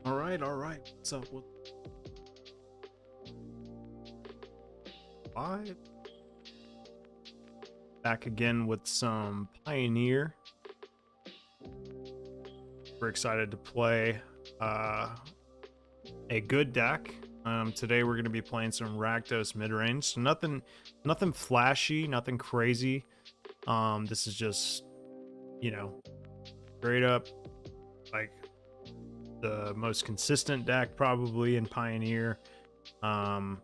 All right. What's up? What? Five. Back again with some Pioneer. We're excited to play a good deck. Today we're going to be playing some Rakdos Midrange. So nothing flashy, nothing crazy. This is just, straight up like the most consistent deck probably in Pioneer. And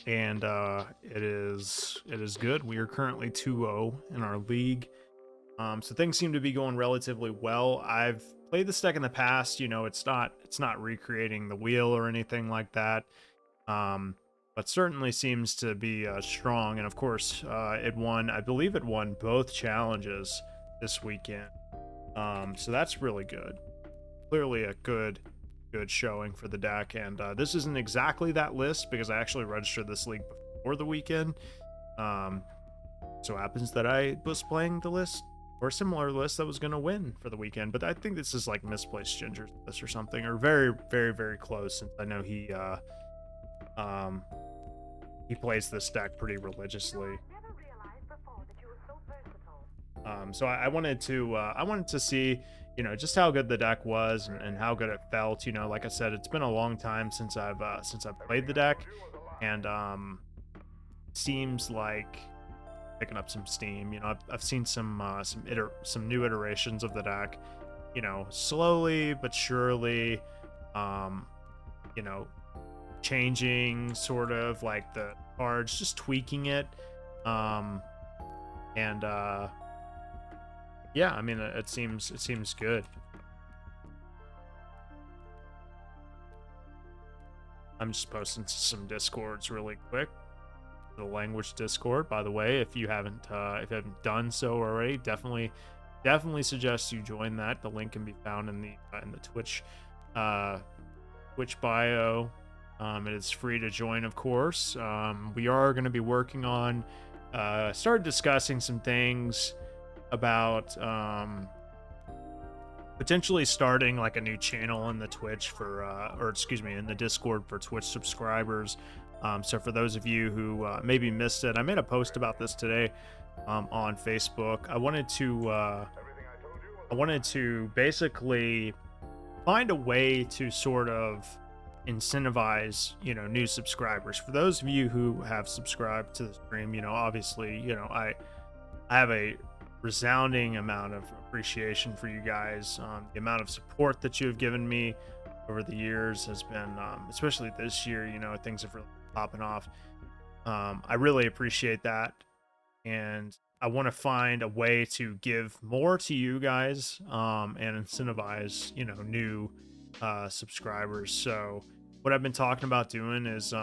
it is good. We are currently 2-0 in our league. So things seem to be going relatively well. I've played this deck in the past. It's not recreating the wheel or anything like that. But certainly seems to be strong. And of course, I believe it won both challenges this weekend. So that's really good. Clearly a good showing for the deck. And this isn't exactly that list because I actually registered this league before the weekend. So happens that I was playing the list or a similar list that was going to win for the weekend, but I think this is like Misplaced Ginger's list or something, or very, very, very close, since I know he plays this deck pretty religiously. So I wanted to see, just how good the deck was and how good it felt. Like I said, it's been a long time since I've played the deck, and seems like picking up some steam. I've seen some new iterations of the deck, slowly but surely, changing sort of like the cards, just tweaking it. And yeah, I mean, it seems good. I'm just posting some discords really quick. The language Discord, by the way, if you haven't done so already, definitely suggest you join that. The link can be found in the Twitch bio. It is free to join, of course. We are going to be working on started discussing some things about potentially starting like a new channel in the Twitch in the Discord for Twitch subscribers. So for those of you who maybe missed it, I made a post about this today on Facebook. I wanted to basically find a way to sort of incentivize, new subscribers. For those of you who have subscribed to the stream, obviously, I have a resounding amount of appreciation for you guys. The amount of support that you have given me over the years has been, especially this year, things have really popping off. I really appreciate that, and I want to find a way to give more to you guys, and incentivize new subscribers. So what I've been talking about doing is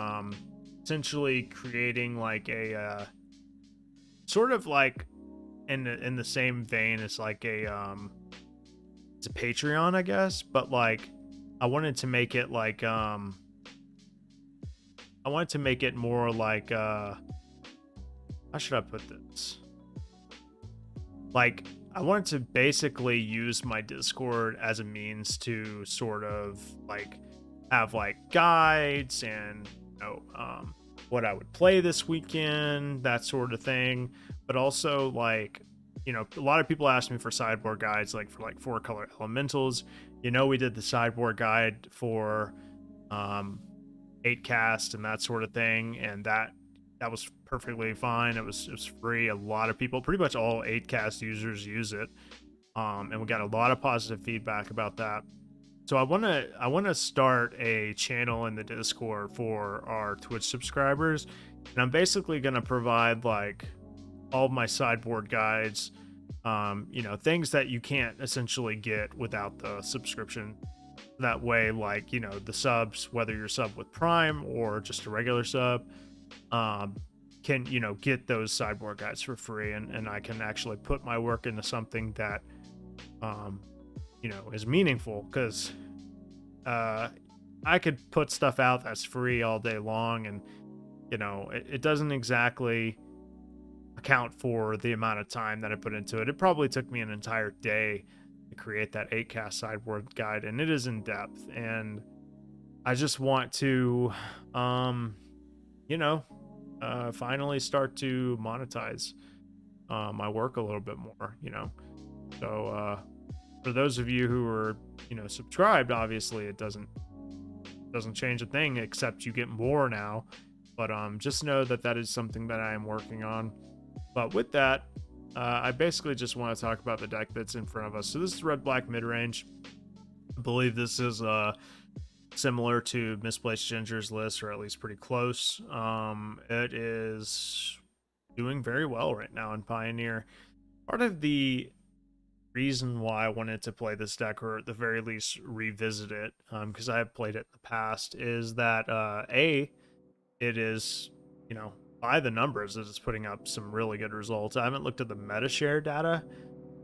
essentially creating like a sort of like in the same vein as like it's a Patreon, I guess, but like I wanted to make it like I wanted to make it more like how should I put this? Like, I wanted to basically use my Discord as a means to sort of like have like guides and what I would play this weekend, that sort of thing. But also like, a lot of people ask me for sideboard guides, like for like 4-color elementals. We did the sideboard guide for 8 cast and that sort of thing, and that was perfectly fine. It was free. A lot of people, pretty much all 8 cast users, use it, and we got a lot of positive feedback about that. So I want to start a channel in the Discord for our Twitch subscribers, and I'm basically going to provide like all of my sideboard guides, things that you can't essentially get without the subscription. That way, like, the subs, whether you're sub with Prime or just a regular sub, can, get those sideboard guides for free, and I can actually put my work into something that, is meaningful, because I could put stuff out that's free all day long, and, it doesn't exactly account for the amount of time that I put into it. It probably took me an entire day to create that 8-cast sideboard guide, and it is in depth. And I just want to, you know, finally start to monetize my work a little bit more, you know. So for those of you who are, you know, subscribed, obviously it doesn't change a thing except you get more now. But just know that that is something that I am working on. But with that, I basically just want to talk about the deck that's in front of us. So this is Red Black Midrange. I believe this is similar to Misplaced Ginger's list, or at least pretty close. It is doing very well right now in Pioneer. Part of the reason why I wanted to play this deck, or at the very least revisit it, because I have played it in the past, is that it is, you know, by the numbers, it is putting up some really good results. I haven't looked at the meta share data.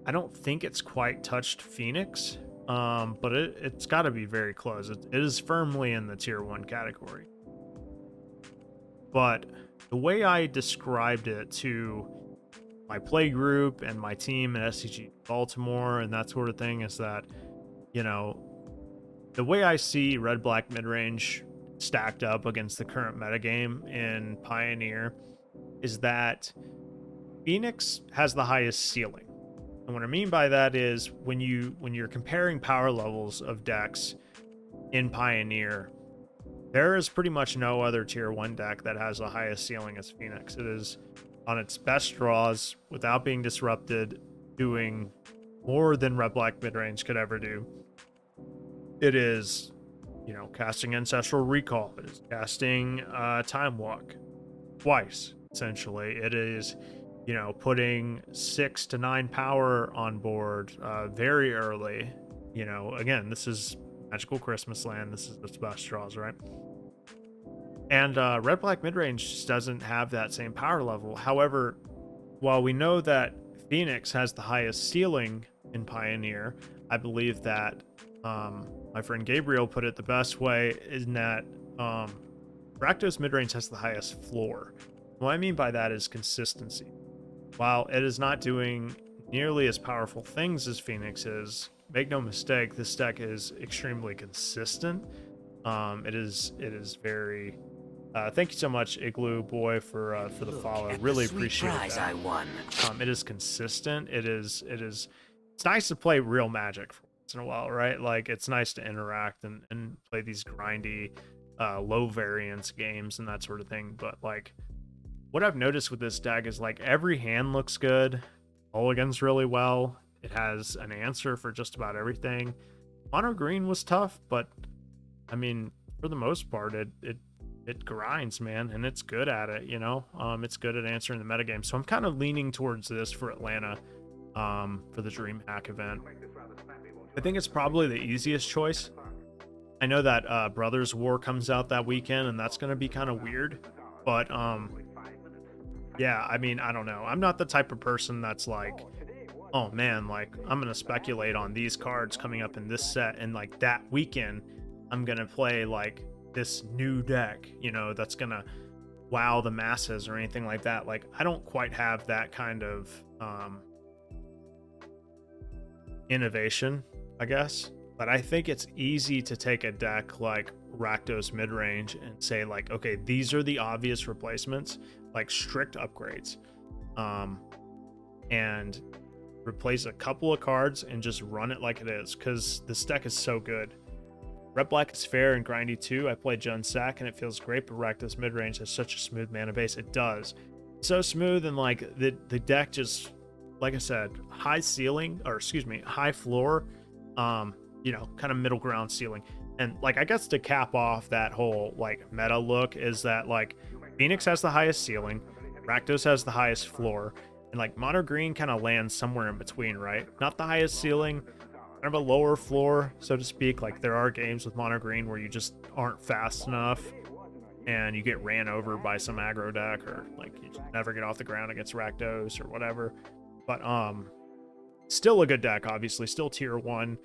I don't think it's quite touched Phoenix, but it's got to be very close. It is firmly in the tier 1 category. But the way I described it to my play group and my team at SCG Baltimore and that sort of thing is that, you know, the way I see Red Black Midrange stacked up against the current metagame in Pioneer is that Phoenix has the highest ceiling. And what I mean by that is when you're comparing power levels of decks in Pioneer, there is pretty much no other tier 1 deck that has the highest ceiling as Phoenix. It is on its best draws without being disrupted, doing more than Red Black Midrange could ever do. It is, you know, casting Ancestral Recall. It is casting Time Walk twice, essentially. It is, you know, putting 6 to 9 power on board very early. You know, again, this is Magical Christmas Land. This is its best draws, right? And Red Black Midrange just doesn't have that same power level. However, while we know that Phoenix has the highest ceiling in Pioneer, I believe that my friend Gabriel put it the best way, in that Rakdos Midrange has the highest floor. What I mean by that is consistency. While it is not doing nearly as powerful things as Phoenix is, make no mistake, this deck is extremely consistent. It is very... thank you so much, Igloo Boy, for the follow. Really appreciate that. I won. It is consistent. It's nice to play real Magic for once in a while, right? Like, it's nice to interact and play these grindy, low variance games and that sort of thing. But like, what I've noticed with this deck is like every hand looks good, mulligans really well. It has an answer for just about everything. Mono green was tough, but I mean, for the most part, it grinds, man, and it's good at it, you know. It's good at answering the metagame. So I'm kind of leaning towards this for Atlanta, for the DreamHack event. I think it's probably the easiest choice. I know that Brothers War comes out that weekend, and that's going to be kind of weird, but yeah, I mean, I don't know. I'm not the type of person that's like, oh man, like I'm going to speculate on these cards coming up in this set, and like that weekend I'm going to play like this new deck, you know, that's gonna wow the masses or anything like that. Like, I don't quite have that kind of innovation, I guess, but I think it's easy to take a deck like Rakdos Midrange and say like, okay, these are the obvious replacements, like strict upgrades, and replace a couple of cards and just run it like it is, because this deck is so good. Red Black is fair and grindy too. I play Jun Sack and it feels great, but Rakdos Midrange has such a smooth mana base. It does. So smooth, and like the deck just, like I said, high ceiling, or excuse me, high floor, you know, kind of middle ground ceiling. And like, I guess to cap off that whole like meta look is that like Phoenix has the highest ceiling, Rakdos has the highest floor, and like Mono Green kind of lands somewhere in between, right? Not the highest ceiling, kind of a lower floor, so to speak. Like, there are games with Mono Green where you just aren't fast enough and you get ran over by some aggro deck, or like you just never get off the ground against Rakdos or whatever. But still a good deck, obviously, still tier 1,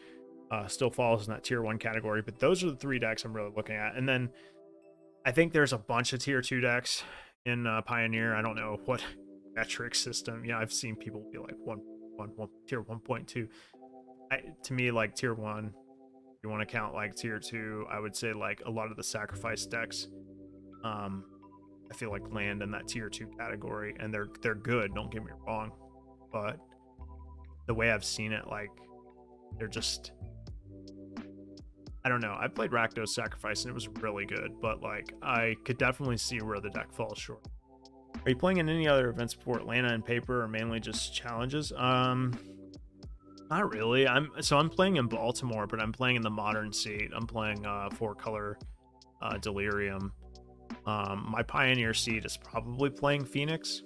still falls in that tier 1 category. But those are the 3 decks I'm really looking at. And then I think there's a bunch of tier 2 decks in Pioneer. I don't know what metric system. Yeah, I've seen people be like one tier 1.2. to me, like tier 1, if you want to count like tier 2, I would say like a lot of the sacrifice decks, um, I feel like land in that tier 2 category, and they're good, don't get me wrong, but the way I've seen it, like they're just, I don't know. I played Rakdos Sacrifice and it was really good, but like I could definitely see where the deck falls short. Are you playing in any other events before Atlanta and paper, or mainly just challenges? Not really. I'm playing in Baltimore, but I'm playing in the modern seat. I'm playing 4-color Delirium. My Pioneer seat is probably playing Phoenix.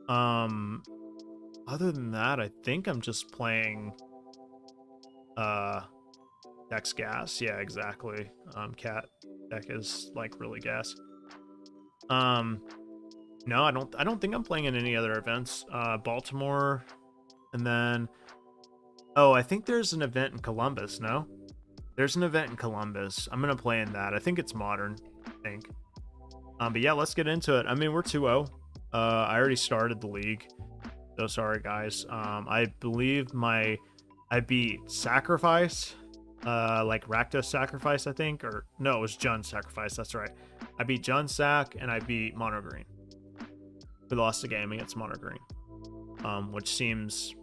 Other than that, I think I'm just playing Dex Gas. Yeah, exactly. Cat deck is like really gas. No, I don't think I'm playing in any other events. Baltimore, and then I think there's an event in Columbus. No, there's an event in Columbus. I'm gonna play in that. I think it's modern. I think. But yeah, let's get into it. I mean, we're 2-0. I already started the league, so sorry guys. I believe I beat Sacrifice, like Rakdos Sacrifice, I think, or no, it was Jun Sacrifice. That's right. I beat Jun Sac and I beat Mono Green. We lost the game against Mono Green, which seems,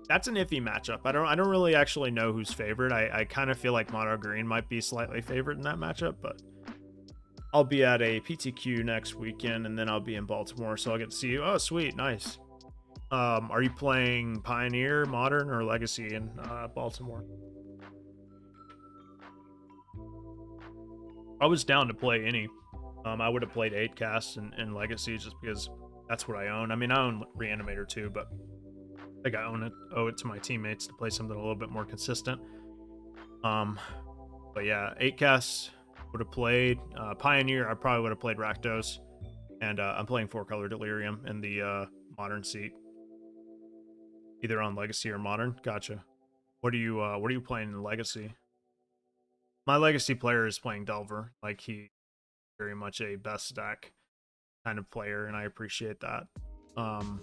that's an iffy matchup. I don't really actually know who's favored. I kind of feel like Mono Green might be slightly favored in that matchup, but I'll be at a PTQ next weekend, and then I'll be in Baltimore, so I'll get to see you. Oh, sweet, nice. Are you playing Pioneer, Modern, or Legacy in Baltimore? I was down to play any. I would have played 8 casts and Legacy just because that's what I own. I mean, I own Reanimator too, but I think I owe it to my teammates to play something a little bit more consistent. But yeah, 8 casts would have played. Pioneer, I probably would have played Rakdos. And I'm playing 4-color Delirium in the Modern seat. Either on Legacy or Modern. Gotcha. What are you playing in Legacy? My Legacy player is playing Delver. Like, he very much a best stack kind of player, and I appreciate that. To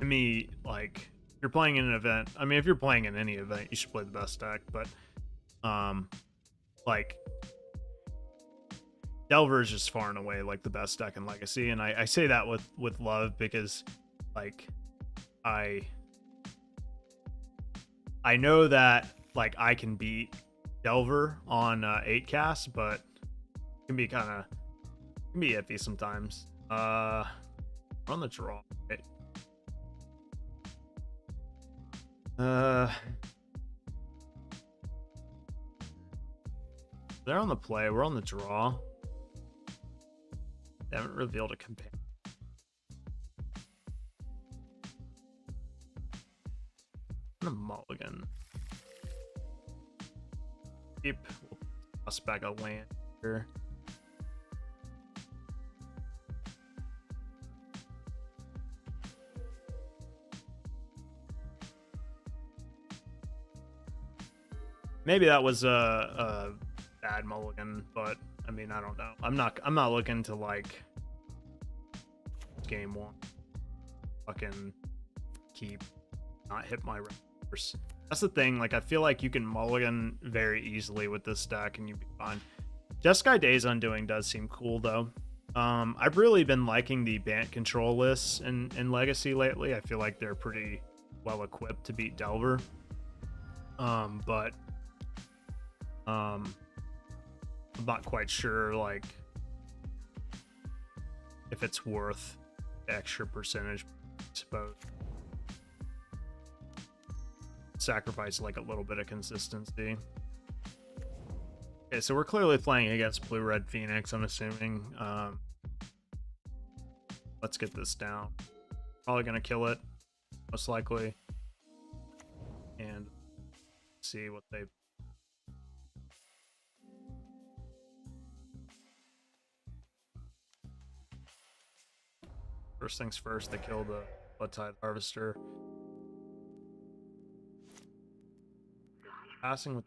me, like, if you're playing in an event, I mean, if you're playing in any event, you should play the best deck, but like, Delver is just far and away like the best deck in Legacy, and I say that with love, because like I know that like I can beat Delver on 8 casts, but it can be iffy sometimes. We're on the draw, right? They're on the play. We're on the draw. They haven't revealed a companion. I'm gonna mulligan. Keep us back a land here. Maybe that was a bad mulligan, but I mean, I don't know. I'm not looking to like game 1 fucking keep not hit my reverse. That's the thing. Like, I feel like you can mulligan very easily with this deck and you'd be fine. Jeskai Day's Undoing does seem cool though. I've really been liking the Bant control lists in Legacy lately. I feel like they're pretty well equipped to beat Delver. But I'm not quite sure like if it's worth the extra percentage, I suppose. Sacrifice like a little bit of consistency. Okay, so we're clearly playing against Blue-Red Phoenix, I'm assuming. Let's get this down. Probably gonna kill it, most likely. And see what they... First things first, they kill the Bloodtide Harvester. Passing with...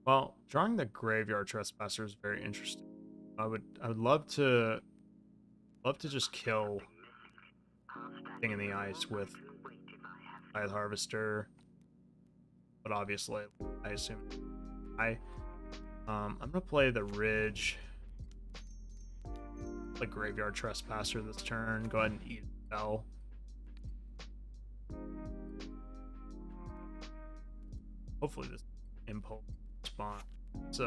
Well, drawing the Graveyard Trespasser is very interesting. I would love to just kill Thing in the Ice with Tithe Harvester, but obviously I assume I'm gonna play the Ridge, like Graveyard Trespasser this turn. Go ahead and eat Bell. Hopefully this impulse spawn. It's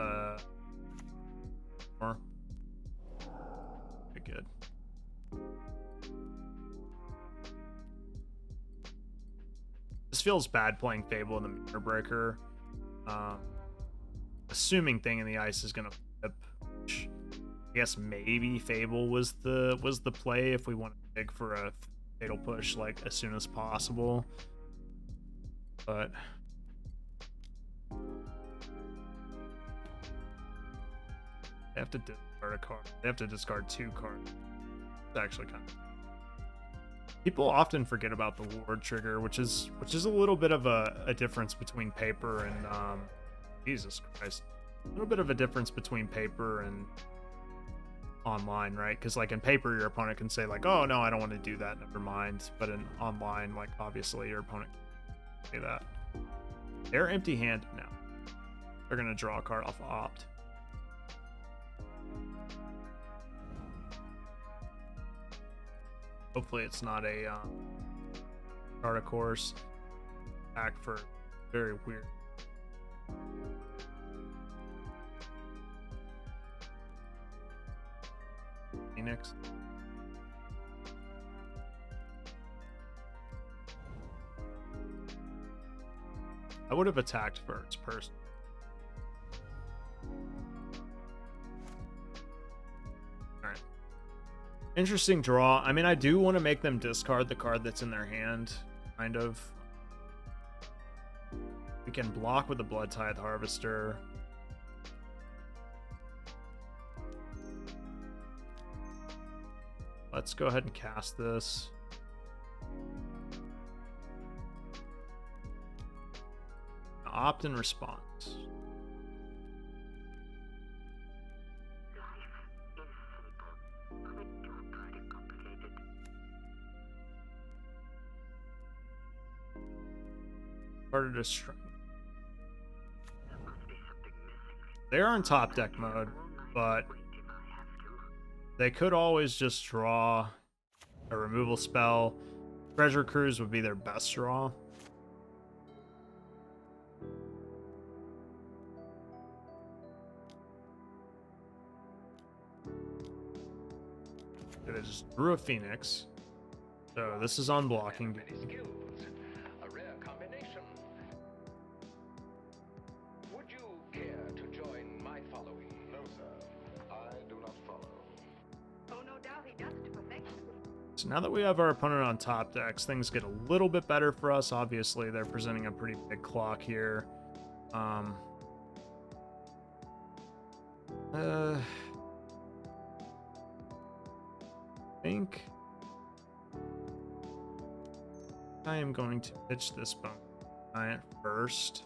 more pretty good. This feels bad playing Fable in the Mirror Breaker. Assuming Thing in the Ice is gonna flip, which I guess maybe Fable was the play if we want to dig for a fatal push like as soon as possible. But they have to discard a card. They have to discard 2 cards. It's actually kind of... People often forget about the ward trigger, which is a little bit of a difference between paper and Jesus Christ, a little bit of a difference between paper and online, right? Because like in paper, your opponent can say like, "Oh no, I don't want to do that. Never mind." But in online, like obviously your opponent can say that. They're empty-handed now. They're gonna draw a card off of Opt. Hopefully it's not a card of course. Act for very weird. Phoenix. I would have attacked first person. Alright. Interesting draw. I mean, I do want to make them discard the card that's in their hand, kind of. We can block with the Blood Tithe Harvester. Let's go ahead and cast this. Opt in response. Harder to strike. They're on top deck mode, but they could always just draw a removal spell. Treasure Cruise would be their best draw. They just drew a Phoenix. So this is on blocking. A rare combination. Would you care to join my following? No, sir. I do not follow. Oh, no doubt he does to perfection. So now that we have our opponent on top decks, things get a little bit better for us. Obviously, they're presenting a pretty big clock here. I think I am going to pitch this bone giant first.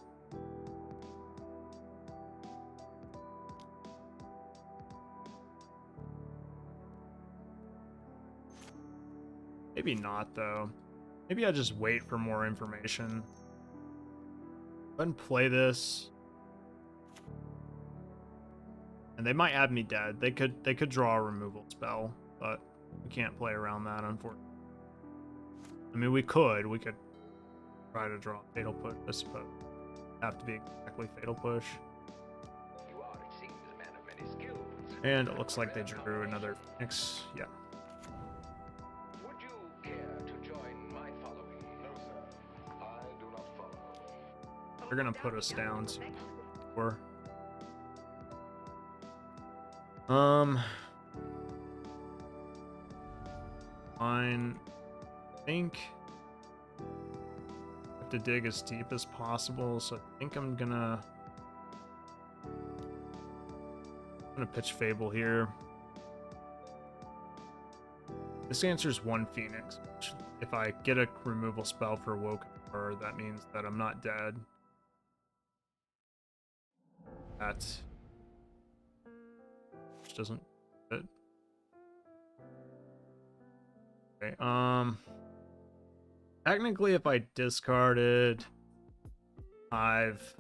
Maybe not, though. Maybe I just wait for more information. Go ahead and play this. And they might have me dead. They could draw a removal spell, but we can't play around that, unfortunately. I mean, we could try to draw Fatal Push, I suppose. Have to be exactly Fatal Push. You are, it seems, a man of many skills. And it looks like they drew another Phoenix. Yeah. Would you care to join my following? No, sir. I do not follow. They're gonna put us down to 4. Fine. I think I have to dig as deep as possible, so I think I'm gonna pitch Fable here. This answers 1 Phoenix, which if I get a removal spell for Woken Horror, that means that I'm not dead. That which doesn't fit. Okay, Technically, if I discarded 5,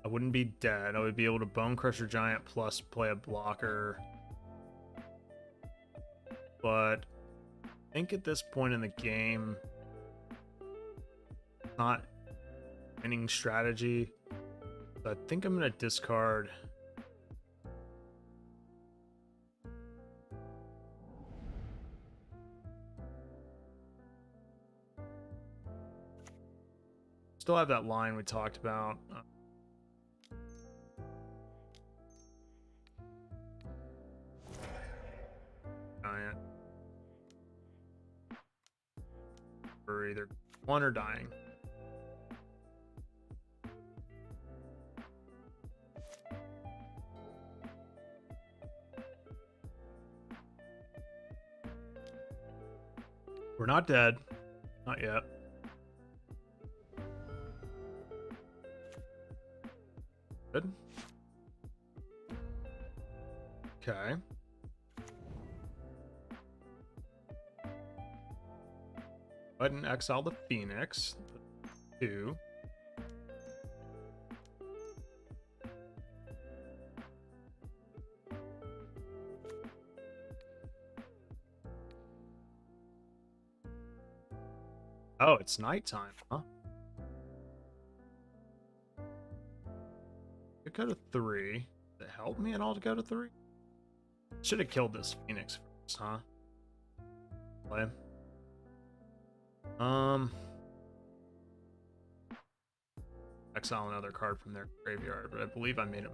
I wouldn't be dead. I would be able to Bone Crusher Giant plus play a blocker. But I think at this point in the game, not winning strategy. So I think I'm going to discard. Still have that line we talked about. Giant. For either one or dying. We're not dead. Not yet. Good. Okay. Go ahead and exile the Phoenix. 2. Oh, it's nighttime, huh? I go to 3. Does it help me at all to go to 3? Should have killed this Phoenix first, huh? Play. Exile another card from their graveyard, but I believe I made it.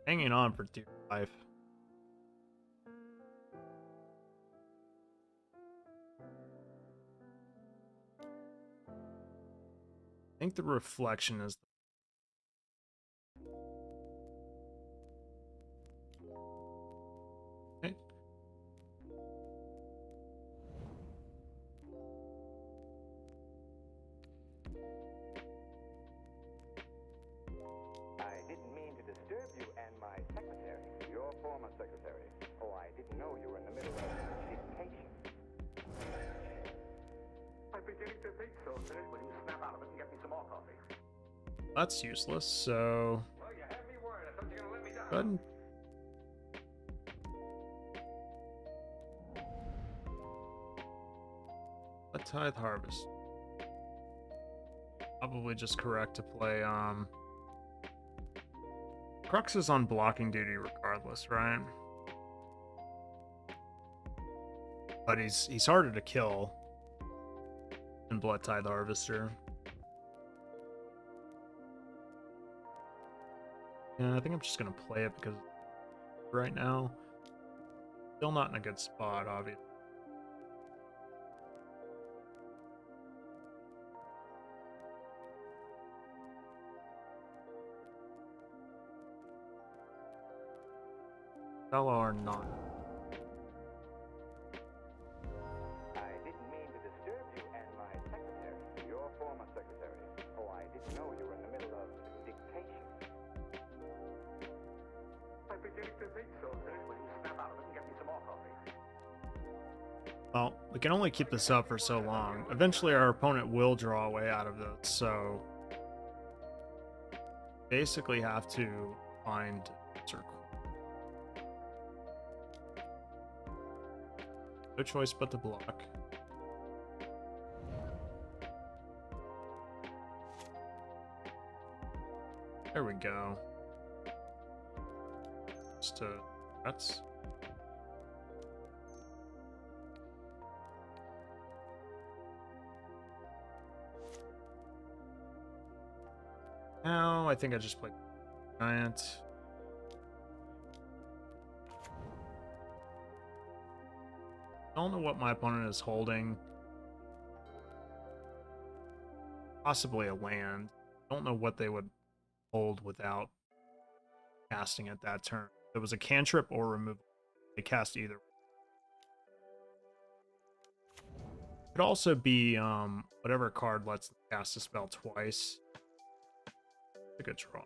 Hanging on for dear life. I think the reflection is. Okay. I didn't mean to disturb you and my secretary. Your former secretary. Oh, I didn't know you were in the middle of dictation. I'm beginning to think so, sir. Will you snap out of it and get me some more coffee? That's useless, so. Well, you had me worried. I thought you were gonna let me down. Go ahead and a Tithe Harvest. Probably just correct to play Crux is on blocking duty regardless, right? But he's harder to kill than Blood Tithe Harvester. Yeah, I think I'm just gonna play it because right now, still not in a good spot, obviously. Fellow or not. I didn't mean to disturb you and my secretary. Your former secretary. Oh, I didn't know you were in the middle of dictation. I'm beginning to think so, sir. Will you snap out of it and get me some more coffee? Well, we can only keep this up for so long. Eventually our opponent will draw a way out of this, so basically have to find circle. No choice but to block. There we go. Just that's. Now I think I just played Giant. I don't know what my opponent is holding. Possibly a land. I don't know what they would hold without casting it that turn. If it was a cantrip or removal. They cast either. Could also be whatever card lets them cast a spell twice. A good draw.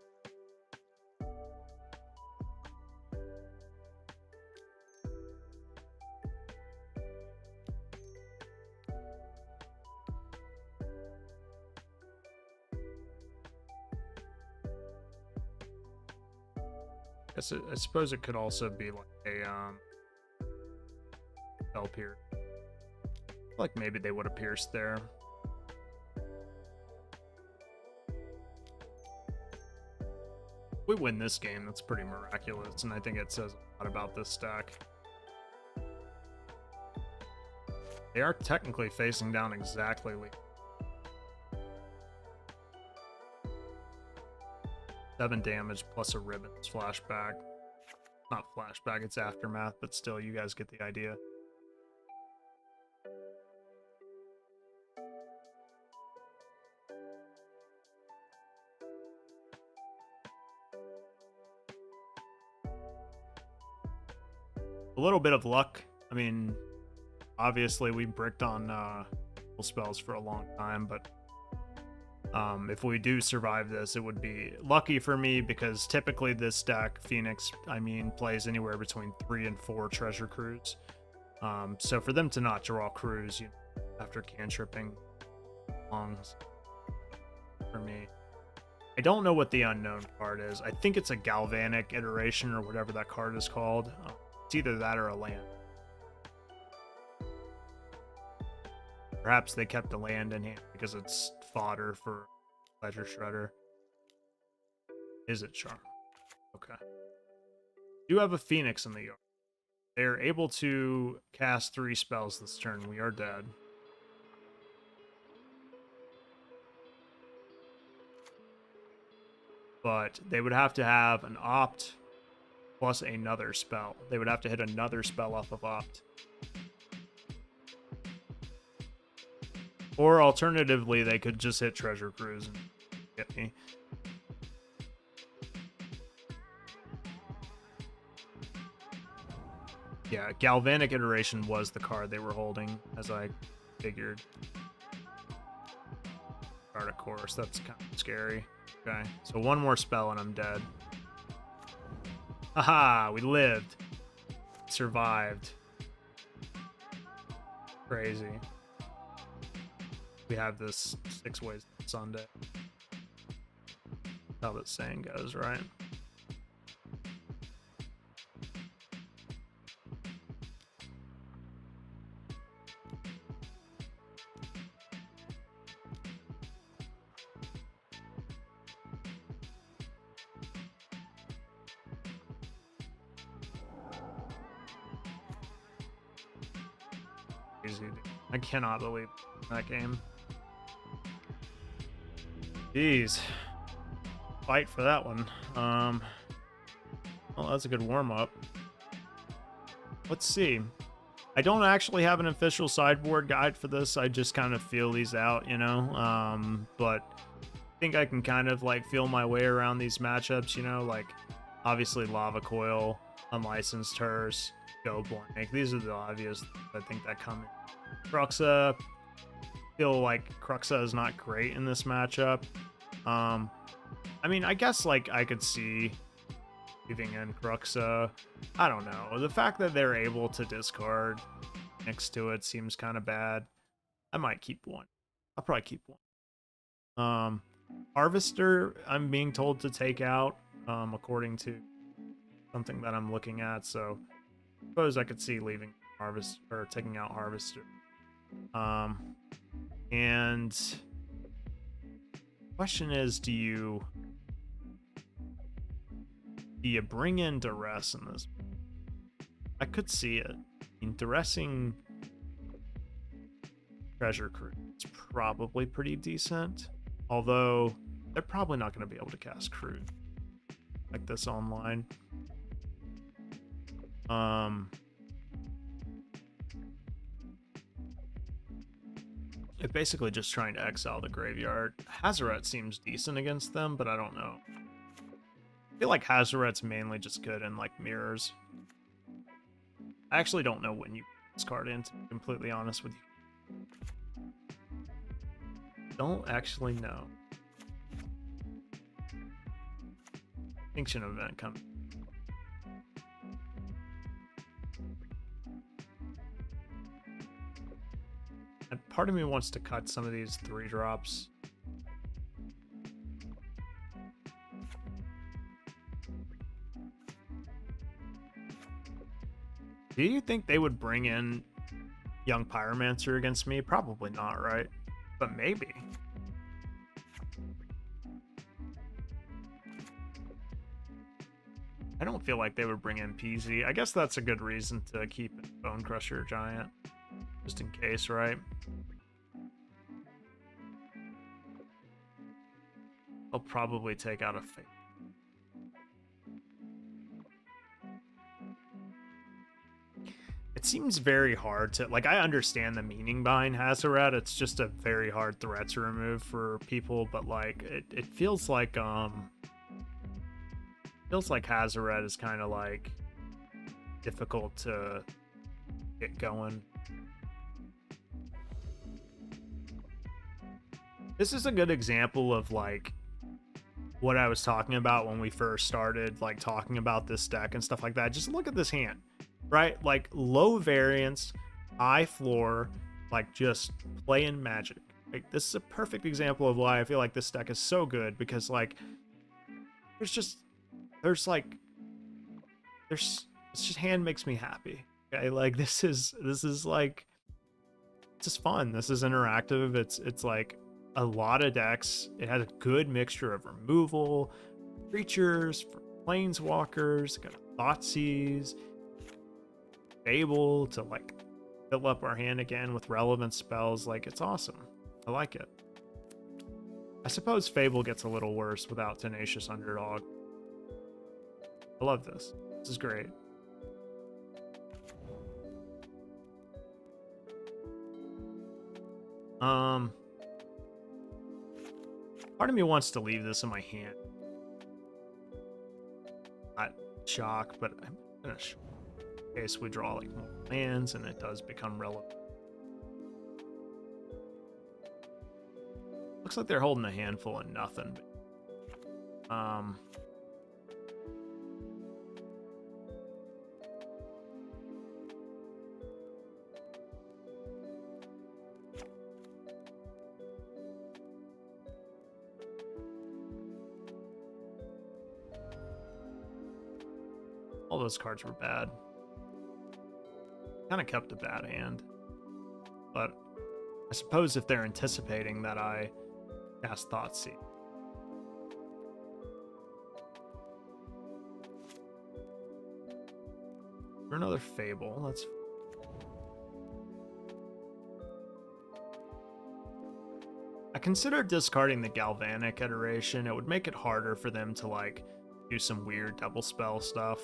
I suppose it could also be like a spell pierce. Like maybe they would have pierced there. If we win this game, that's pretty miraculous, and I think it says a lot about this stack. They are technically facing down exactly like 7 damage plus a ribbons flashback. Not flashback, it's aftermath, but still, you guys get the idea. A little bit of luck. I mean, obviously we bricked on spells for a long time, but if we do survive this, it would be lucky for me because typically this deck, Phoenix, plays anywhere between 3 and 4 treasure crews. So for them to not draw crews after cantripping longs for me. I don't know what the unknown card is. I think it's a galvanic iteration or whatever that card is called. It's either that or a land. Perhaps they kept the land in hand because it's fodder for Pleasure Shredder. Is it Charm? Okay. You have a Phoenix in the yard. They are able to cast 3 spells this turn. We are dead. But they would have to have an opt plus another spell. They would have to hit another spell off of opt. Or alternatively, they could just hit Treasure Cruise and get me. Yeah, Galvanic Iteration was the card they were holding, as I figured. Card, of course, that's kind of scary. Okay, so one more spell and I'm dead. Haha, we lived. Survived. Crazy. We have this 6 ways to Sunday. How that saying goes, right? Crazy, dude. I cannot believe that game. Jeez. Fight for that one. Well, that's a good warm-up. Let's see. I don't actually have an official sideboard guide for this. I just kind of feel these out, you know? But I think I can kind of, like, feel my way around these matchups, you know? Like, obviously Lava Coil, Unlicensed Hearse, Go Blank. These are the obvious, I think, that come in. Cruxa. Feel like Cruxa is not great in this matchup. I mean, I guess, like, I could see leaving in Cruxa. I don't know. The fact that they're able to discard next to it seems kind of bad. I might keep one. I'll probably keep one. Harvester, I'm being told to take out, according to something that I'm looking at, so I suppose I could see leaving Harvest or taking out Harvester. And question is, do you bring in Duress in this? I could see it. I mean, Duressing Treasure Crew is probably pretty decent, although they're probably not going to be able to cast Crew like this online. It's basically just trying to exile the graveyard. Hazoret seems decent against them, but I don't know. I feel like Hazoret's mainly just good in, like, mirrors. I actually don't know when you put this card in, to be completely honest with you. Don't actually know. Extinction event coming. And part of me wants to cut some of these 3-drops. Do you think they would bring in Young Pyromancer against me? Probably not, right? But maybe. I don't feel like they would bring in PZ. I guess that's a good reason to keep Bone Crusher Giant. Just in case, right? I'll probably take out a Fate. It seems very hard to, like, I understand the meaning behind Hazoret. It's just a very hard threat to remove for people, but like it feels like Hazoret is kind of like difficult to get going. This is a good example of like what I was talking about when we first started like talking about this deck and stuff like that. Just look at this hand, right? Like low variance, high floor, like just playing Magic. Like this is a perfect example of why I feel like this deck is so good, because like it's just hand makes me happy. Okay, like this is like, it's just fun. This is interactive. It's like a lot of decks. It has a good mixture of removal, creatures, planeswalkers, got Thoughtseize, able to like fill up our hand again with relevant spells. Like it's awesome. I like it. I suppose Fable gets a little worse without Tenacious Underdog. I love this. This is great. Part of me wants to leave this in my hand. Not shock, but I'm gonna shock. In case we draw like more lands and it does become relevant. Looks like they're holding a handful of nothing. All those cards were bad. Kind of kept a bad hand. But I suppose if they're anticipating that I cast Thoughtseize. For another Fable, let's... I considered discarding the Galvanic iteration. It would make it harder for them to like do some weird double spell stuff.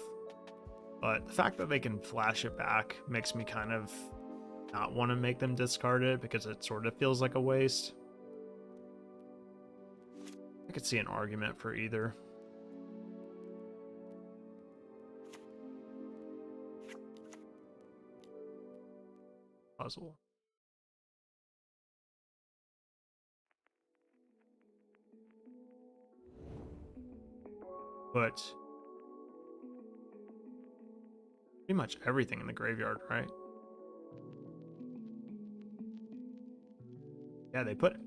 But the fact that they can flash it back makes me kind of not want to make them discard it, because it sort of feels like a waste. I could see an argument for either. Puzzle. But pretty much everything in the graveyard, right? Yeah,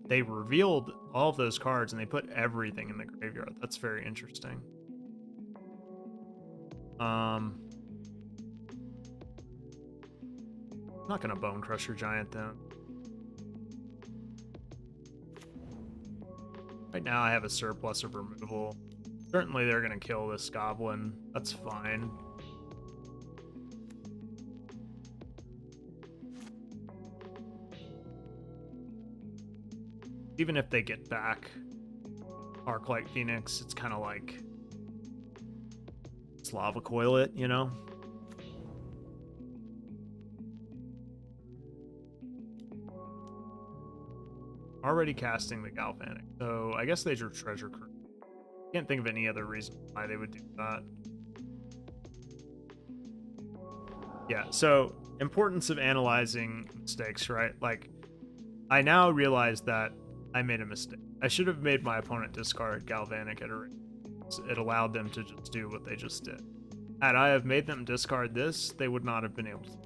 they revealed all of those cards and they put everything in the graveyard. That's very interesting. I'm not gonna Bone Crusher Giant then. Right now I have a surplus of removal. Certainly they're gonna kill this goblin. That's fine. Even if they get back Arclight Phoenix, it's kind of like Slava Coil it, you know? Already casting the Galvanic, so I guess they drew Treasure Cruise. Can't think of any other reason why they would do that. Yeah, so importance of analyzing mistakes, right? Like, I now realize that I made a mistake. I should have made my opponent discard Galvanic Iteration. It allowed them to just do what they just did. Had I have made them discard this, they would not have been able to.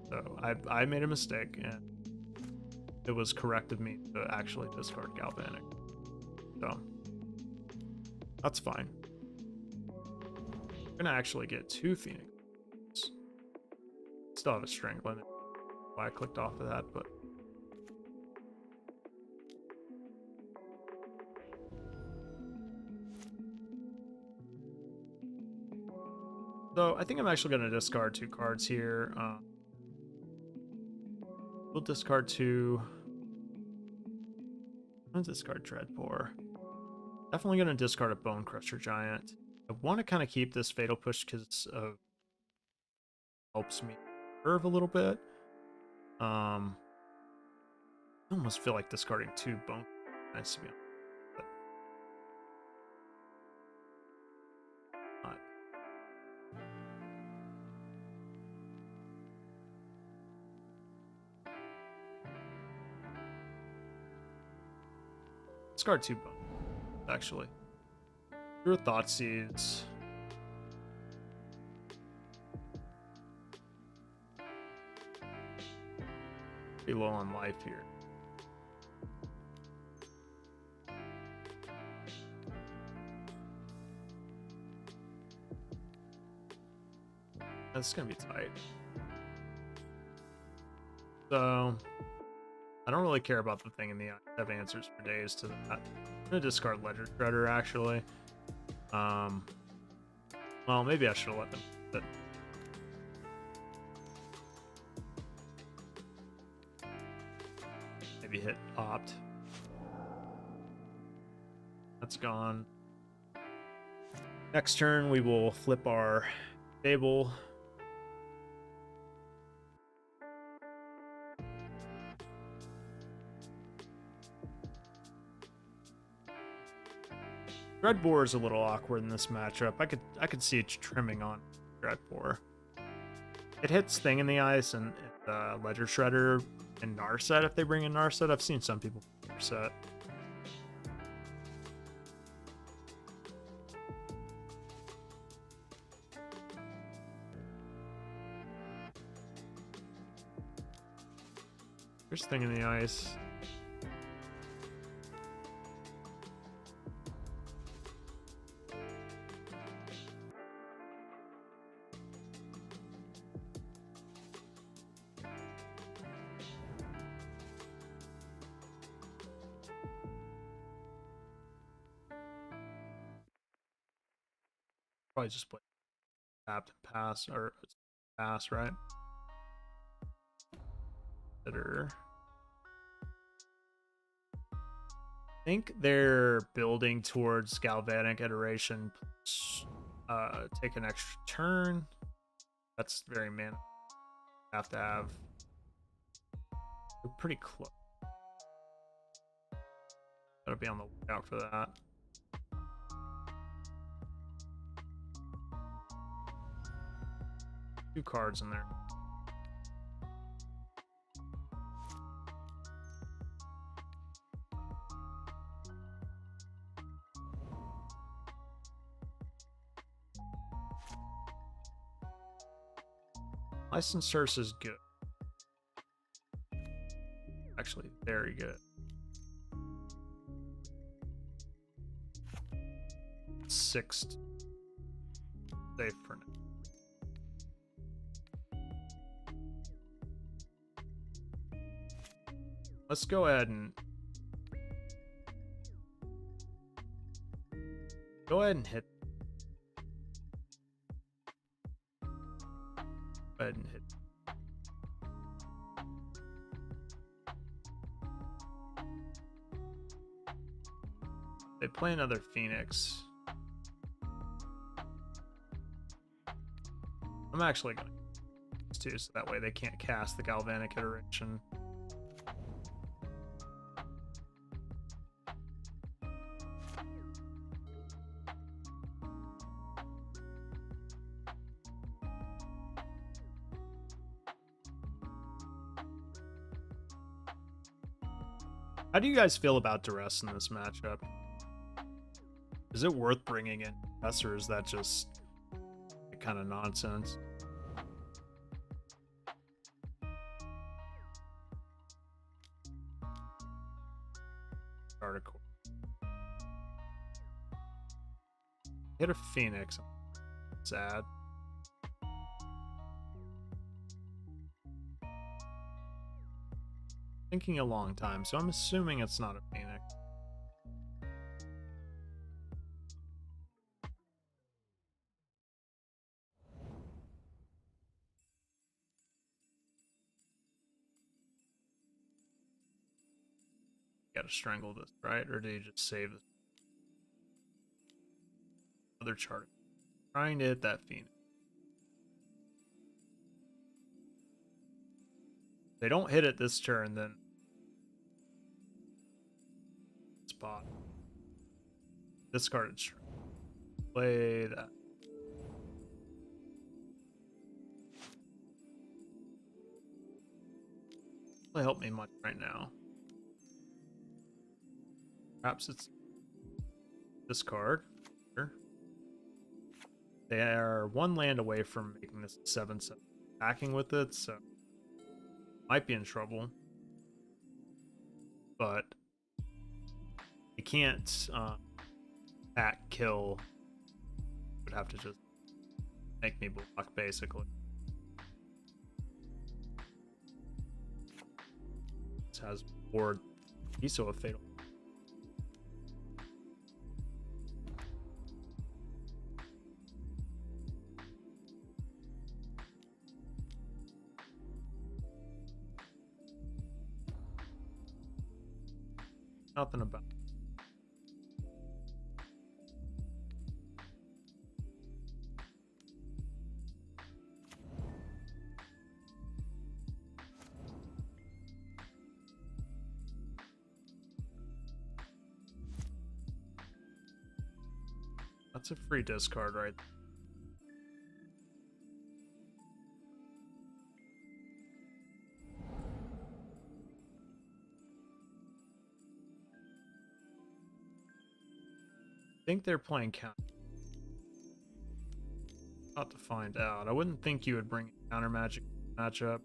So I made a mistake, and it was correct of me to actually discard Galvanic. So that's fine. I'm gonna actually get 2 Phoenix. Still have a strength limit. Why I clicked off of that, but so I think I'm actually gonna discard 2 cards here. We'll discard 2. I'm gonna discard Dreadbore. Definitely gonna discard a Bone Crusher Giant. I want to kind of keep this Fatal Push because helps me curve a little bit. I almost feel like discarding 2 Bone Giants to be honest. But not. Discard 2 Bone, actually. Your Thoughtseize. Pretty low on life here. That's gonna be tight. So I don't really care about the thing in the eye. I have answers for days to that. I'm gonna discard Ledger Shredder actually. Well, maybe I should have let them. But maybe hit opt. That's gone. Next turn, we will flip our table. Dreadbore is a little awkward in this matchup. I could see it trimming on Dreadbore. It hits Thing in the Ice and Ledger Shredder and Narset if they bring in Narset. I've seen some people bring Narset. There's Thing in the Ice. Probably just play tap to pass or pass, right? Better. I think they're building towards Galvanic Iteration. Take an extra turn. That's very mana. Have to have. We're pretty close. Gotta be on the lookout for that. Two cards in there. License Source is good. Actually, very good. Sixth. Safe for now. Let's go ahead and hit. Go ahead and hit. They play another Phoenix. I'm actually gonna too, so that way they can't cast the Galvanic Iteration. How do you guys feel about duress in this matchup? Is it worth bringing in duress, or is that just kind of nonsense? Article. Hit a Phoenix. Sad. Thinking a long time, so I'm assuming it's not a Phoenix. Gotta strangle this, right? Or do you just save this? Other chart. Trying to hit that Phoenix. If they don't hit it this turn, then spot. Discarded string. Play that. Really help me much right now. Perhaps it's discard. Sure. They are one land away from making this 7/7 attacking with it, so might be in trouble. But you can't attack kill. Would have to just make me block basically. This has board. He's so a fatal. Nothing about it. That's a free discard right there. I think they're playing counter. About to find out. I wouldn't think you would bring a counter magic matchup.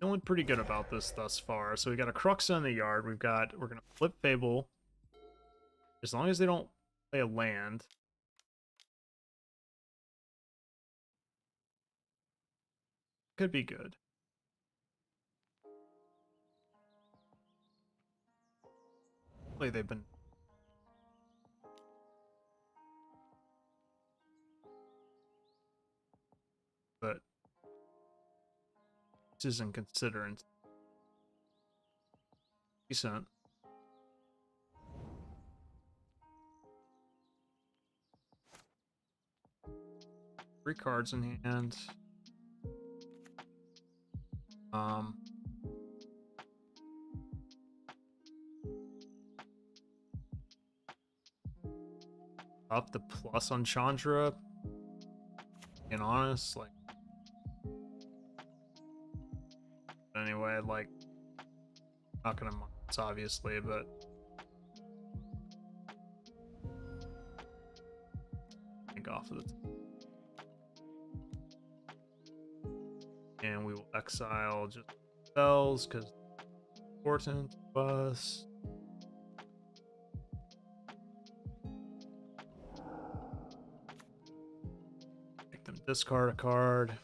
Feeling pretty good about this thus far. So we got a Crux in the yard. We're gonna flip Fable. As long as they don't play a land. Could be good. Hopefully they've been. But this isn't considering. Decent. Three cards in hand. Up the plus on Chandra. Being honest, like. Anyway, like. Not gonna mind this, obviously, but. Take off of the. And we will exile just spells because important to us. Make them discard a card.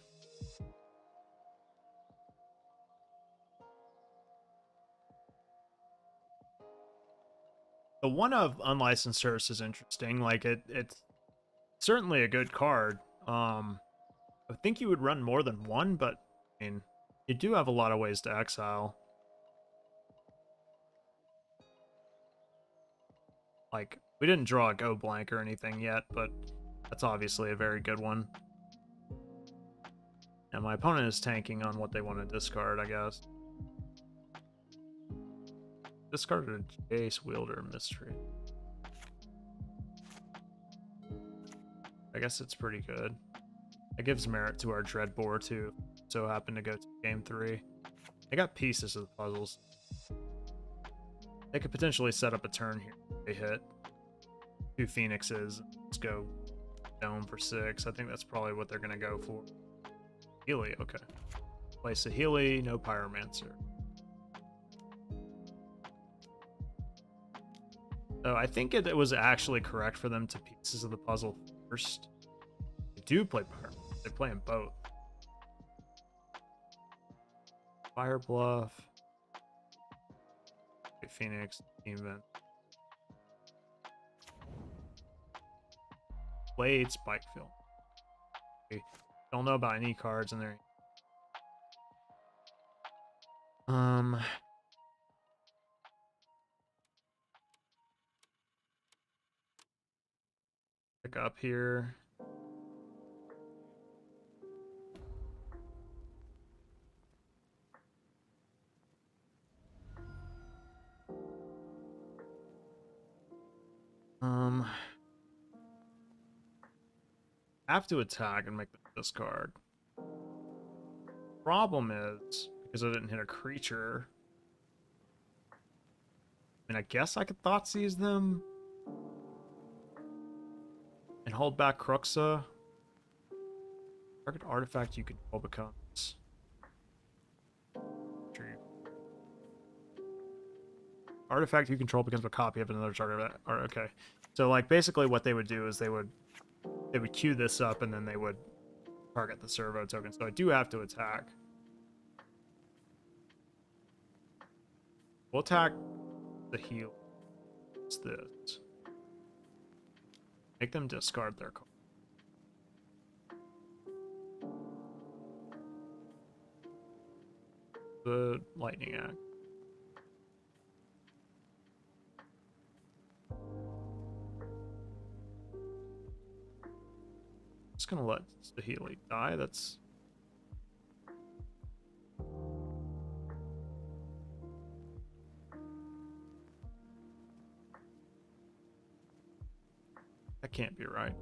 The one of unlicensed service is interesting. Like it's certainly a good card. I think you would run more than one, but I mean, you do have a lot of ways to exile. Like, we didn't draw a go blank or anything yet, but That's obviously a very good one. And my opponent is tanking on what they want to discard, I guess. Discarded a Jace Wielder Mystery. I guess it's pretty good. It gives merit to our Dreadbore too. So happened to go to game 3. They got pieces of the puzzles. They could potentially set up a turn here. They hit 2 Phoenixes. Let's go dome for 6. I think that's probably what they're gonna go for. Healy, okay. Place a Healy, no Pyromancer. So I think it was actually correct for them to pieces of the puzzle first. They do play Pyro. They play them both. Fire Bluff. Phoenix, Team Event. Blade, Spike Film. Okay. Don't know about any cards in there. Pick up here. Have to attack and make this card. Problem is, because I didn't hit a creature, I mean, I guess I could Thoughtseize them and hold back Cruxa. Target artifact you control becomes. Artifact you control becomes a copy of another target. Okay, so like basically what they would do is they would queue this up and then they would target the servo token. So I do have to attack. We'll attack the heal. What's this? Make them discard their card. The lightning act. Just gonna let the Healy die. That's that can't be right.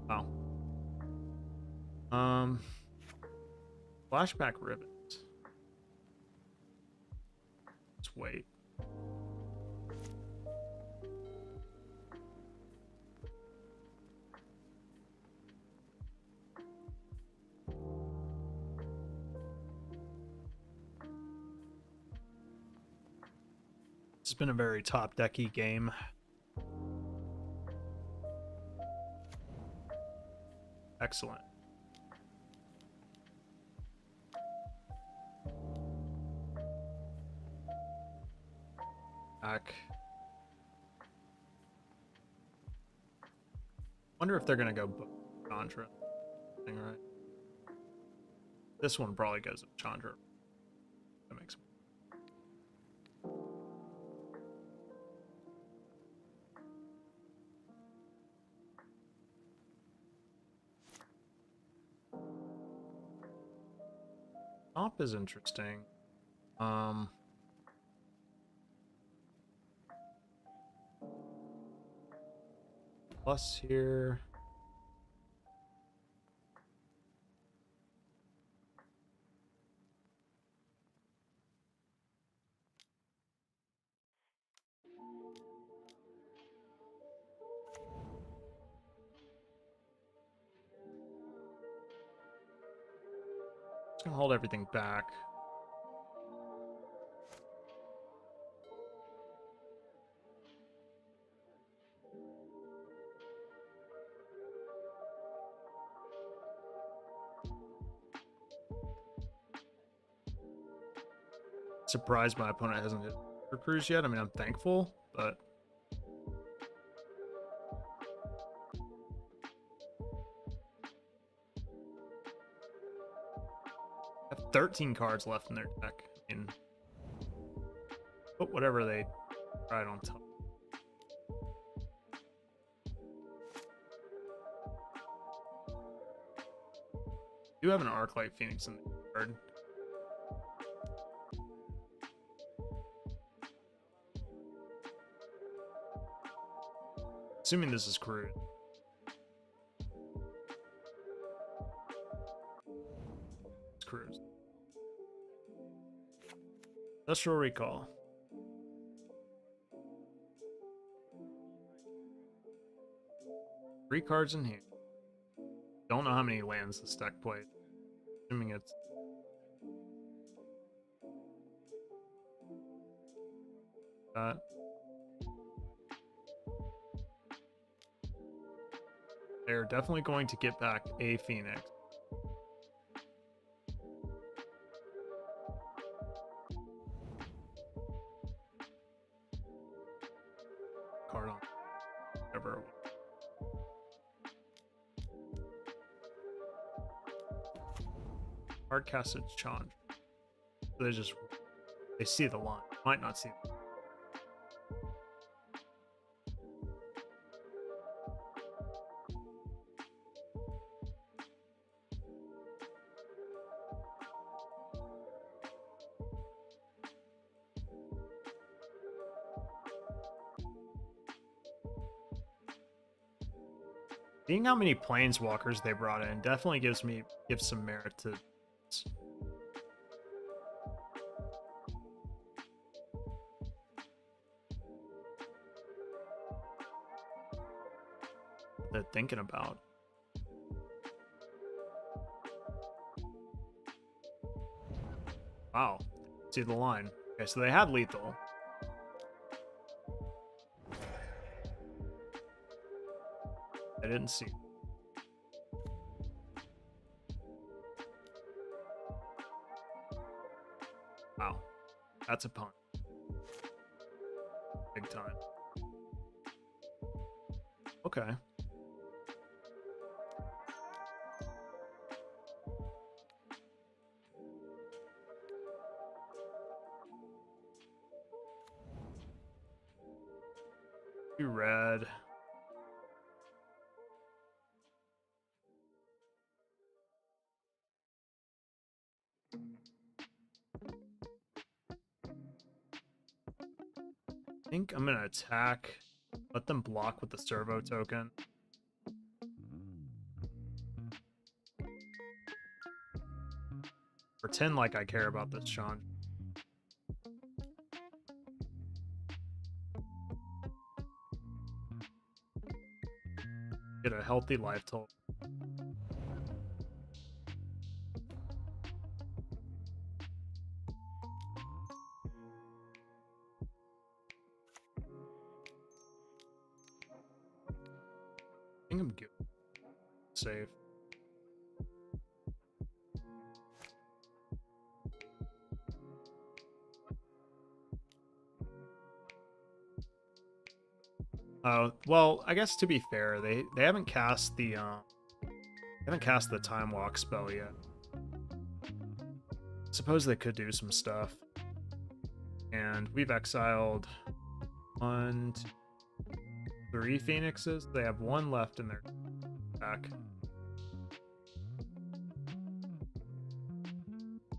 Oh. Flashback ribbons. Let's wait. It's been a very top decky game. Excellent. Back. Wonder if they're gonna go Chandra. Thing, right? This one probably goes with Chandra. That makes sense. Top is interesting. Plus here. Just gonna hold everything back. Surprised my opponent hasn't hit for cruise yet. I mean, I'm thankful, but have 13 cards left in their deck. I mean, whatever they tried on top. Do have an Arclight Phoenix in the card. Assuming this is crude. It's cruise. Industrial Recall. Three cards in hand. Don't know how many lands this deck played. Assuming it's that. They're definitely going to get back a Phoenix. Card on whatever. Hard casted Chandra. So they see the line. Might not see it. Seeing how many planeswalkers they brought in definitely gives some merit to this. What they're thinking about. Wow. See the line. Okay, so they had lethal. I didn't see. Wow. That's a punt. Big time. Okay. Two red. I think I'm gonna attack. Let them block with the servo token. Pretend like I care about this, Sean. Get a healthy life total. I think I'm good. Save. Well, I guess to be fair, they haven't cast the time walk spell yet. Suppose they could do some stuff. And we've exiled 1, 2, 3 Phoenixes. They have 1 left in their back.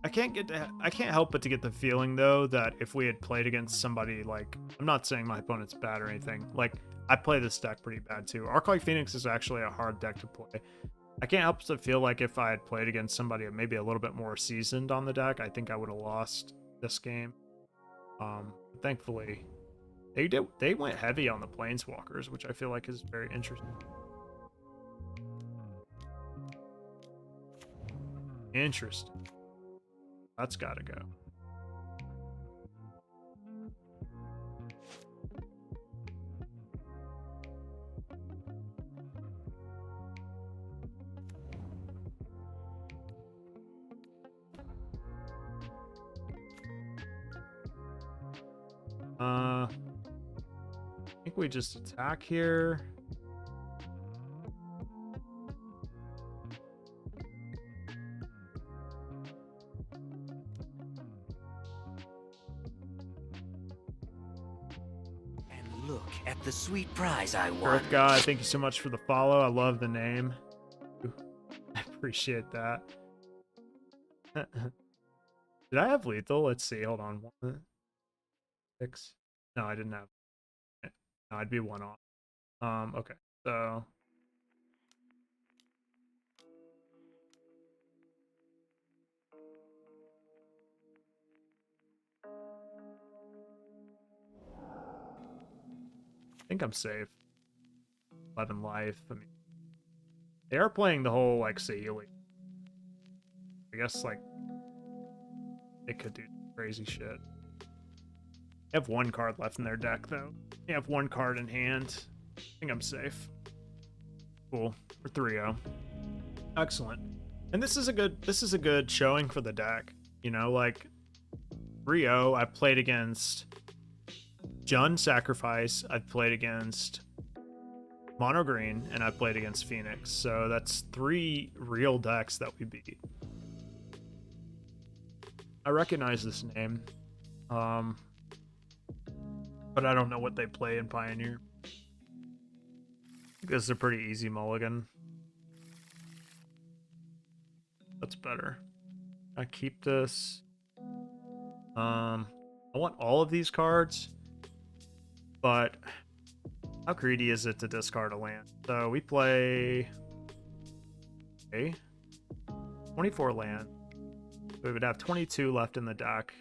I can't help but to get the feeling though that if we had played against somebody like, I'm not saying my opponent's bad or anything, like I play this deck pretty bad too. Arclight Phoenix is actually a hard deck to play. I can't help but feel like if I had played against somebody maybe a little bit more seasoned on the deck, I think I would have lost this game. Thankfully, they went heavy on the planeswalkers, which I feel like is very interesting. Interesting. That's gotta go. I think we just attack here. look at the sweet prize I won. Earth God, thank you so much for the follow. I love the name. Ooh, I appreciate that. Did I have lethal? Let's see. Hold on. 1, 6. No, I didn't have. No, I'd be 1 off. Okay. So I think I'm safe. 11 life. I mean, they are playing the whole like Saheeli. I guess like they could do crazy shit. They have 1 card left in their deck though. They have 1 card in hand. I think I'm safe. Cool. We're 3-0. Excellent. And this is a good showing for the deck. You know, like 3-0, I've played against Jund Sacrifice, I've played against Mono Green, and I've played against Phoenix. So that's 3 real decks that we beat. I recognize this name. But I don't know what they play in Pioneer. I think this is a pretty easy mulligan. That's better. I keep this. I want all of these cards, but how greedy is it to discard a land? So we play 24 land. We would have 22 left in the deck.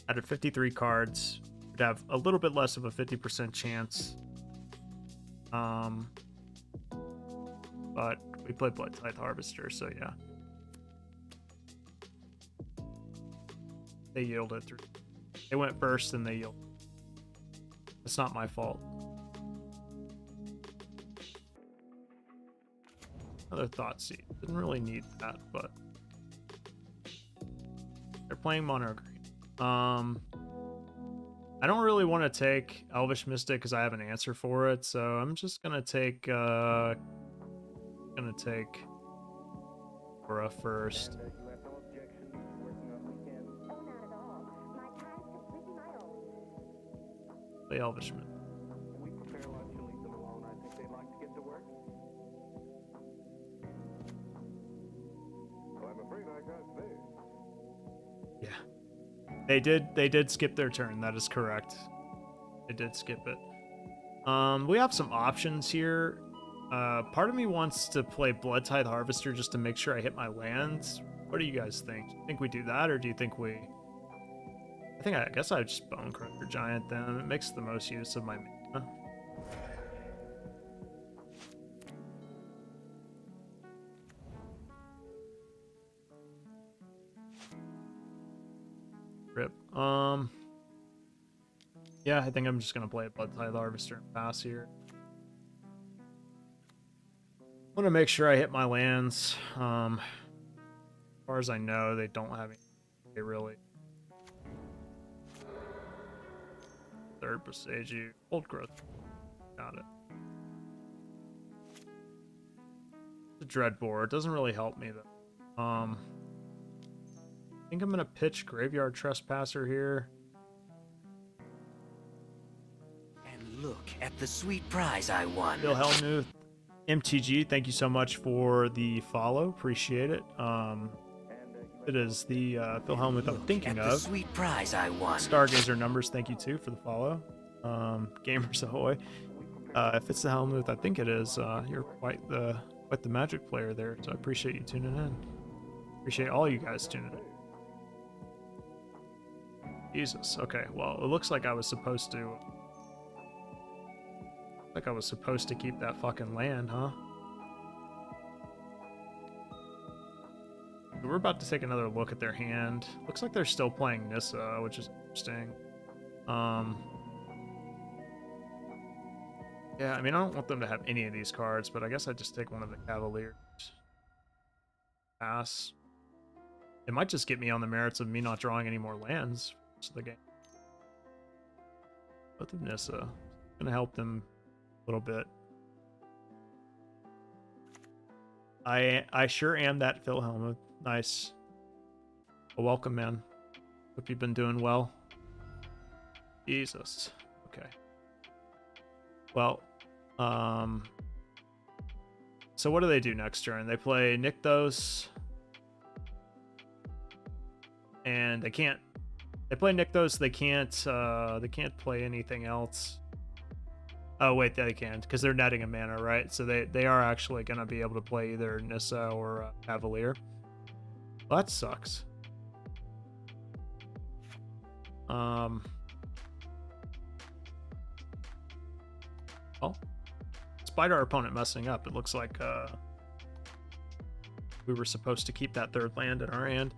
Out of 53 cards, we'd have a little bit less of a 50% chance. But we play Blood Tithe Harvester, so yeah. They yielded through. They went first and they yielded. It's not my fault. Another Thought Seed. Didn't really need that, but they're playing Mono Green. I don't really want to take Elvish Mystic because I have an answer for it, so I'm just gonna take Aura first. And you have no objections to working on weekends? Oh, not at all. My time's completely my own. Play Elvish Mystic. We prepare lunch and leave them alone. I think they'd like to get to work. Well, I'm afraid I got this. Yeah. They did skip their turn, that is correct. They did skip it. We have some options here. Part of me wants to play Blood Tithe Harvester just to make sure I hit my lands. What do you guys think? Do you think we do that, or do you think we... I guess I just Bonecrusher Giant then. It makes the most use of my mana. Rip. Yeah, I think I'm just gonna play a Blood Tithe Harvester and pass here. I want to make sure I hit my lands. As far as I know, they don't have any. They really. Third Presage, Old Growth. Got it. The Dread Board doesn't really help me though. I think I'm gonna pitch Graveyard Trespasser here. And look at the sweet prize I won. Bill Hellmuth, MTG, thank you so much for the follow. Appreciate it. It is the Phil Hellmuth I'm thinking Look at the of. sweet prize I won. Stargazer Numbers, thank you too for the follow. Gamers Ahoy. If it's the Hellmuth, I think it is. You're quite the Magic player there, so I appreciate you tuning in. Appreciate all you guys tuning in. Jesus. Okay. Well, it looks like I was supposed to. Like I was supposed to keep that fucking land, huh? We're about to take another look at their hand. Looks like they're still playing Nissa, which is interesting. Yeah, I mean, I don't want them to have any of these cards, but I guess I'd just take one of the Cavaliers. Pass. It might just get me on the merits of me not drawing any more lands for the game. Both of Nissa. Gonna help them a little bit. I sure am that Phil Hellmuth. Nice. Well, welcome, man. Hope you've been doing well. Jesus. Okay. Well, so what do they do next turn? They play Nykthos, and they can't. They play Nykthos. They can't play anything else. Oh wait, they can because they're netting a mana, right? So they are actually gonna be able to play either Nissa or Cavalier. Well, that sucks. Well, despite our opponent messing up, it looks like we were supposed to keep that third land in our hand.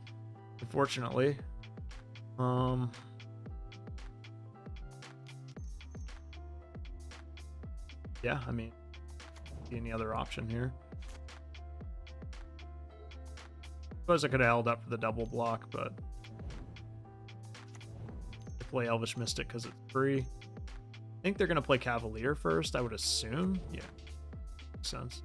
Unfortunately, yeah, I mean, see any other option here? Suppose I could have held up for the double block, but I play Elvish Mystic because it's free. I think they're gonna play Cavalier first, I would assume. Yeah, makes sense.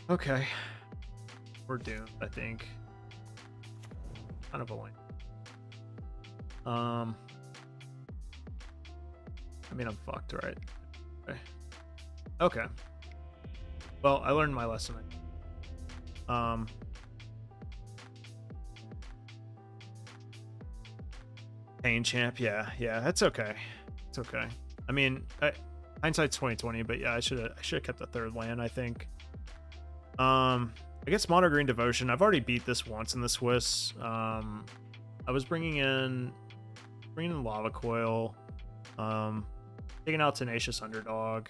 Okay, we're doomed, I think. Kind of a lane. I mean, I'm fucked, right? Okay. Well, I learned my lesson. Pain champ, yeah, that's okay. It's okay. I mean, hindsight's 2020, but yeah, I should have kept the third land, I think. I guess Mono Green Devotion. I've already beat this once in the Swiss. I was bringing in Lava Coil, taking out Tenacious Underdog.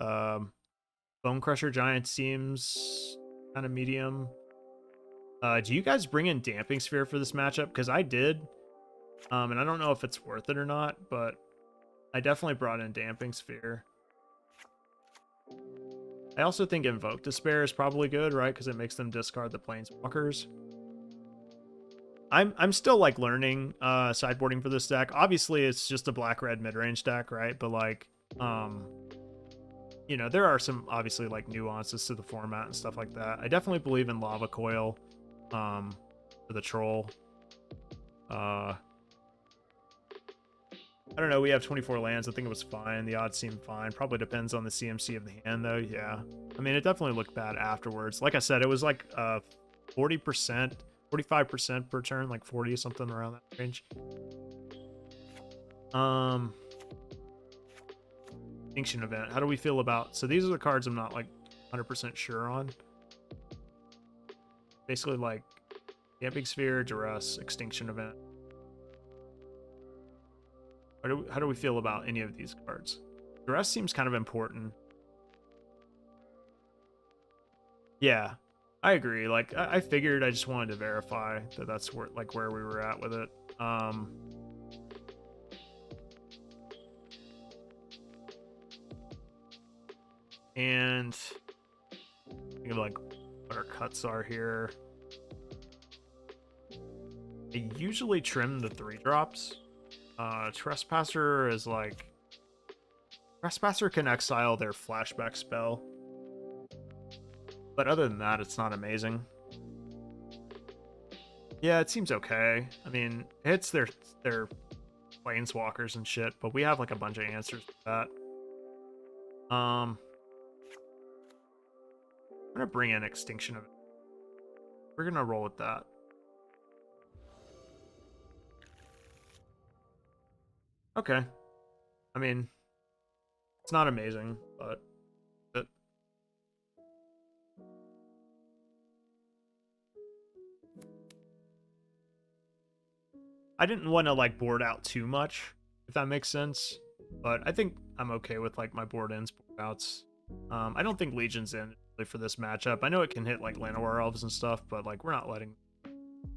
Bone Crusher Giant seems kind of medium. Do you guys bring in Damping Sphere for this matchup? Because I did. And I don't know if it's worth it or not, but I definitely brought in Damping Sphere. I also think Invoke Despair is probably good, right? Because it makes them discard the Planeswalkers. I'm still like learning sideboarding for this deck. Obviously, it's just a black-red mid-range deck, right? But like, you know, there are some obviously like nuances to the format and stuff like that. I definitely believe in Lava Coil for the troll. I don't know, we have 24 lands. I think it was fine. The odds seem fine. Probably depends on the CMC of the hand, though. Yeah. I mean, it definitely looked bad afterwards. Like I said, it was like 40%, 45% per turn, like 40 something around that range. Extinction Event. How do we feel about... So these are the cards I'm not like 100% sure on. Basically like Damping Sphere, Duress, Extinction Event. How do we feel about any of these cards? Duress seems kind of important. Yeah, I agree. Like, I figured. I just wanted to verify that that's where we were at with it. And think of like what our cuts are here. I usually trim the 3-drops. Trespasser is like... Trespasser can exile their flashback spell. But other than that, it's not amazing. Yeah, it seems okay. I mean, it hits their planeswalkers and shit, but we have like a bunch of answers to that. I'm gonna bring in Extinction of... We're gonna roll with that. Okay. I mean, it's not amazing, but I didn't want to like board out too much, if that makes sense. But I think I'm okay with like my board ins, board outs. I don't think Legion's in really for this matchup. I know it can hit like Llanowar Elves and stuff, but like we're not letting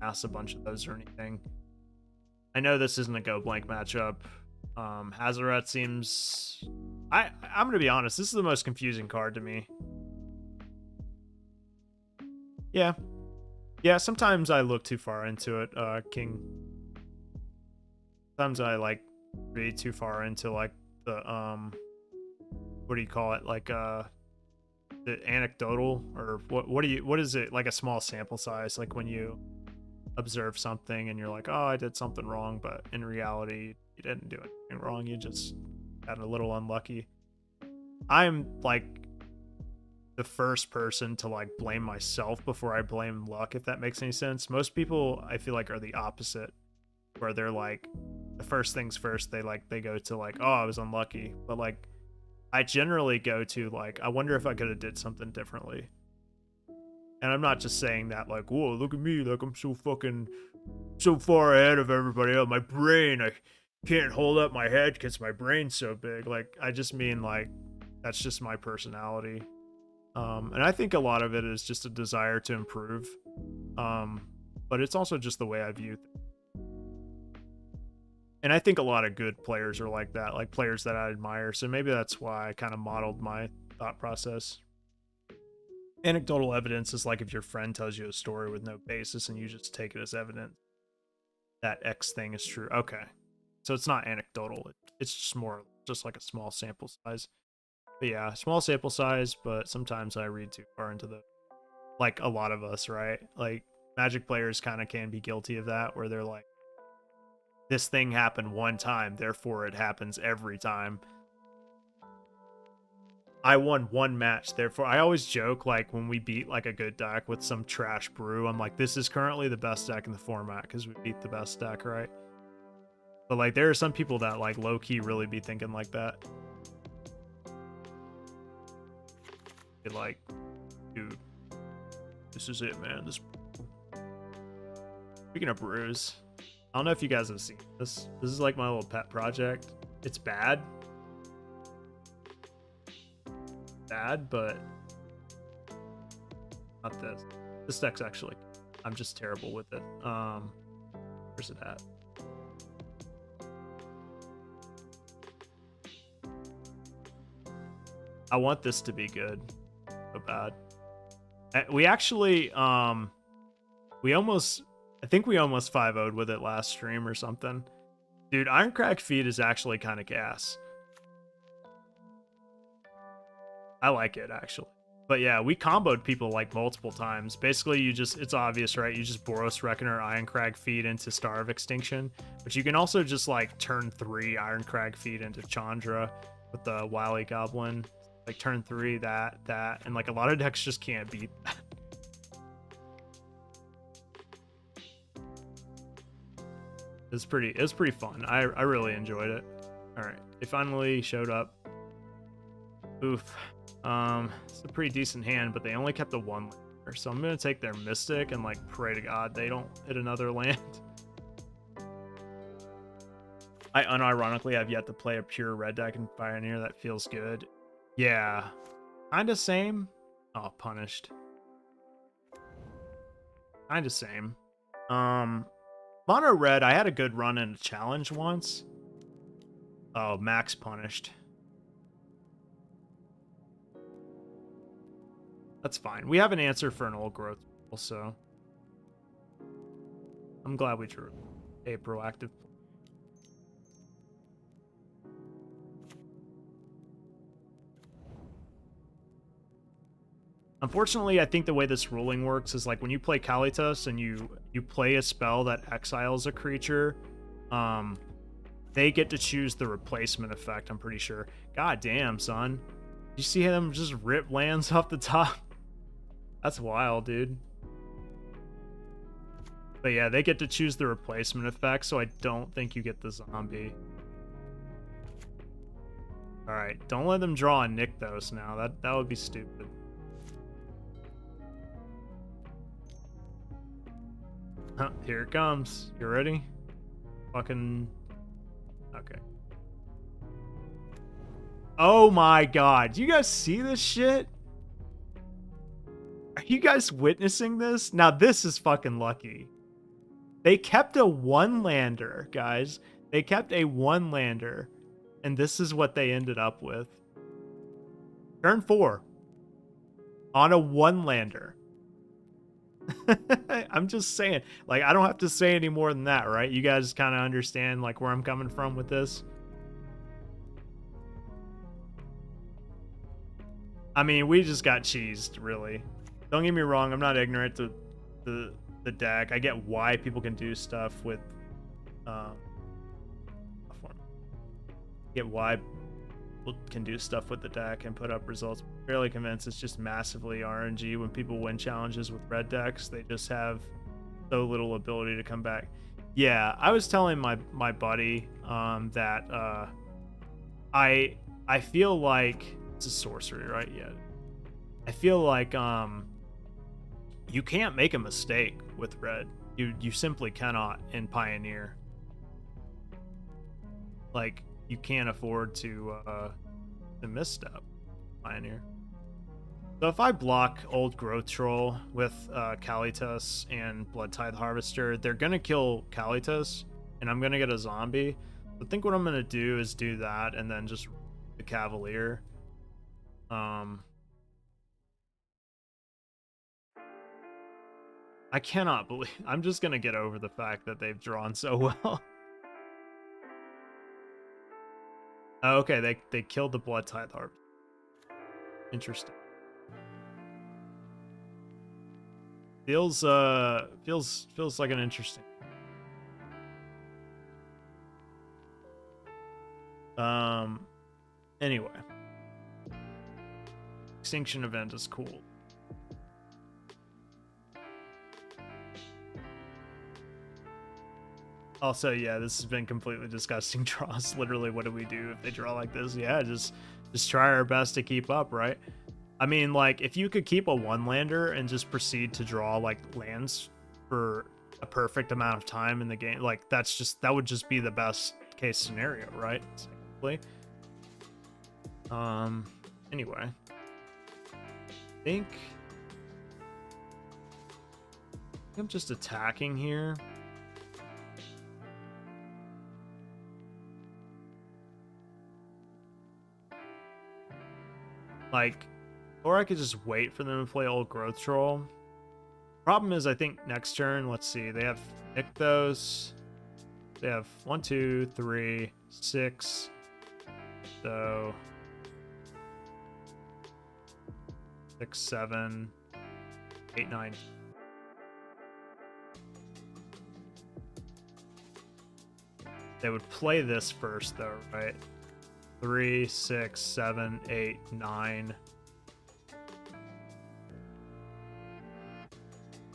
pass a bunch of those or anything. I know this isn't a go blank matchup. Hazaret seems... I'm gonna be honest, this is the most confusing card to me. Yeah, sometimes I look too far into it, King. Sometimes I like read too far into like the what do you call it, like the anecdotal, or what is it, like a small sample size, like when you observe something and you're like, oh, I did something wrong, but in reality, you didn't do anything wrong. You just got a little unlucky. I'm like the first person to like blame myself before I blame luck, if that makes any sense. Most people, I feel like, are the opposite, where they're like, the first things first, they go to like, oh, I was unlucky. But like, I generally go to like, I wonder if I could have did something differently. And I'm not just saying that like, whoa, look at me, like I'm so far ahead of everybody else. My brain, I can't hold up my head because my brain's so big. Like, I just mean like, that's just my personality. And I think a lot of it is just a desire to improve. But it's also just the way I view things. And I think a lot of good players are like that, like players that I admire. So maybe that's why I kind of modeled my thought process. Anecdotal evidence is like if your friend tells you a story with no basis and you just take it as evidence that X thing is true. Okay. So it's not anecdotal. It's just more just like a small sample size. But yeah, small sample size, but sometimes I read too far into the, like a lot of us, right? Like Magic players kind of can be guilty of that, where they're like, this thing happened one time, therefore it happens every time. I won one match, therefore I always joke like when we beat like a good deck with some trash brew, I'm like, this is currently the best deck in the format because we beat the best deck, right? But like there are some people that like low-key really be thinking like that. Be like, dude, this is it, man. Speaking of brews, I don't know if you guys have seen this. This is like my little pet project. It's bad, but not this. This deck's actually, I'm just terrible with it. Where's it at? I want this to be good so bad. We actually, I think we almost 5-0'd with it last stream or something. Dude, Ironcrag Feed is actually kind of gas. I like it, actually. But yeah, we comboed people like multiple times. Basically, it's obvious, right? You just Boros Reckoner Ironcrag Feed into Star of Extinction. But you can also just like turn 3 Ironcrag Feed into Chandra with the Wily Goblin. Like turn 3, that, and like a lot of decks just can't beat that. It was pretty fun. I really enjoyed it. All right, they finally showed up. Oof. It's a pretty decent hand, but they only kept the 1 lander, so I'm gonna take their Mystic and like pray to God they don't hit another land. I unironically have yet to play a pure red deck in Pioneer that feels good. Yeah, kinda same. Oh, punished. Kinda same. Mono red, I had a good run in a challenge once. Oh, max punished. That's fine. We have an answer for an old growth also. I'm glad we drew a proactive. Unfortunately, I think the way this ruling works is like when you play Kalitas and you play a spell that exiles a creature, they get to choose the replacement effect, I'm pretty sure. God damn, son. You see them just rip lands off the top? That's wild, dude. But yeah, they get to choose the replacement effect, so I don't think you get the zombie. Alright, don't let them draw a Nykthos now. That would be stupid. Huh, here it comes. You ready? Fucking... Okay. Oh my god. Do you guys see this shit? Are you guys witnessing this? Now this is fucking lucky. They kept a 1-lander, guys. They kept a 1-lander. And this is what they ended up with. Turn 4. On a 1-lander. I'm just saying, like, I don't have to say any more than that, right? You guys kind of understand like where I'm coming from with this. I mean, we just got cheesed, really. Don't get me wrong, I'm not ignorant to the the deck. I get why people can do stuff with get why people can do stuff with the deck and put up results. Fairly convinced it's just massively RNG. When people win challenges with red decks, they just have so little ability to come back. Yeah, I was telling my buddy that I feel like it's a sorcery, right? Yeah. I feel like you can't make a mistake with red. You simply cannot in Pioneer. Like, you can't afford to misstep Pioneer. So if I block Old Growth Troll with Kalitas and Blood Tithe Harvester, they're gonna kill Kalitas, and I'm gonna get a zombie. I think what I'm gonna do is do that, and then just the Cavalier. I cannot believe I'm just gonna get over the fact that they've drawn so well. Okay, they killed the Blood Tithe Harvester. Interesting. Feels like an interesting. Anyway. Extinction event is cool. Also, yeah, this has been completely disgusting draws. Literally, what do we do if they draw like this? Yeah, just try our best to keep up, right? I mean, like, if you could keep a one-lander and just proceed to draw, like, lands for a perfect amount of time in the game, like, that would just be the best case scenario, right? Technically. Anyway. I think I'm just attacking here. Like, or I could just wait for them to play Old Growth Troll. Problem is, I think next turn, let's see, they have Nykthos. They have 1, 2, 3, 6. So 6, 7, 8, 9. They would play this first, though, right? 3, 6, 7, 8, 9.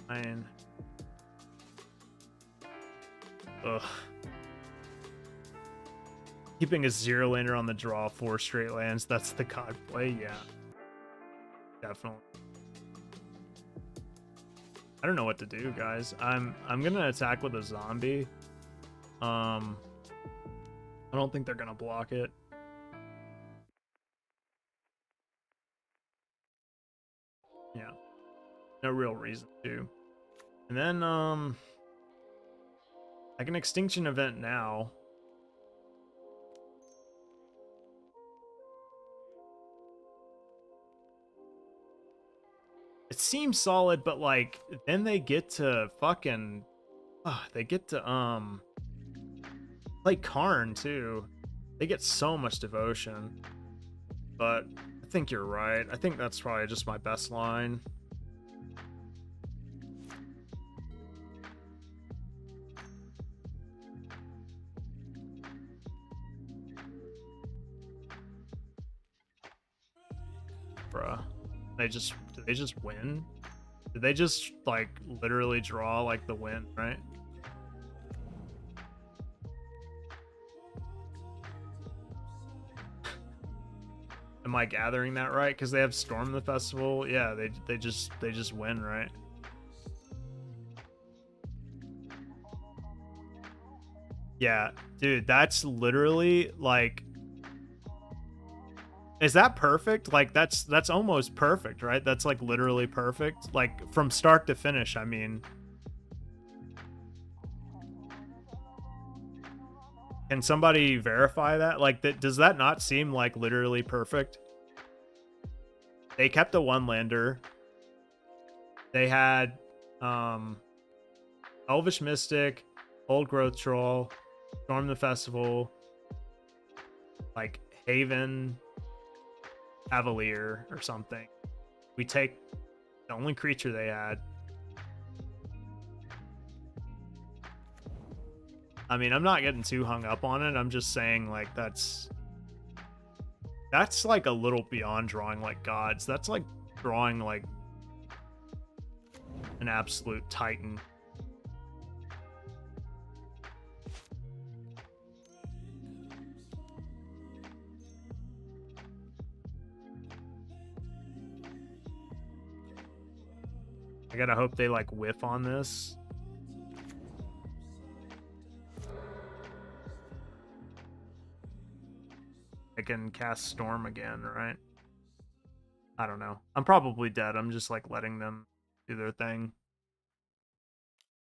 9. Ugh. Keeping a 0-lander on the draw, 4 straight lands, that's the god play, yeah. Definitely. I don't know what to do, guys. I'm gonna attack with a zombie. I don't think they're gonna block it. Yeah. No real reason to. And then I can extinction event now. It seems solid, but like then they get to fucking they get to play Karn too. They get so much devotion. But I think you're right. I think that's probably just my best line. Bruh. Did they just win? Did they just like literally draw like the win, right? Am I gathering that right? Because they have Storm the Festival. Yeah, they just win, right? Yeah, dude, that's literally like, is that perfect? Like that's almost perfect, right? That's like literally perfect, like from start to finish. I mean, can somebody verify that? Like, does that not seem like literally perfect? They kept a one-lander. They had Elvish Mystic, Old Growth Troll, Storm the Festival, like Haven, Cavalier or something. We take the only creature they had. I mean, I'm not getting too hung up on it. I'm just saying, like, that's like a little beyond drawing like gods. That's like drawing like an absolute titan. I gotta hope they like whiff on this. I can cast Storm again, right? I don't know. I'm probably dead. I'm just like letting them do their thing.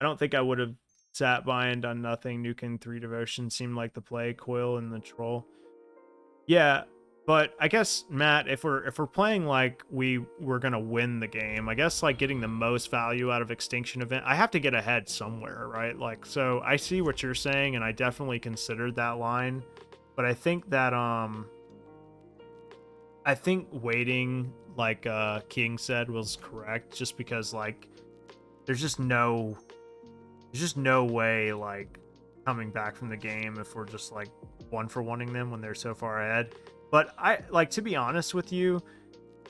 I don't think I would have sat by and done nothing. Nuking 3 Devotion seemed like the play. Coil and the Troll. Yeah, but I guess, Matt, if we're playing like we're gonna win the game, I guess like getting the most value out of Extinction Event, I have to get ahead somewhere, right? Like, so I see what you're saying, and I definitely considered that line, but I think that I think waiting, like King said, was correct, just because like there's just no way like coming back from the game if we're just like 1-for-1ing them when they're so far ahead. But I like, to be honest with you,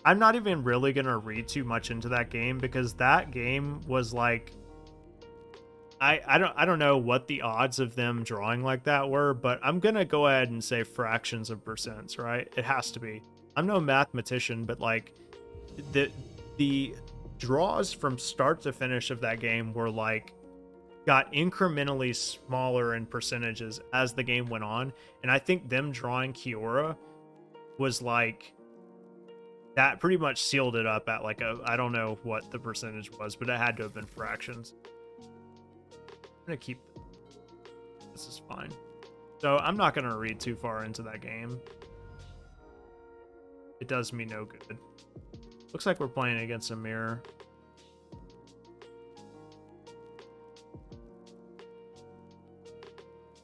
I'm not even really gonna read too much into that game, because that game was like, I don't know what the odds of them drawing like that were, but I'm gonna go ahead and say fractions of percents, right? It has to be. I'm no mathematician, but like the draws from start to finish of that game were like got incrementally smaller in percentages as the game went on, and I think them drawing Kiora was like that pretty much sealed it up at like a, I don't know what the percentage was, but it had to have been fractions. I'm gonna keep this is fine. So I'm not gonna read too far into that game. It does me no good. Looks like we're playing against a mirror.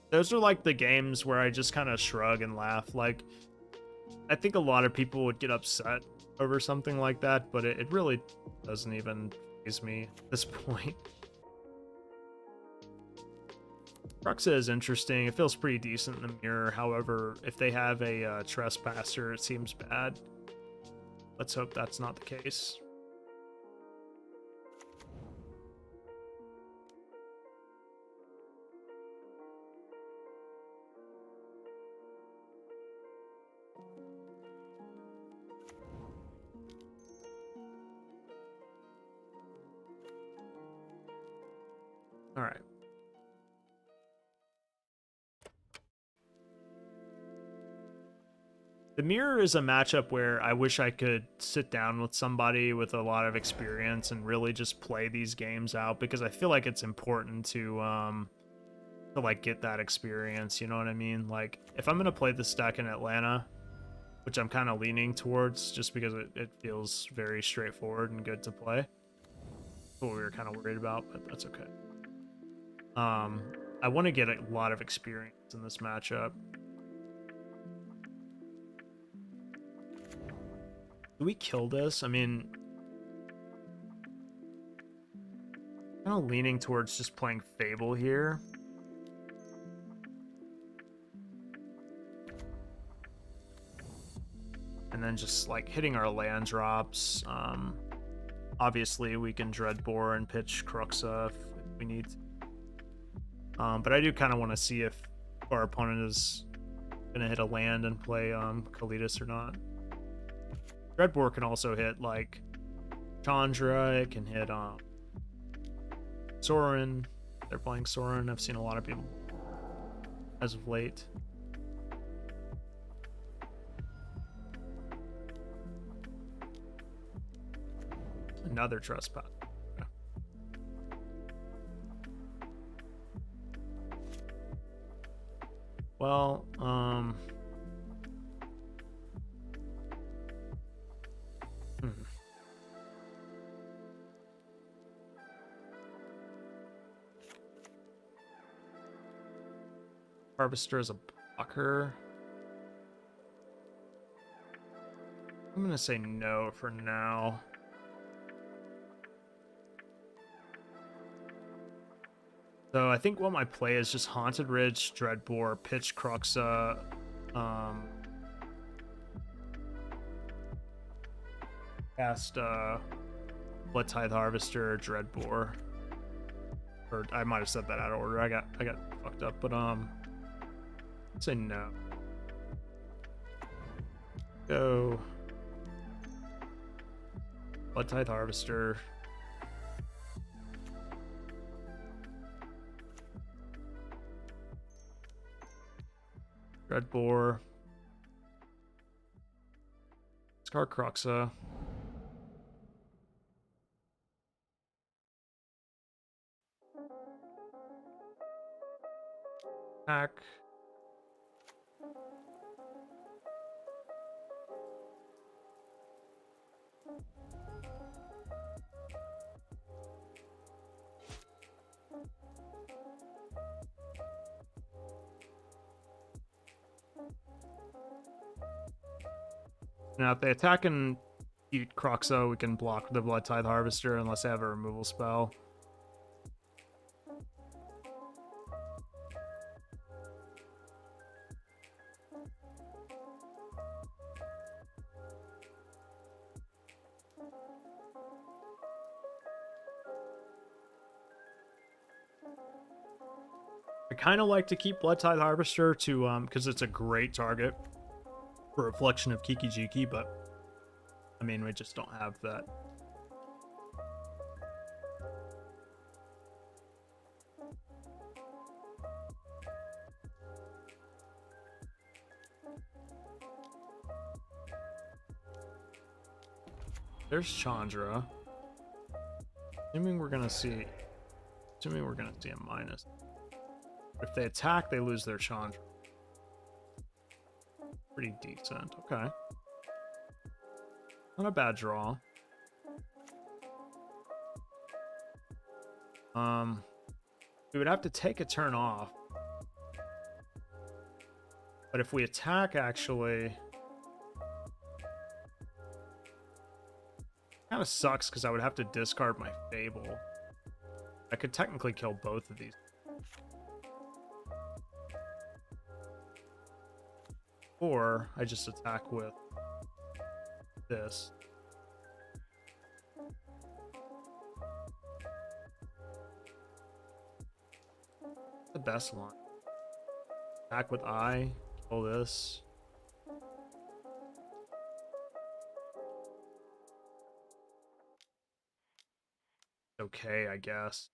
Those are like the games where I just kind of shrug and laugh. Like, I think a lot of people would get upset over something like that, but it really doesn't even faze me at this point. Ruxa is interesting. It feels pretty decent in the mirror. However, if they have a trespasser, it seems bad. Let's hope that's not the case. All right. The mirror is a matchup where I wish I could sit down with somebody with a lot of experience and really just play these games out, because I feel like it's important to like get that experience, you know what I mean? Like, if I'm gonna play this deck in Atlanta, which I'm kind of leaning towards just because it feels very straightforward and good to play. That's what we were kind of worried about, but that's okay. I want to get a lot of experience in this matchup. Do we kill this? I mean, kind of leaning towards just playing Fable here. And then just like hitting our land drops. Obviously we can Dreadbore and pitch Cruxa if we need to. But I do kind of want to see if our opponent is gonna hit a land and play Kalidas or not. Dreadbore can also hit like Chandra. It can hit Sorin. They're playing Sorin. I've seen a lot of people as of late. Another trespass. Okay. Well, Harvester is a blocker. I'm gonna say no for now. So I think what my play is just Haunted Ridge, Dreadbore, Pitch Cruxa, cast Blood Tithe Harvester, Dreadbore. Or I might have said that out of order. I got fucked up, but I'd say no. Go Blood Tithe Harvester. Dreadbore. Scar Cruxa. Attack. Now, if they attack and eat Croxo, we can block the Blood Tithe Harvester unless they have a removal spell. I kind of like to keep Blood Tithe Harvester to because it's a great target for Reflection of Kiki Jiki, but I mean we just don't have that. There's Chandra. Assuming we're gonna see a minus. If they attack, they lose their Chandra. Pretty decent. Okay. Not a bad draw. We would have to take a turn off. But if we attack, actually, kind of sucks because I would have to discard my Fable. I could technically kill both of these. Or I just attack with this. The best one. Attack with I, kill this. Okay, I guess.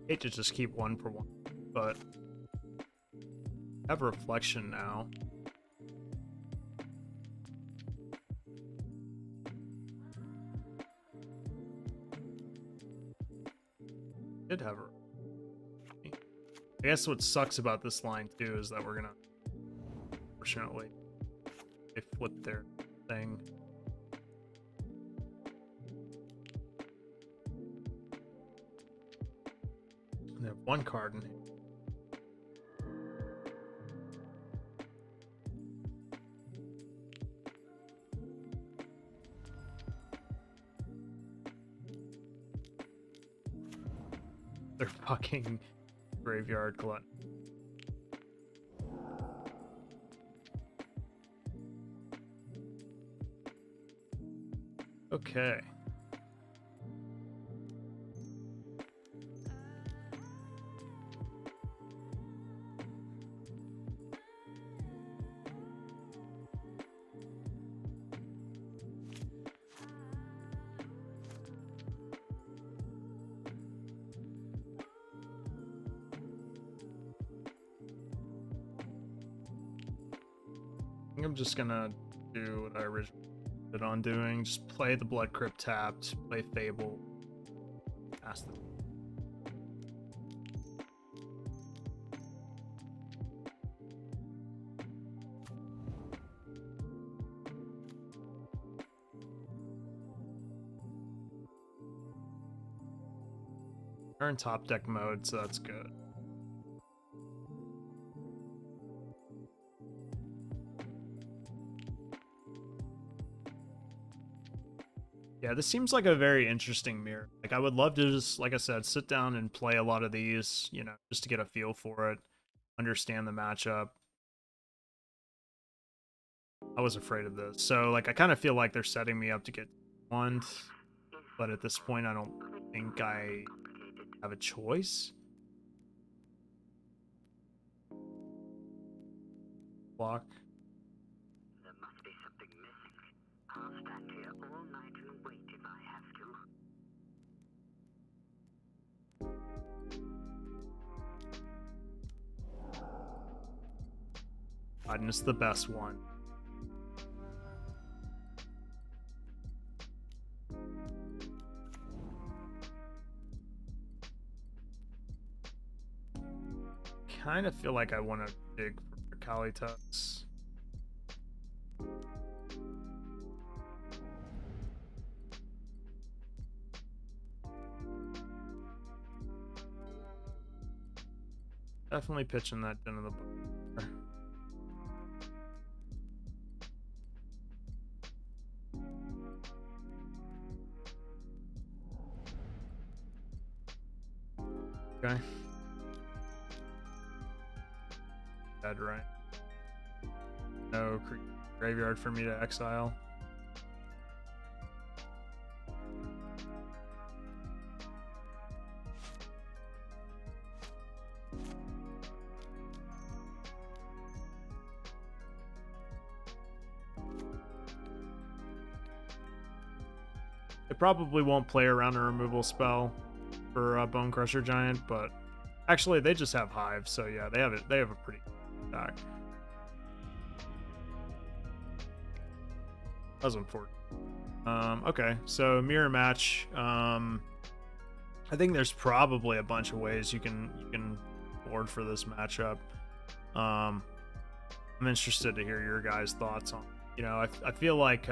Hate to just keep one for one, but I have a Reflection now. Did have a. I guess what sucks about this line too is that we're gonna, unfortunately, they flip their thing. They have one card in here. They're fucking graveyard glut. Okay. I think I'm just gonna do what I originally did on doing. Just play the Blood Crypt tapped, play Fable, pass the. They're in top deck mode, so that's good. Yeah, this seems like a very interesting mirror. Like, I would love to just, like I said, sit down and play a lot of these, you know, just to get a feel for it, understand the matchup. I was afraid of this. So, like, I kind of feel like they're setting me up to get one, but at this point, I don't think I have a choice. Block. There must be something missing. I'll stand here all night and wait if I have to. God, and it's the best one. Kind of feel like I want to dig for Kalitas. Definitely pitching that Den of the Bar. Okay. Dead, right? No graveyard for me to exile. It probably won't play around a removal spell for Bone Crusher Giant, but actually they just have Hive, so yeah, they have it. They have a pretty good attack. That was unfortunate. Okay, so mirror match. I think there's probably a bunch of ways you can board for this matchup. I'm interested to hear your guys' thoughts on. You know, I feel like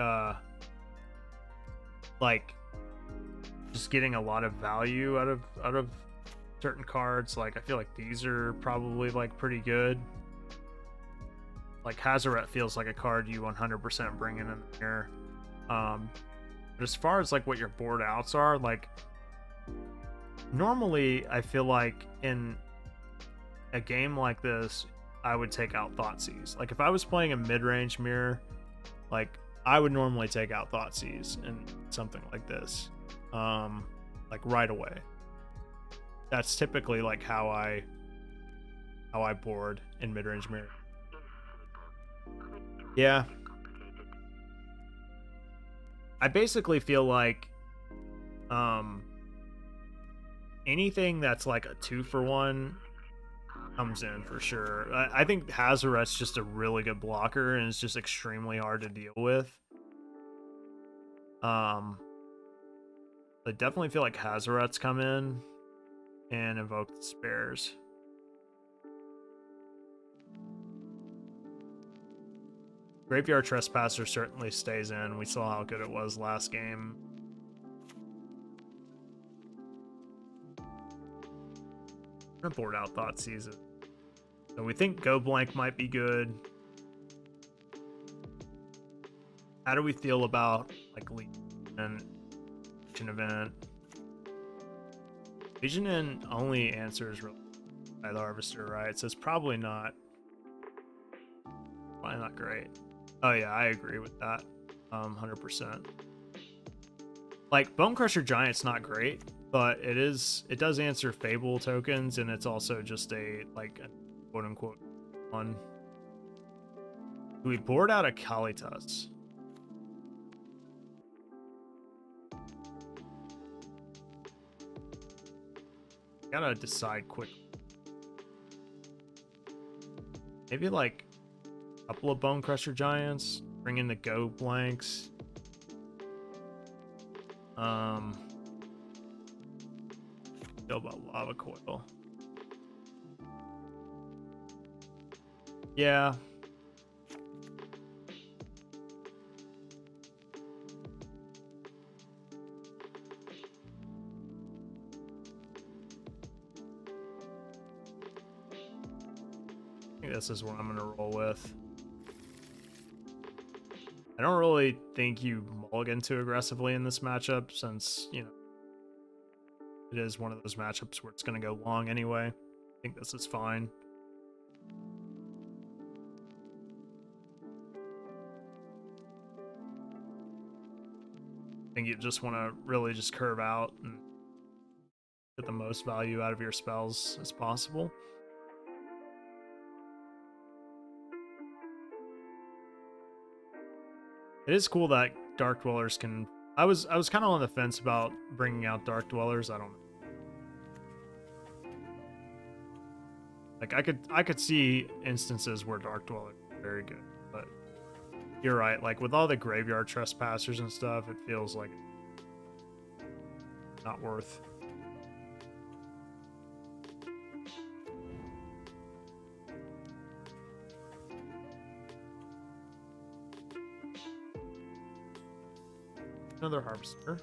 just getting a lot of value out of certain cards. Like, I feel like these are probably like pretty good. Like Hazoret feels like a card you 100% bring in the mirror. But as far as like what your board outs are, like normally I feel like in a game like this, I would take out Thoughtseize. Like if I was playing a mid-range mirror, like I would normally take out Thoughtseize in something like this, like right away. That's typically like how I board in mid-range mirror. Yeah. I basically feel like anything that's like a 2-for-1 comes in for sure. I think Hazoret's just a really good blocker and it's just extremely hard to deal with. I definitely feel like Hazoret's come in and invoke the spares. Graveyard Trespasser certainly stays in. We saw how good it was last game. I'm gonna board out Thoughtseize. So we think Go Blank might be good. How do we feel about like Legion Event? Legion in only answers by the Harvester, right? So it's probably not great. Oh yeah, I agree with that. 100%. Like Bone Crusher Giant's not great, but it does answer Fable tokens, and it's also just a quote unquote one. We board out a Kalitas. Gotta decide quick. Maybe like a couple of Bone Crusher Giants. Bring in the Go Blanks. Feel about Lava Coil. Yeah. think this is what I'm gonna roll with. I don't really think you mulligan too aggressively in this matchup, since, you know, it is one of those matchups where it's gonna go long anyway. I think this is fine. I think you just want to really just curve out and get the most value out of your spells as possible. It is cool that Dark Dwellers can... I was kind of on the fence about bringing out Dark Dwellers. I don't know. Like, I could see instances where Dark Dwellers are very good, but you're right. Like, with all the Graveyard Trespassers and stuff, it feels like not worth. Another Harvester.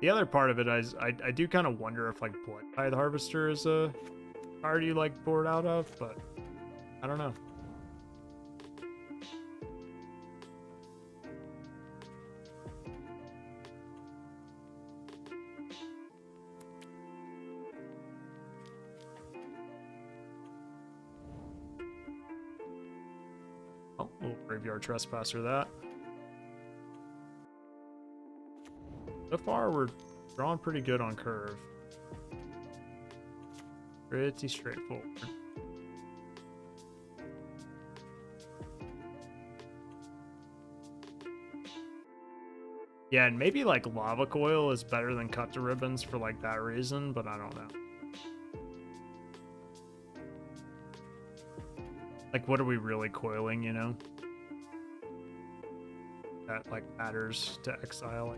The other part of it is I do kind of wonder if like Bloodtithe Harvester is a card you like board out of, but I don't know. Oh, little Graveyard Trespasser that. So far, we're drawing pretty good on curve. Pretty straightforward. Yeah, and maybe like Lava Coil is better than Cut to Ribbons for like that reason, but I don't know. Like, what are we really coiling, you know? That like matters to exile.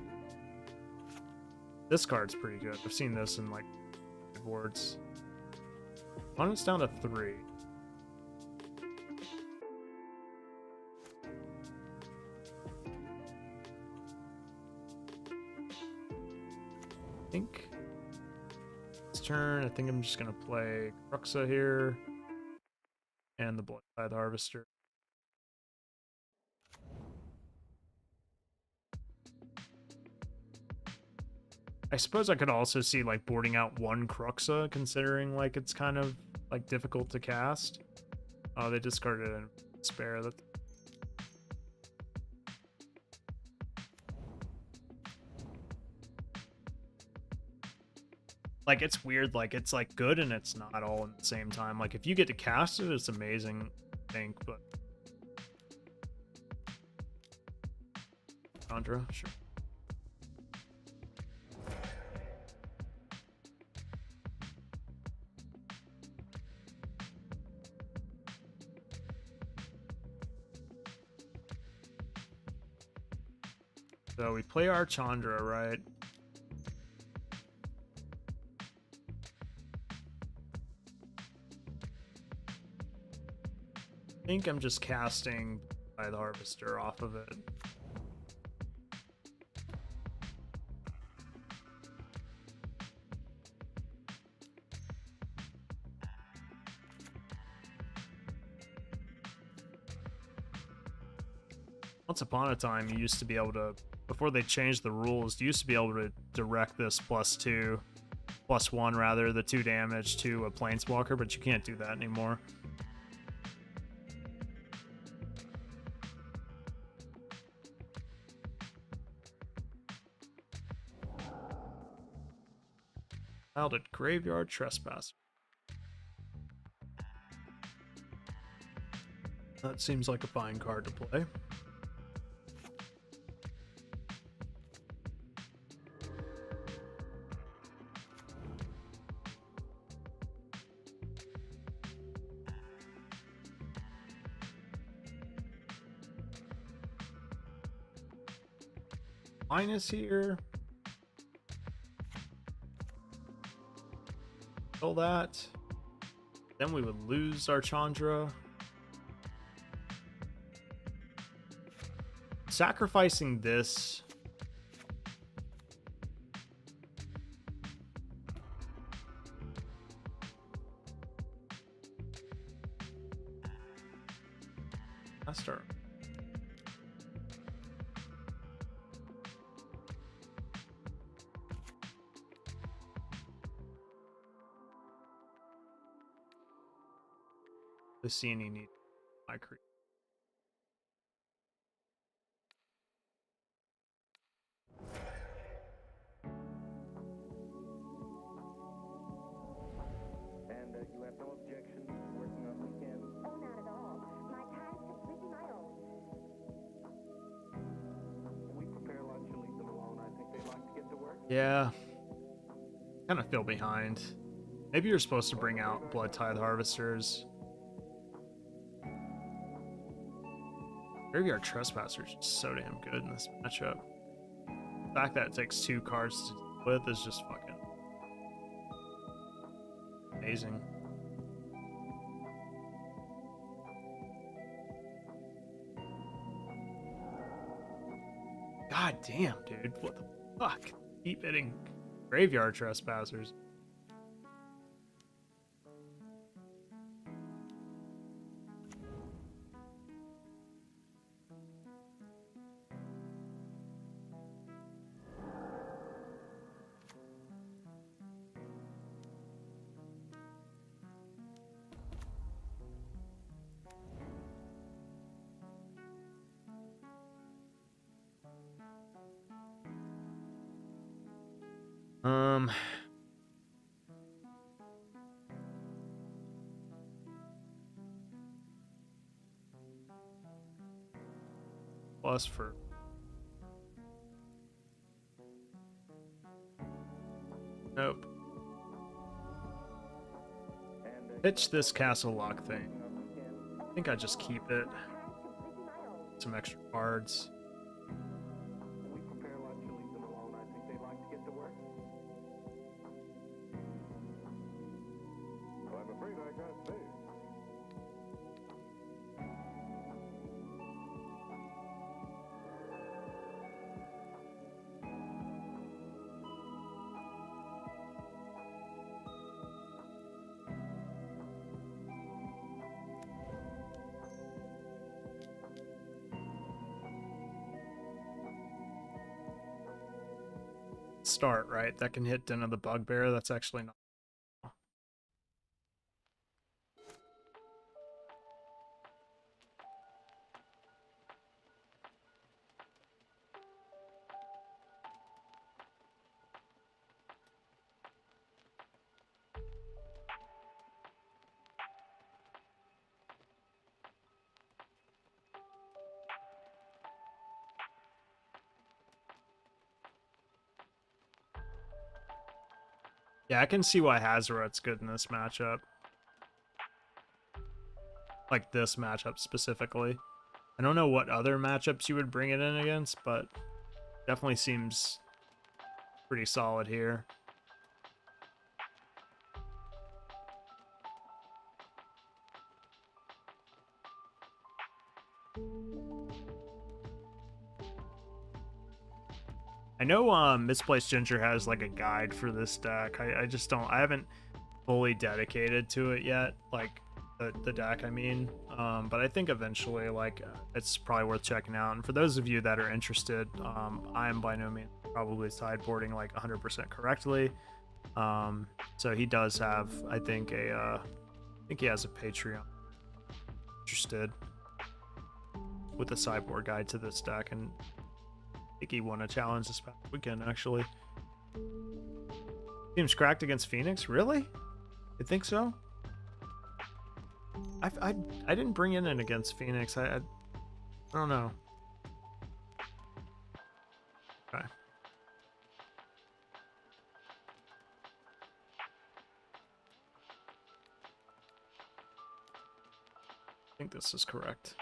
This card's pretty good. I've seen this in like boards. Opponent's down to 3. I think this turn, I think I'm just gonna play Cruxa here and the Bloodtithe Harvester. I suppose I could also see like boarding out one Cruxa, considering like it's kind of like difficult to cast. Oh, they discarded a spare. That like it's weird. Like it's like good and it's not all at the same time. Like if you get to cast it, it's amazing. I think, but Chandra, sure. So we play our Chandra, right? I think I'm just casting by the Harvester off of it. Once upon a time, you used to be able to, before they changed the rules, you used to be able to direct this +2, +1 rather, the 2 damage to a Planeswalker, but you can't do that anymore. Filed a Graveyard Trespasser. That seems like a fine card to play. Minus here. Kill that. Then we would lose our Chandra. Sacrificing this I start. The scene you need my creep. And you have no objection to working on weekends? Oh, not at all. My time's completely my own. We prepare lunch and leave them alone. I think they like to get to work. Yeah. Kind of feel behind. Maybe you're supposed to bring out Blood Tithe Harvesters. Graveyard Trespassers is so damn good in this matchup. The fact that it takes 2 cards to deal with is just fucking amazing. God damn, dude. What the fuck? Keep hitting Graveyard Trespassers. Plus for nope. Pitch this Castle Lock thing. I think I just keep it. Some extra cards. We prepare lunch and leave them alone. I think they like to get to work. Well, I'm afraid I can't say. Start, right? That can hit Den of the Bugbear. That's actually not. Yeah, I can see why Hazoret's good in this matchup. Like this matchup specifically. I don't know what other matchups you would bring it in against, but definitely seems pretty solid here. I know Misplaced Ginger has like a guide for this deck. I just don't, I haven't fully dedicated to it yet, like the deck I mean, but I think eventually like it's probably worth checking out. And for those of you that are interested, I am by no means probably sideboarding like 100% correctly. So he does have, I think I think he has a Patreon. Interested with a sideboard guide to this deck, and I think he won a challenge this past weekend, actually. Team's cracked against Phoenix? Really? You think so? I didn't bring it in against Phoenix. I don't know. Okay. I think this is correct.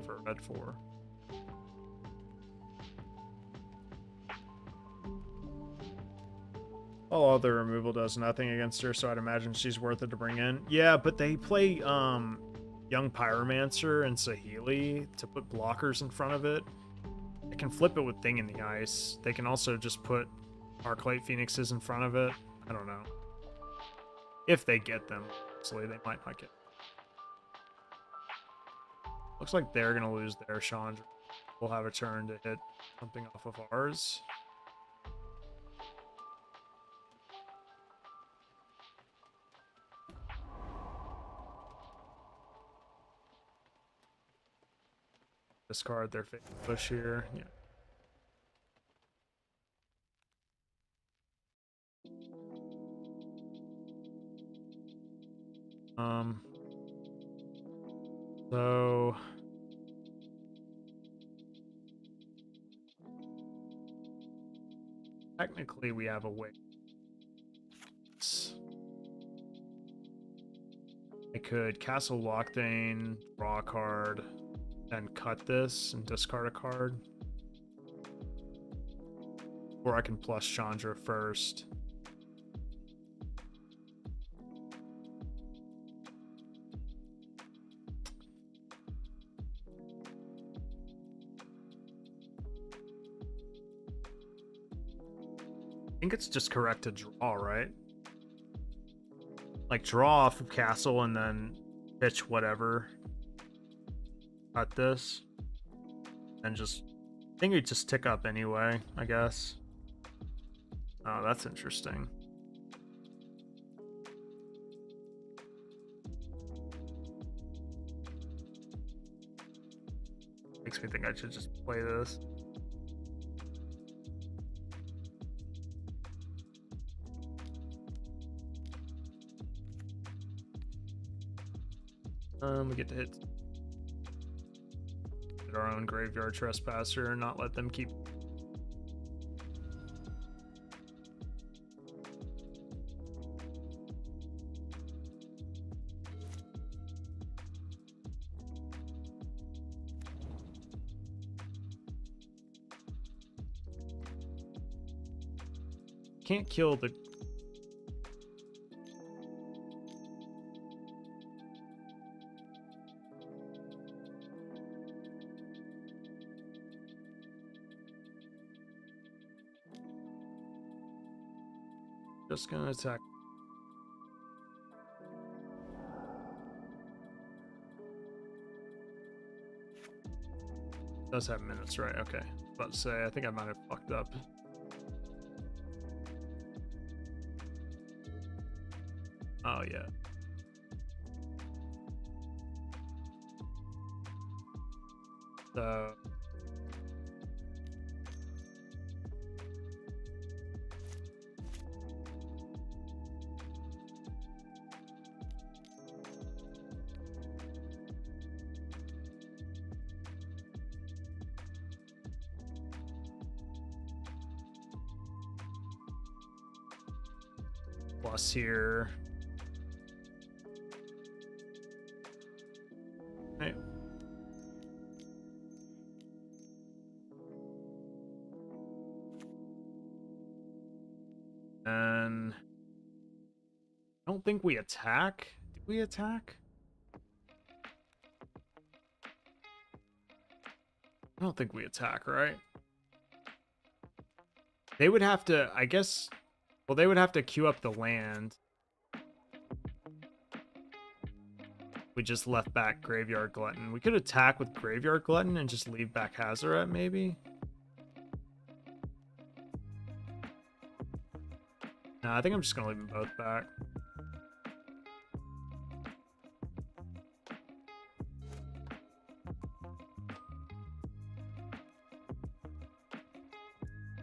For red 4. All other removal does nothing against her, so I'd imagine she's worth it to bring in. Yeah, but they play Young Pyromancer and Sahili to put blockers in front of it. They can flip it with Thing in the Ice. They can also just put Arclight Phoenixes in front of it. I don't know. If they get them. Obviously, they might not get them. Looks like they're going to lose their Chandra. We'll have a turn to hit something off of ours. Discard their fake push here. Yeah. So technically we have a way. I could Castle Lockthane, draw a card, then cut this and discard a card. Or I can plus Chandra first. I think it's just correct to draw, right? Like draw off of Castle and then pitch whatever. Cut this. And just, I think we just tick up anyway, I guess. Oh, that's interesting. Makes me think I should just play this. We get to hit our own Graveyard Trespasser and not let them keep. Can't kill the. Just gonna attack. Does have minutes, right? Okay. About to say, I think I might have fucked up. Oh yeah. So plus here. Right. And I don't think we attack. Did we attack? I don't think we attack, right? They would have to, I guess, well, they would have to queue up the land. We just left back Graveyard Glutton. We could attack with Graveyard Glutton and just leave back Hazoret, maybe? Nah, I think I'm just gonna leave them both back.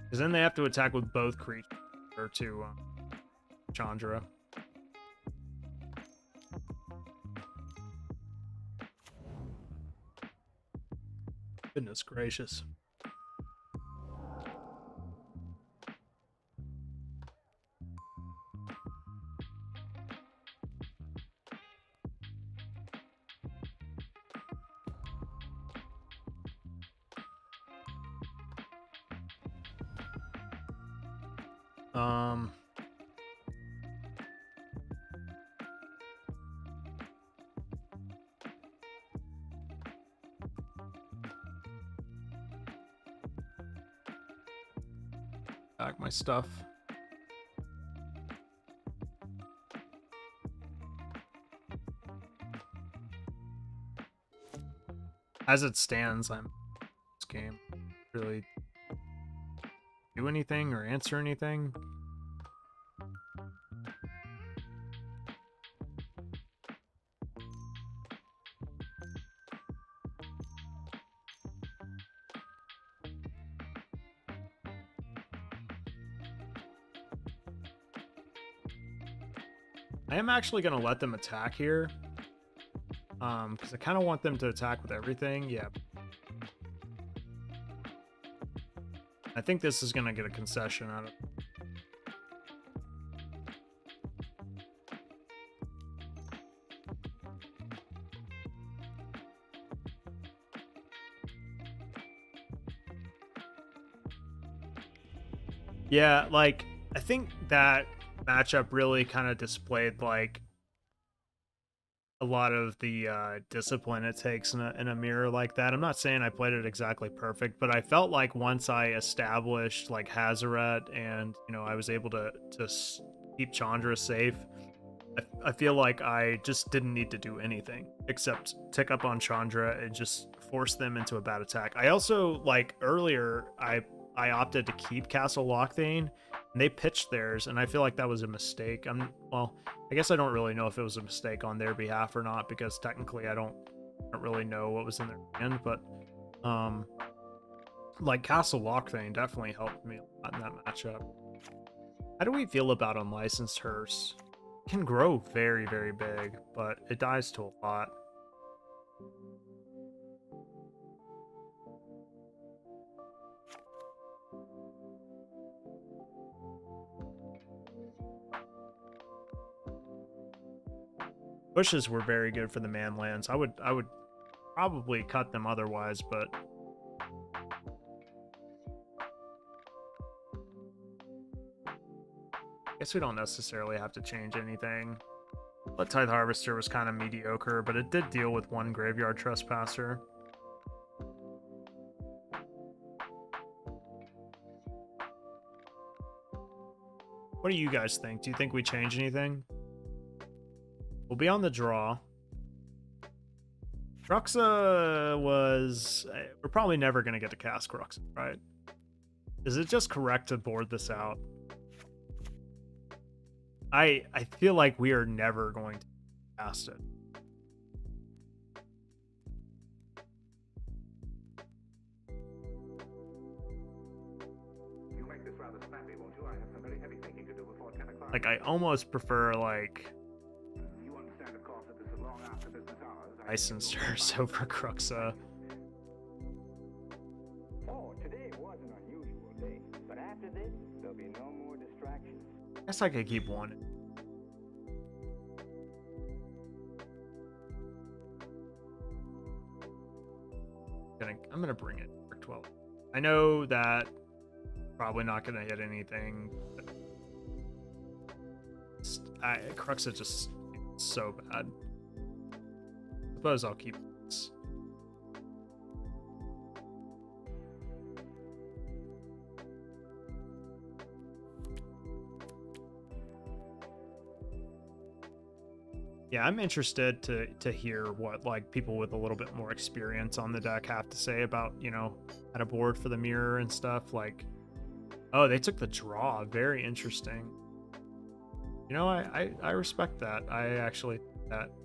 Because then they have to attack with both creatures to Chandra. Goodness gracious. back my stuff. As it stands, I'm this game really do anything or answer anything. I am actually going to let them attack here. Because I kind of want them to attack with everything. Yeah. I think this is going to get a concession out of it. Yeah, like, I think that matchup really kind of displayed, like, a lot of the discipline it takes in a mirror like that. I'm not saying I played it exactly perfect, but I felt like once I established like Hazaret and I was able to keep Chandra safe, I feel like I just didn't need to do anything except tick up on Chandra and just force them into a bad attack. I also, like earlier, I opted to keep Castle Lochthane, and they pitched theirs, and I feel like that was a mistake. Well, I guess I don't really know if it was a mistake on their behalf or not, because technically I don't really know what was in their hand, but like Castle Lochthane definitely helped me a lot in that matchup. How do we feel about Unlicensed Hearse? It can grow very, very big, but it dies to a lot. Bushes were very good for the manlands. I would probably cut them otherwise, but I guess we don't necessarily have to change anything. But Tithe Harvester was kind of mediocre, but it did deal with one Graveyard Trespasser. What do you guys think? Do you think we change anything? We'll be on the draw. Cruxa was... We're probably never going to get to cast Cruxa, right? Is it just correct to board this out? I feel like we are never going to cast it. You make this rather snappy, won't you? I have some very heavy thinking to do before 10 o'clock. Like, I almost prefer, like... You understand, of course, that this is long after business hours. Licensed Hearse over Cruxa. Oh, today was an unusual day, but after this, there'll be no more distractions. I guess I could keep one. I'm gonna bring it for 12. I know that probably not gonna hit anything. Cruxa just so bad. Suppose I'll keep this. Yeah, I'm interested to hear what like people with a little bit more experience on the deck have to say about, how to board for the mirror and stuff. Like, oh, they took the draw. Very interesting. I respect that. I actually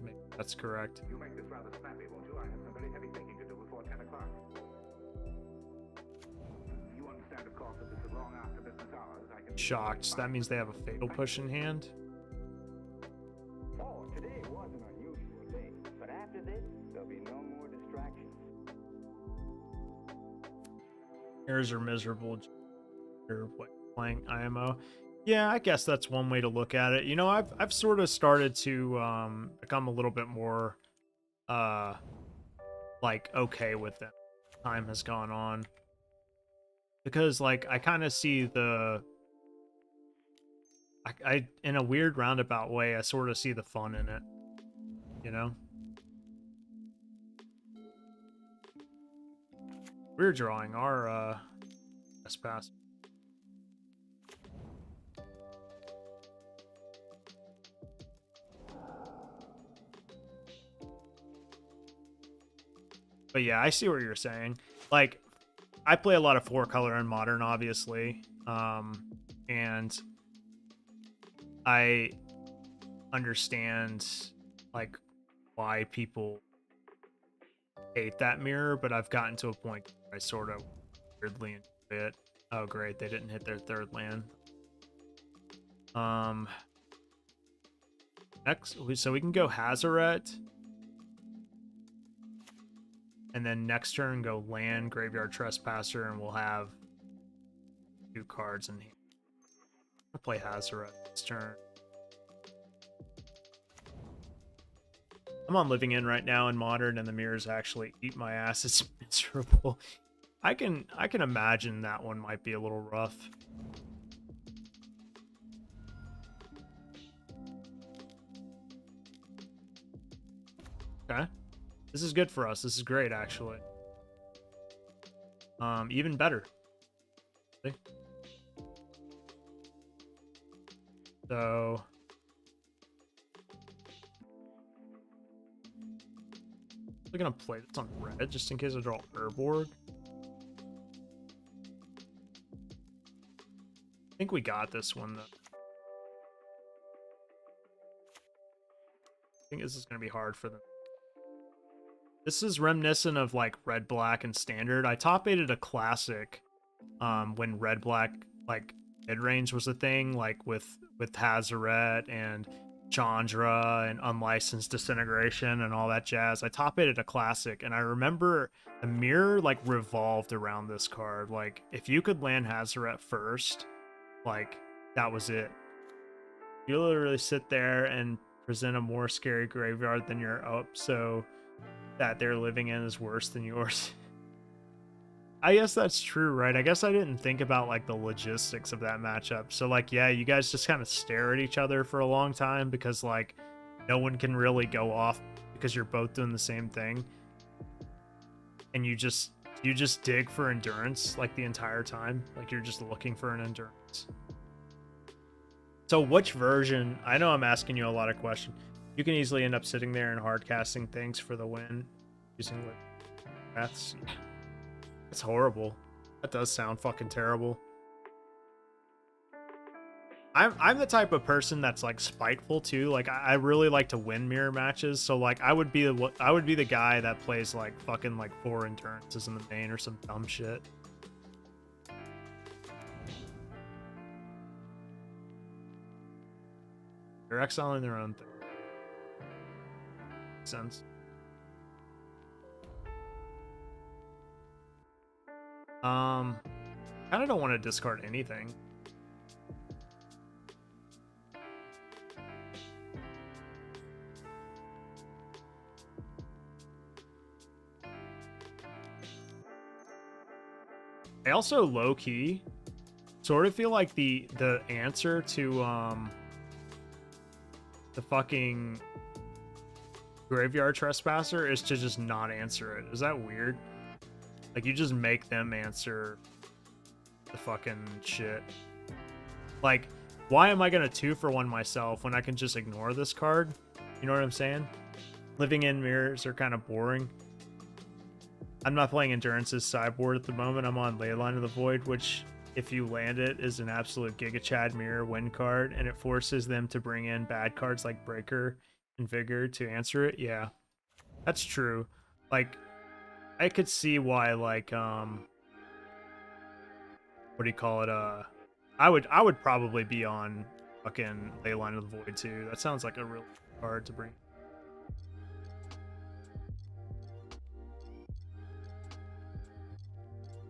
think that's correct. You make this rather snappy, won't you? I have some very heavy thinking to do before 10 o'clock. You understand, of course, that this is long after business hours. I can... Shocked. So that means they have a fatal push in hand. Oh, today was an unusual day, but after this, there'll be no more distractions. Errors are miserable. Or what, playing IMO. Yeah, I guess that's one way to look at it. I've sort of started to become a little bit more like okay with that. Time has gone on. Because like I kind of see I in a weird roundabout way, I sort of see the fun in it. We're drawing our pass. But yeah, I see what you're saying. Like, I play a lot of 4-color and Modern, obviously. And I understand, like, why people hate that mirror, but I've gotten to a point where I sort of weirdly enjoy it. Oh, great. They didn't hit their third land. Next, so we can go Hazaret. And then next turn, go land, Graveyard Trespasser, and we'll have 2 cards in here. I'll play Hazaret this turn. I'm on Living In right now in Modern, and the mirrors actually eat my ass. It's miserable. I can imagine that one might be a little rough. Okay. This is good for us. This is great, actually. Even better. See? So... I'm gonna play this on red, just in case I draw Urborg. I think we got this one, though. I think this is gonna be hard for them. This is reminiscent of like red, black, and standard. I top aided a classic when red, black, like mid-range was a thing, like with Hazaret and Chandra and Unlicensed Disintegration and all that jazz. I top aided a classic, and I remember the mirror like revolved around this card. Like if you could land Hazaret first, like that was it. You literally sit there and present a more scary graveyard than you're up, so that they're living in is worse than yours. I guess that's true, right? I guess I didn't think about like the logistics of that matchup. So like, yeah, you guys just kind of stare at each other for a long time because like no one can really go off because you're both doing the same thing. And you just dig for endurance like the entire time. Like you're just looking for an endurance. So which version? I know I'm asking you a lot of questions. You can easily end up sitting there and hard casting things for the win using that's horrible. That does sound fucking terrible. I'm the type of person that's like spiteful too. Like I really like to win mirror matches. So like I would be the guy that plays like fucking like 4 endurances in the main or some dumb shit. They're exiling their own thing. Sense. Kind of don't want to discard anything. I also low-key sort of feel like the answer to the fucking Graveyard Trespasser is to just not answer it. Is that weird? Like you just make them answer the fucking shit. Like, why am I gonna 2-for-1 myself when I can just ignore this card? You know what I'm saying? Living in mirrors are kind of boring. I'm not playing Endurance's sideboard at the moment. I'm on Leyline of the Void, which, if you land it, is an absolute Giga Chad mirror win card, and it forces them to bring in bad cards like Breaker and Vigor to answer it. Yeah, that's true. Like, I could see why, like, what do you call it? I would probably be on fucking Leyline of the Void too. That sounds like a real card to bring.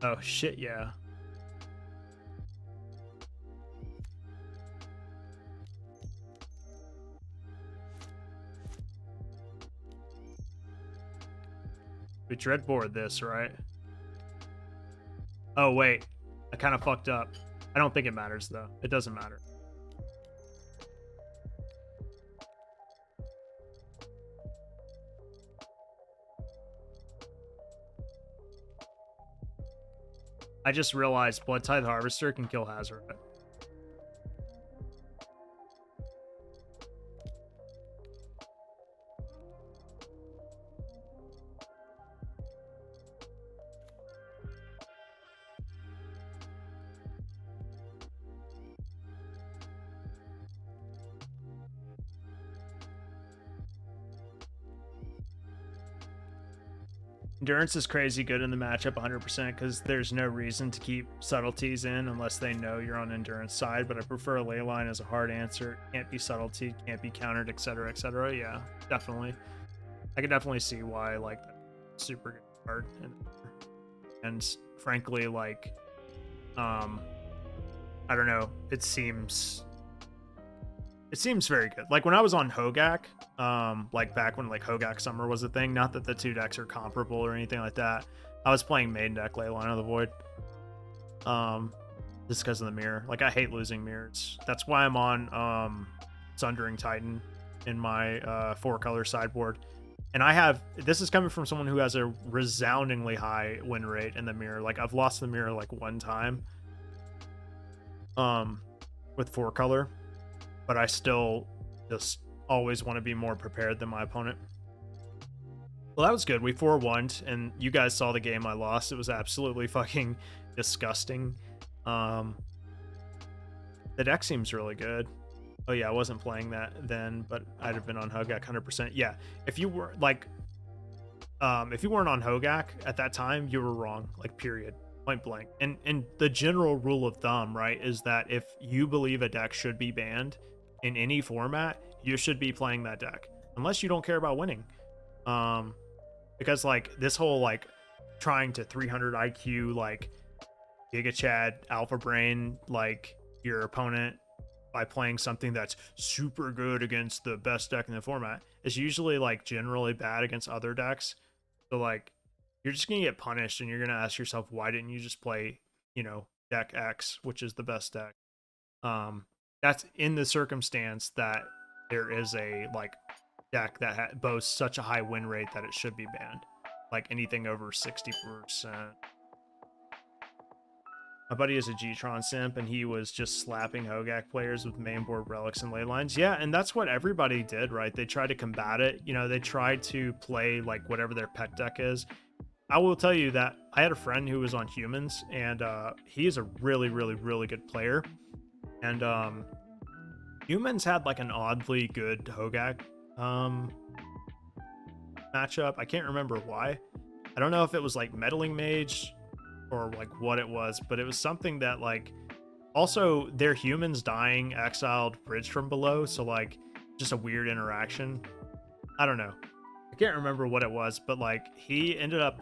Oh shit, yeah. We dreadboard this, right? Oh wait, I kind of fucked up. I don't think it matters though. It doesn't matter. I just realized Blood Tithe Harvester can kill Hazaret. Endurance is crazy good in the matchup 100% because there's no reason to keep subtleties in unless they know you're on endurance side, but I prefer a ley line as a hard answer. Can't be subtlety, can't be countered, etc., etc. Yeah, definitely. I can definitely see why, like, that's super good card. And frankly, like, I don't know, it seems very good. Like when I was on Hogak, like back when like Hogak Summer was a thing, not that the two decks are comparable or anything like that. I was playing main deck Leyline of the Void. Just because of the mirror. Like I hate losing mirrors. That's why I'm on Sundering Titan in my 4-color sideboard. And I have, this is coming from someone who has a resoundingly high win rate in the mirror. Like I've lost the mirror like one time with 4-color. But I still just always want to be more prepared than my opponent. Well, that was good. We 4-1'd, and you guys saw the game I lost. It was absolutely fucking disgusting. The deck seems really good. Oh yeah, I wasn't playing that then, but I'd have been on Hogak 100%. Yeah, if you were like, if you weren't on Hogak at that time, you were wrong. Like period. Point blank. And the general rule of thumb, right, is that if you believe a deck should be banned in any format, you should be playing that deck unless you don't care about winning. Because like this whole like trying to 300 IQ like Giga Chad Alpha Brain like your opponent by playing something that's super good against the best deck in the format is usually like generally bad against other decks. So like you're just gonna get punished and you're gonna ask yourself, why didn't you just play, you know, deck X, which is the best deck? That's in the circumstance that there is a like deck that boasts such a high win rate that it should be banned, like anything over 60%. My buddy is a G-Tron simp, and he was just slapping Hogak players with mainboard relics and ley lines. Yeah, and that's what everybody did, right? They tried to combat it. You know, they tried to play like whatever their pet deck is. I will tell you that I had a friend who was on humans, and he is a really, really, really good player. And humans had like an oddly good Hogak matchup. I can't remember why. I don't know if it was like Meddling Mage or like what it was, but it was something that like also their humans dying exiled bridge from below, so like just a weird interaction. I don't know. I can't remember what it was, but like he ended up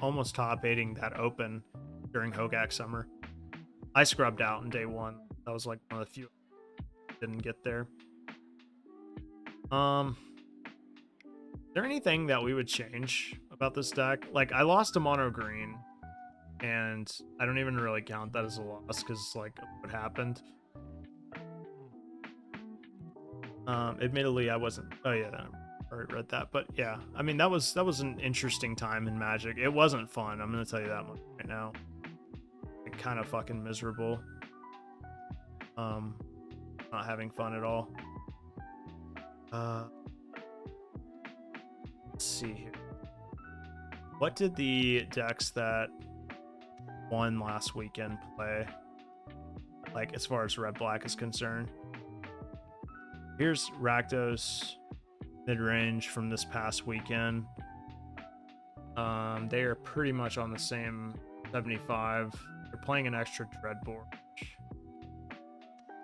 almost top 8ing that open during Hogak Summer. I scrubbed out in day 1. That was like one of the few didn't get there. Is there anything that we would change about this deck? Like I lost a mono green, and I don't even really count that as a loss because like what happened. Admittedly, I wasn't. Oh yeah, I read that, but yeah, I mean that was an interesting time in Magic. It wasn't fun. I'm gonna tell you that much right now. Like, kind of fucking miserable. Not having fun at all. Let's see here. What did the decks that won last weekend play? Like as far as red black is concerned. Here's Rakdos Midrange from this past weekend. They are pretty much on the same 75. They're playing an extra Dreadboard.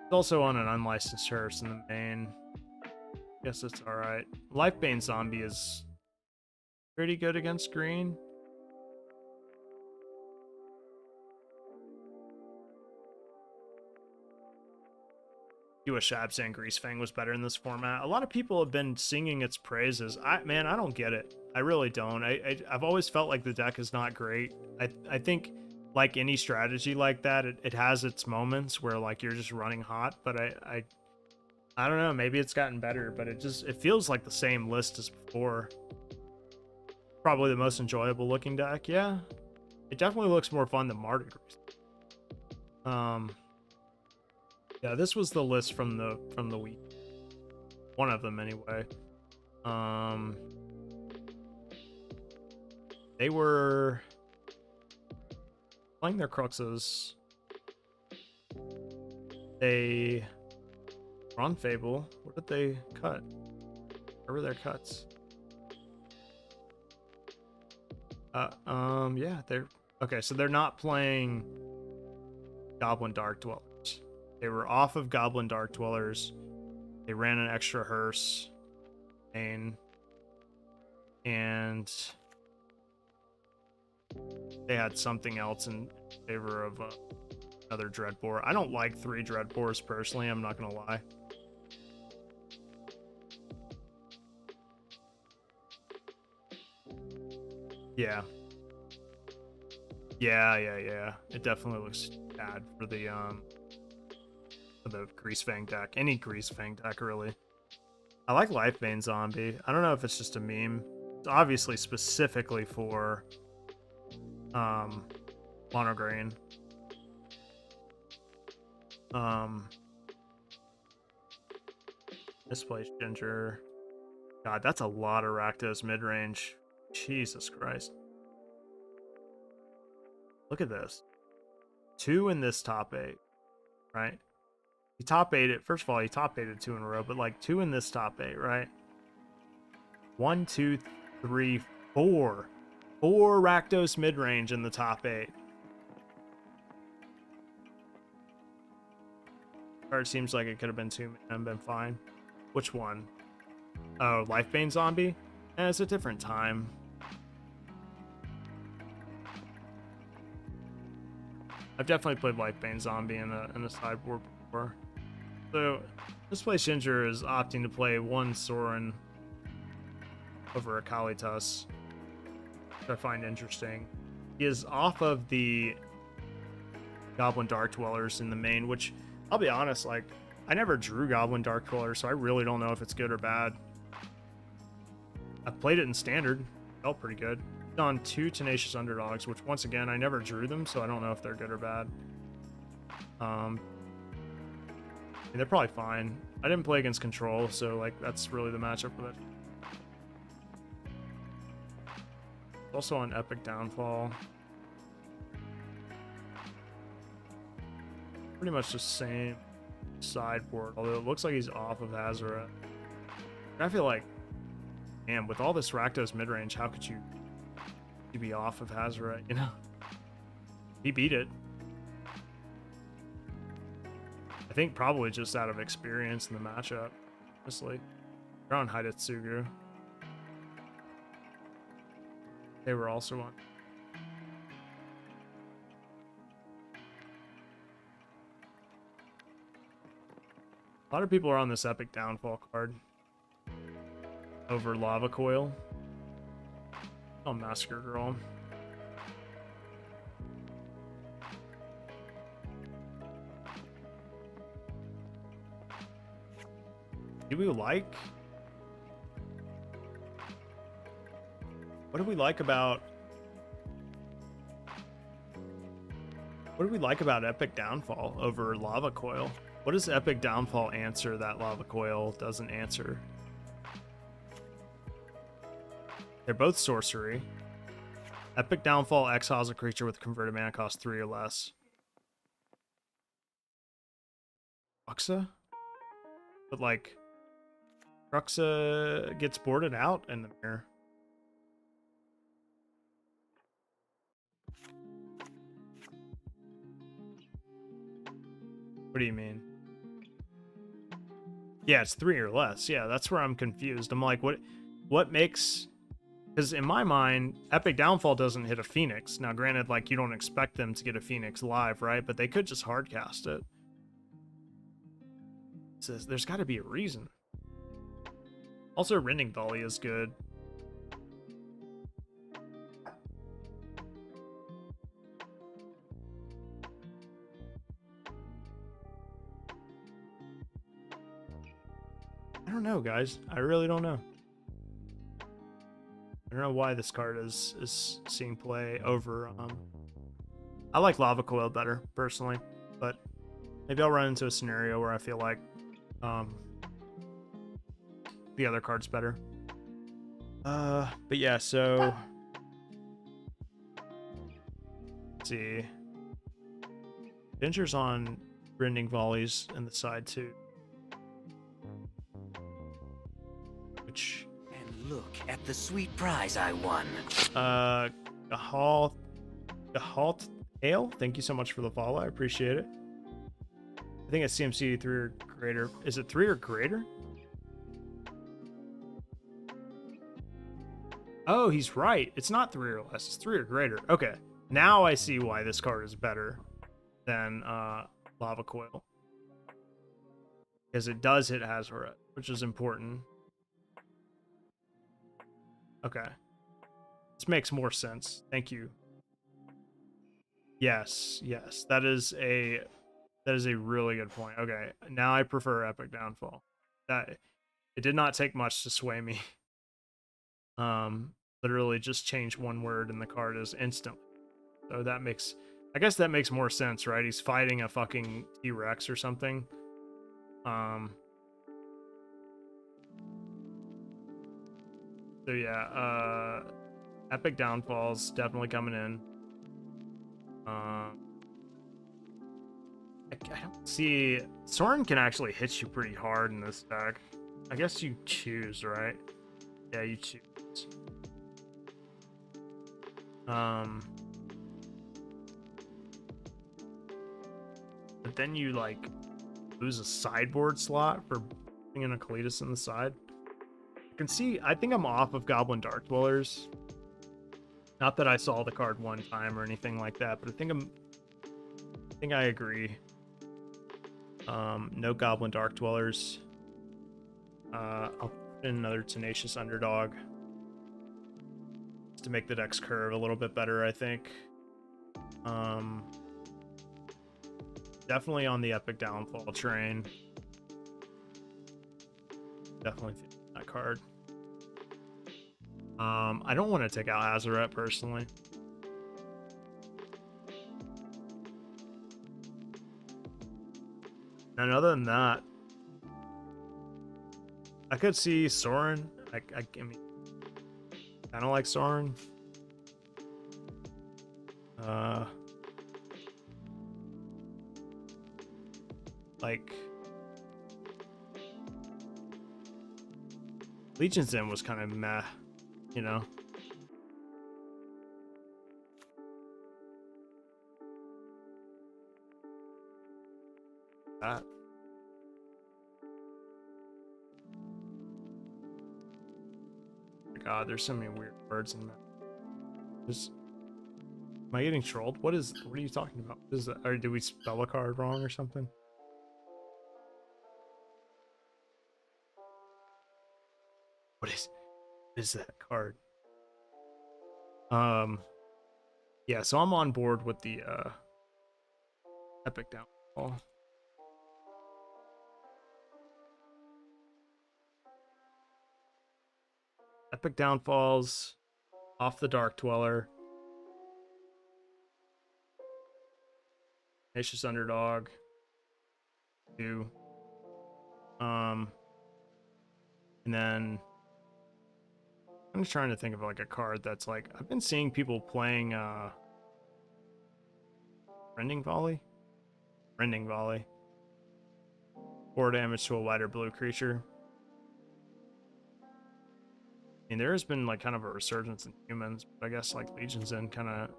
It's also on an unlicensed hearse in the main. Guess it's alright. Lifebane Zombie is pretty good against green. I wish Abzan Greasefang was better in this format. A lot of people have been singing its praises. I don't get it. I really don't. I've always felt like the deck is not great. I think like any strategy like that, it has its moments where like you're just running hot, but I don't know, maybe it's gotten better, but it feels like the same list as before. Probably the most enjoyable looking deck. Yeah, it definitely looks more fun than Martyr. Yeah, this was the list from the week. One of them anyway. They were playing their Cruxes. They were on Fable. What did they cut? Where were their cuts? Yeah, they're okay. So they're not playing Goblin Dark Dwellers. They were off of Goblin Dark Dwellers. They ran an extra hearse, and they had something else in favor of another Dreadbore. I don't like 3 Dreadbores personally. I'm not gonna lie. Yeah. Yeah. It definitely looks bad for the Greasefang deck. Any Greasefang deck, really. I like Lifebane Zombie. I don't know if it's just a meme. It's obviously specifically for Monograin. Displaced Ginger. God, that's a lot of Rakdos Midrange. Jesus Christ. Look at this. 2 in this top 8, right? He top 8 it. First of all, he top 8'd 2 in a row, but like 2 in this top 8, right? 1, 2, 3, 4. 4 Rakdos Midrange in the top 8. Card seems like it could have been 2 and been fine. Which one? Oh, Lifebane Zombie? It's a different time. I've definitely played Lifebane Zombie in a sideboard before. So, this place Ginger is opting to play 1 Sorin over a Kalitas, which I find interesting. He is off of the Goblin Dark Dwellers in the main, which, I'll be honest, like, I never drew Goblin Dark Dwellers, so I really don't know if it's good or bad. I've played it in Standard. Felt pretty good. On 2 Tenacious Underdogs, which, once again, I never drew them, so I don't know if they're good or bad. I mean, they're probably fine. I didn't play against Control, so, like, that's really the matchup for that. Also on Epic Downfall. Pretty much the same sideboard, although it looks like he's off of Hazaret. I feel like, damn, with all this Rakdos midrange, how could you be off of Hazaret, you know? He beat it. I think probably just out of experience in the matchup, honestly. They're on Hidetsugu. They were also on. A lot of people are on this Epic Downfall card over Lava Coil. Oh, Massacre Girl. Do we like? What do we like about? What do we like about Epic Downfall over Lava Coil? What does Epic Downfall answer that Lava Coil doesn't answer? They're both sorcery. Epic Downfall exiles a creature with converted mana cost 3 or less. Ruxa? But like, Ruxa gets boarded out in the mirror. What do you mean? Yeah, it's 3 or less. Yeah, that's where I'm confused. I'm like, what makes... Because in my mind, Epic Downfall doesn't hit a Phoenix. Now, granted, like, you don't expect them to get a Phoenix live, right? But they could just hardcast it. So there's got to be a reason. Also, Rending Volley is good. I don't know, guys. I really don't know. I don't know why this card is seeing play over. I like Lava Coil better personally, but maybe I'll run into a scenario where I feel like the other card's better. But yeah, so let's see. Ginger's on Rending Volleys in the side too, which. And look at the sweet prize I won. the halt ale. Thank you so much for the follow. I appreciate it. I think it's CMC 3 or greater. Is it 3 or greater? Oh, he's right. It's not 3 or less. It's 3 or greater. Okay. Now I see why this card is better than Lava Coil. Because it does hit Hazoret, which is important. Okay. This makes more sense. Thank you. Yes, yes. That is a really good point. Okay. Now I prefer Epic Downfall. That it did not take much to sway me. Literally just change one word and the card is instant. So that makes, I guess that makes more sense, right? He's fighting a fucking T-Rex or something. So yeah, Epic Downfall's definitely coming in. I don't see, Soren can actually hit you pretty hard in this deck. I guess you choose, right? Yeah, you choose. But then you like lose a sideboard slot for putting in a Kalitas on the side. I can see, I think I'm off of Goblin Dark Dwellers. Not that I saw the card one time or anything like that, but I think I agree. No Goblin Dark Dwellers. I'll put in another Tenacious Underdog to make the deck's curve a little bit better, I think. Definitely on the Epic Downfall train. Definitely that card. I don't want to take out Hazoret personally. And other than that, I could see Soren. I mean, kind of like Soren. Like Legion's End was kind of meh, you know. That. God, there's so many weird words in that. Am I getting trolled? What are you talking about? Is that, or did we spell a card wrong or something? What is that card? Yeah, so I'm on board with the Epic Downfall. Epic Downfalls off the Dark Dweller. Tenacious Underdog. 2. And then I'm just trying to think of like a card that's like, I've been seeing people playing Rending Volley. 4 damage to a lighter blue creature. I mean, there has been like kind of a resurgence in humans, but I guess like Legion's End kind of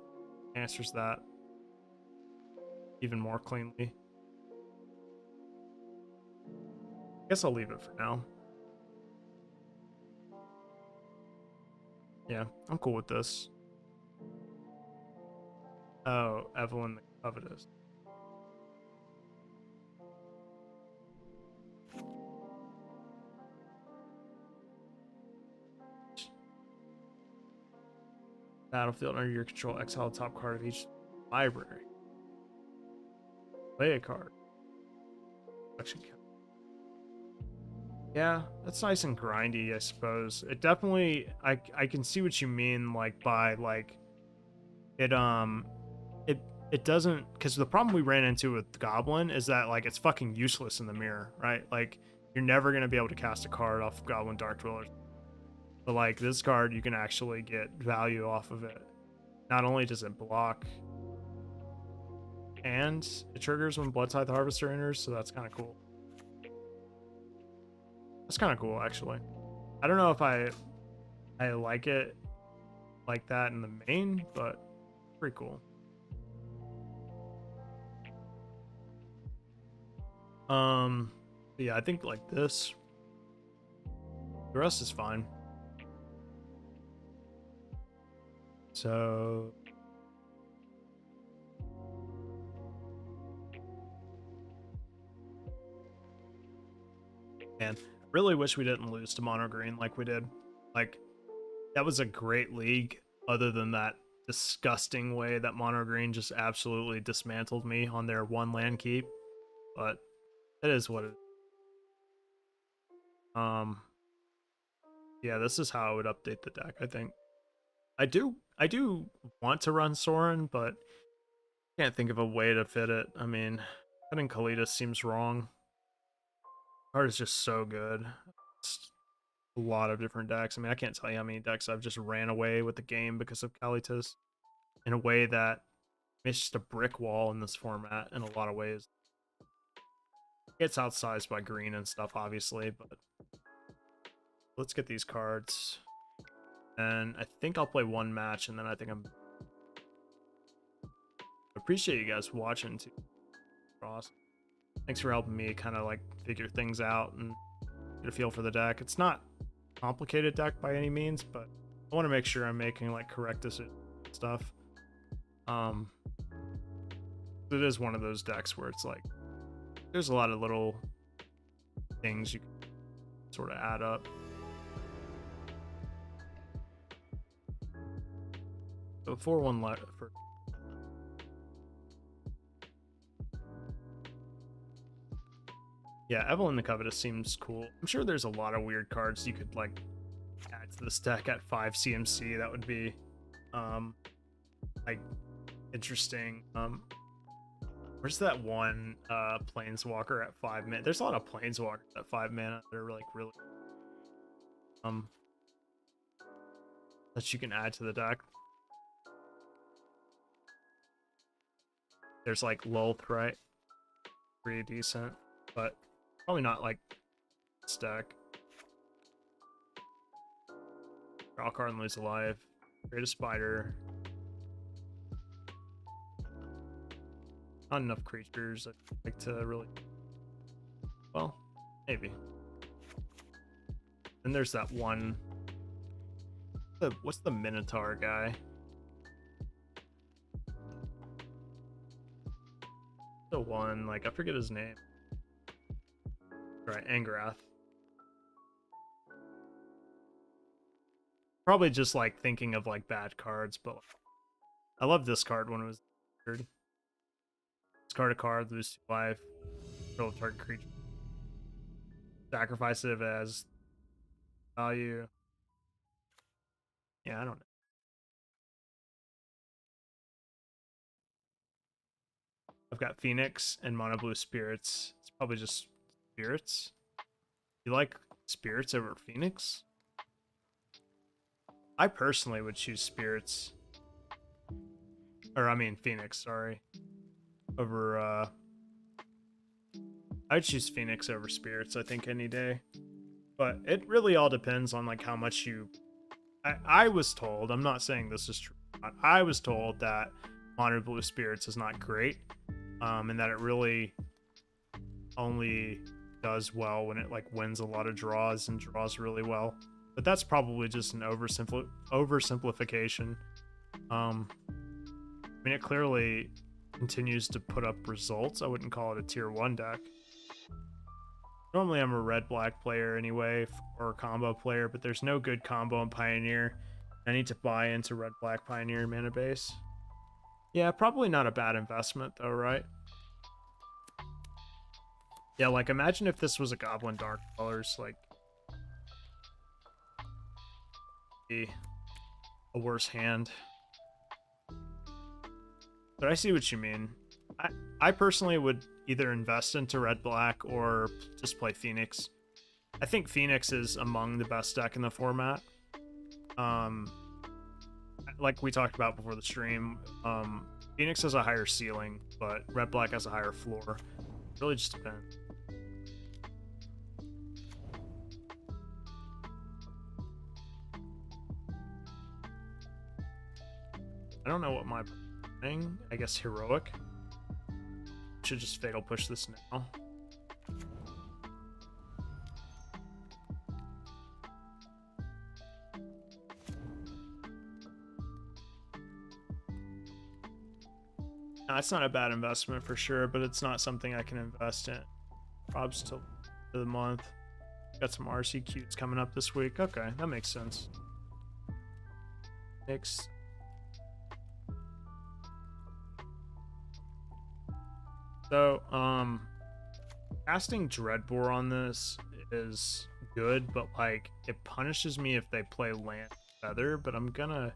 answers that even more cleanly. I guess I'll leave it for now. Yeah, I'm cool with this. Oh, Evelyn the Covetous. Battlefield under your control, exile the top card of each library. Play a card. Action count. Yeah, that's nice and grindy, I suppose. It definitely, I can see what you mean, like by like it doesn't, because the problem we ran into with Goblin is that like it's fucking useless in the mirror, right? Like you're never gonna be able to cast a card off of Goblin Dark Dwellers. But like this card, you can actually get value off of it. Not only does it block, and it triggers when Blood Tithe Harvester enters, so that's kind of cool. That's kind of cool, actually. I don't know if I like it like that in the main, but pretty cool. Yeah, I think like this. The rest is fine. So man, really wish we didn't lose to Mono Green like we did. Like, that was a great league, other than that disgusting way that Mono Green just absolutely dismantled me on their one land keep. But it is what it is. Yeah, this is how I would update the deck, I think. I do want to run Sorin, but can't think of a way to fit it. I mean, cutting Kalitas seems wrong. Card is just so good. It's a lot of different decks. I mean, I can't tell you how many decks I've just ran away with the game because of Kalitas in a way that it's just a brick wall in this format in a lot of ways. It's outsized by green and stuff, obviously, but let's get these cards. And I think I'll play one match, and then I think I'm... Appreciate you guys watching, too. Awesome. Thanks for helping me kind of, like, figure things out and get a feel for the deck. It's not a complicated deck by any means, but I want to make sure I'm making, like, correct decisions and stuff. It is one of those decks where it's, like, there's a lot of little things you can sort of add up. So 4-1 left for... Yeah, Evelyn the Covetous seems cool. I'm sure there's a lot of weird cards you could, like, add to this deck at 5 CMC. That would be, like, interesting. Where's that one Planeswalker at 5 mana? There's a lot of Planeswalkers at 5 mana that are, like, really... that you can add to the deck. There's, like, Lulth, right? Pretty decent, but probably not, like, stack. Draw a card and lose a life. Create a spider. Not enough creatures I'd like to really... Well, maybe. Then there's that one... What's the Minotaur guy? The one, like, I forget his name. Right, Angrath. Probably just, like, thinking of, like, bad cards, but I love this card when it was weird. Discard a card, lose 2 life, control target creature. Sacrifice it as value. Yeah, I don't know. I've got Phoenix and Mono Blue Spirits. It's probably just Spirits. You like Spirits over Phoenix? I personally would choose Spirits. Or, I mean, Phoenix, sorry. Over, I'd choose Phoenix over Spirits, I think, any day. But it really all depends on, like, how much you... I was told, I'm not saying this is true, but I was told that Mono Blue Spirits is not great. And that it really only does well when it, like, wins a lot of draws and draws really well. But that's probably just an oversimplification. I mean, it clearly continues to put up results. I wouldn't call it a tier 1 deck. Normally I'm a red-black player anyway, or a combo player, but there's no good combo in Pioneer. I need to buy into red-black Pioneer mana base. Yeah, probably not a bad investment though, right? Yeah, like, imagine if this was a Goblin Dark Colors, like, be a worse hand. But I see what you mean. I personally would either invest into red-black or just play Phoenix. I think Phoenix is among the best deck in the format. Like we talked about before the stream, Phoenix has a higher ceiling, but red-black has a higher floor. It really just depends. don't know what my thing. I guess heroic. Should just fatal push this now. No, it's not a bad investment for sure, but it's not something I can invest in. Rob's till the month. Got some RC cutes coming up this week. Okay, that makes sense. Next. So, casting Dreadbore on this is good, but like it punishes me if they play land feather, but I'm gonna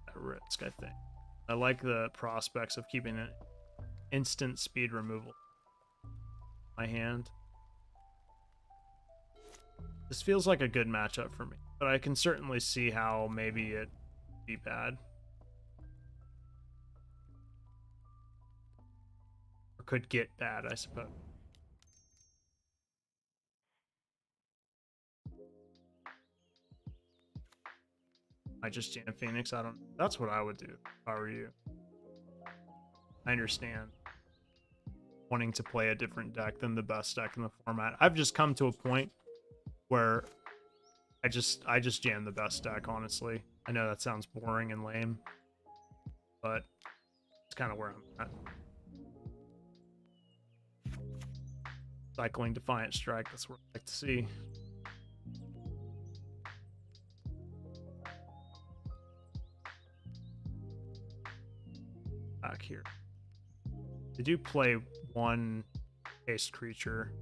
at risk, I think. I like the prospects of keeping an instant speed removal in my hand. This feels like a good matchup for me, but I can certainly see how maybe it'd be bad. Or could get bad, I suppose. I just jam Phoenix. I don't. That's what I would do if I were you. I understand wanting to play a different deck than the best deck in the format. I've just come to a point where I just jam the best deck, honestly. I know that sounds boring and lame, but it's kind of where I'm at. Cycling Defiant Strike, that's what I like to see. Back here. They do play one haste creature.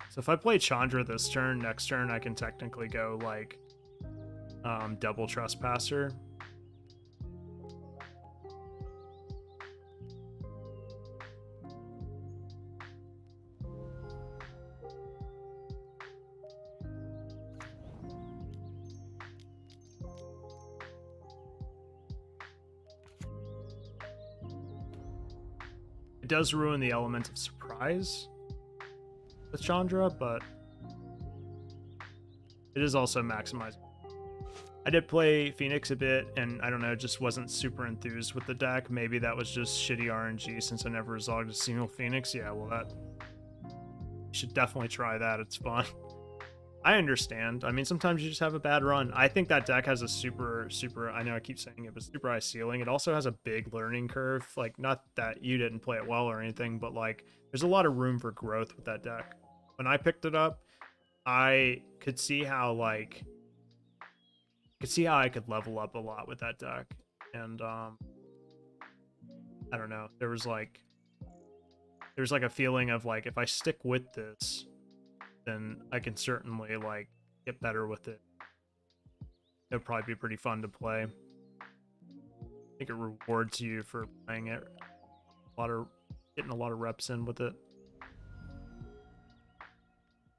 So if I play Chandra this turn, next turn I can technically go like double Trespasser. It does ruin the element of surprise with Chandra, but it is also maximizing. I did play Phoenix a bit, and I don't know, just wasn't super enthused with the deck. Maybe that was just shitty RNG since I never resolved a single Phoenix. Yeah, well, that you should definitely try that. It's fun. I understand. I mean, sometimes you just have a bad run. I think that deck has a super, I know I keep saying it, but super high ceiling. It also has a big learning curve. Like, not that you didn't play it well or anything, but like, there's a lot of room for growth with that deck. When I picked it up, I could see how I could level up a lot with that deck. And I don't know. There's like a feeling of like, if I stick with this, then I can certainly like get better with it. It'll probably be pretty fun to play. I think it rewards you for playing it. Getting a lot of reps in with it.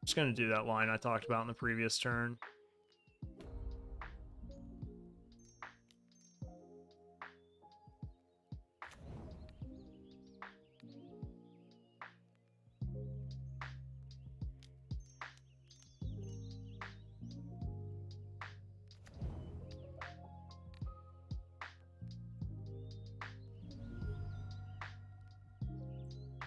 Just gonna do that line I talked about in the previous turn.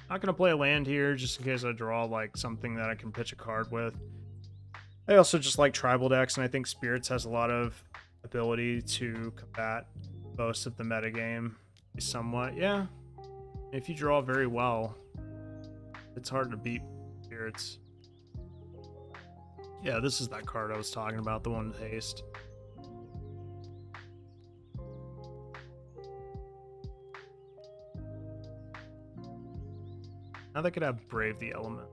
Not gonna play a land here just in case I draw like something that I can pitch a card with. I also just like tribal decks, and I think Spirits has a lot of ability to combat most of the metagame somewhat. Yeah, if you draw very well, it's hard to beat Spirits. Yeah, this is that card I was talking about, the one with haste. Now they could have Brave the Element.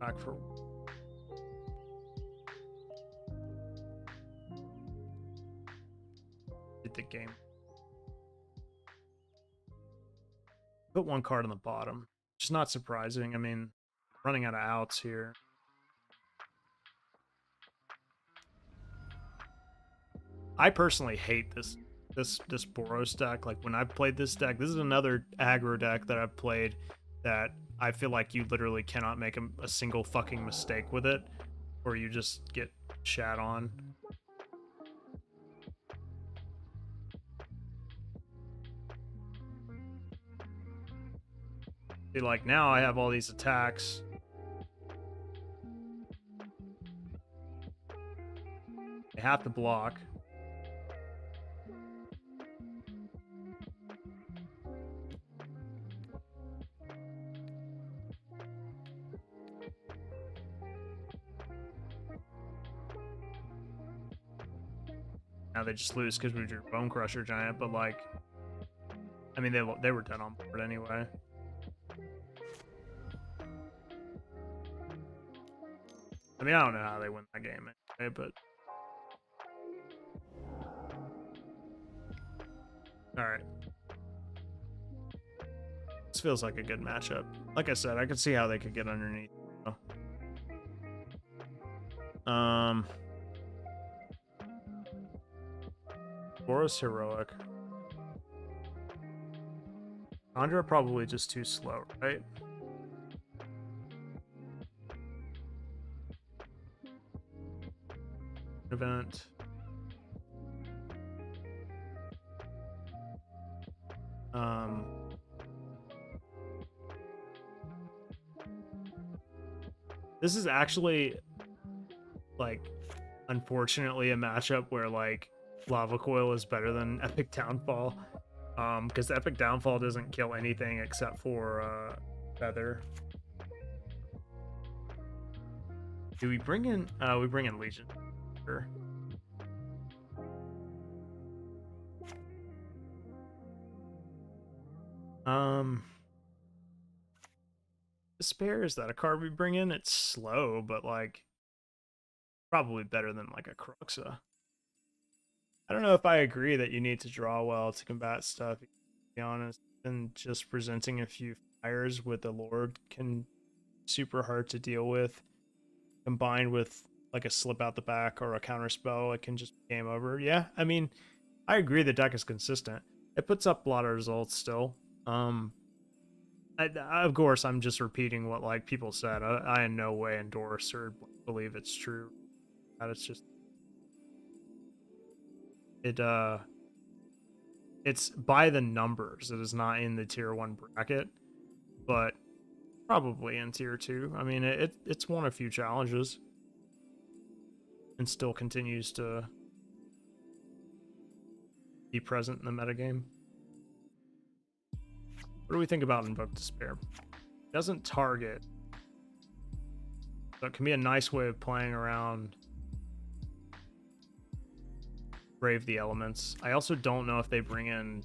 Back for did the game. Put one card on the bottom. which is not surprising. I mean, running out of outs here. I personally hate this Boros deck. Like when I've played this deck, this is another aggro deck that I've played that I feel like you literally cannot make a single fucking mistake with it, or you just get shat on. See, like now I have all these attacks. I have to block. Now they just lose because we drew Bone Crusher Giant, but like, I mean, they were dead on board anyway. I mean, I don't know how they win that game anyway, but all right. This feels like a good matchup. Like I said, I could see how they could get underneath. Boros Heroic. Chandra probably just too slow, right? Event. This is actually like unfortunately a matchup where like Lava Coil is better than Epic Downfall. Because Epic Downfall doesn't kill anything except for Feather. Do we bring in Legion? Sure. Despair, is that a card we bring in? It's slow, but like probably better than like a Cruxa. I don't know if I agree that you need to draw well to combat stuff, to be honest. And just presenting a few fires with the Lord can be super hard to deal with. Combined with like a slip out the back or a counter spell, it can just be game over. Yeah, I mean, I agree the deck is consistent. It puts up a lot of results still. Of course, I'm just repeating what like people said. I in no way endorse or believe it's true. It's just it's by the numbers. It is not in the tier 1 bracket, but probably in tier 2. I mean, it's won a few challenges and still continues to be present in the metagame. What do we think about Invoke Despair? It doesn't target, so it can be a nice way of playing around Brave the Elements. I also don't know if they bring in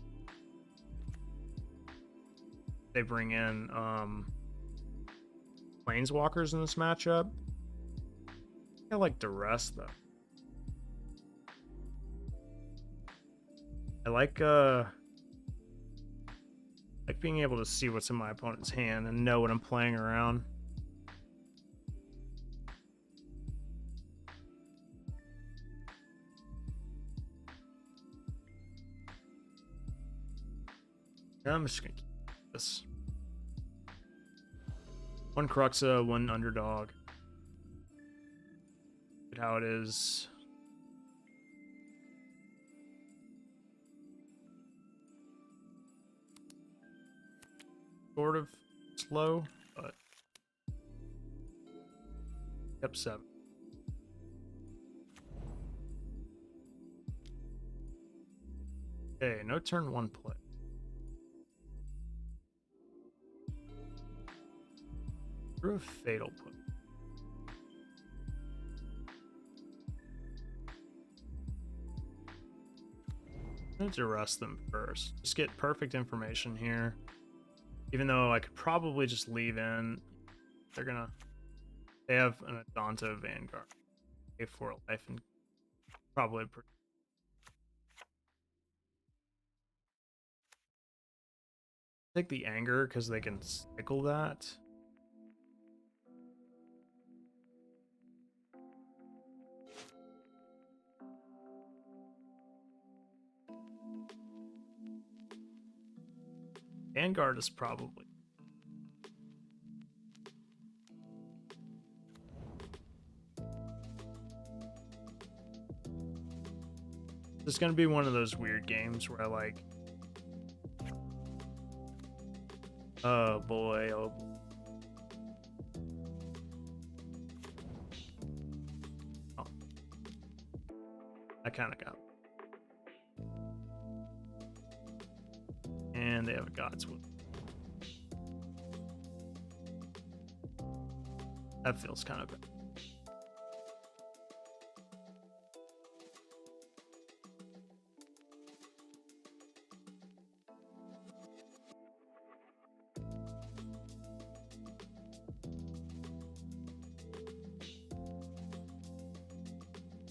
Planeswalkers in this matchup. I like Duress though. I like being able to see what's in my opponent's hand and know what I'm playing around. I'm just gonna keep this. One Cruxa, one Underdog. Look at how it is. Sort of slow, but yep, 7. Okay, no turn 1 play. Through a Fatal Push. I'm going to arrest them first. Just get perfect information here. Even though I could probably just leave in. They have an Adonto Vanguard. Pay for a life and probably I Take the anger because they can cycle that. Vanguard is probably. This is gonna be one of those weird games where I like. Oh boy, oh. Oh. I kind of got. And they have a God's Will. That feels kind of bad.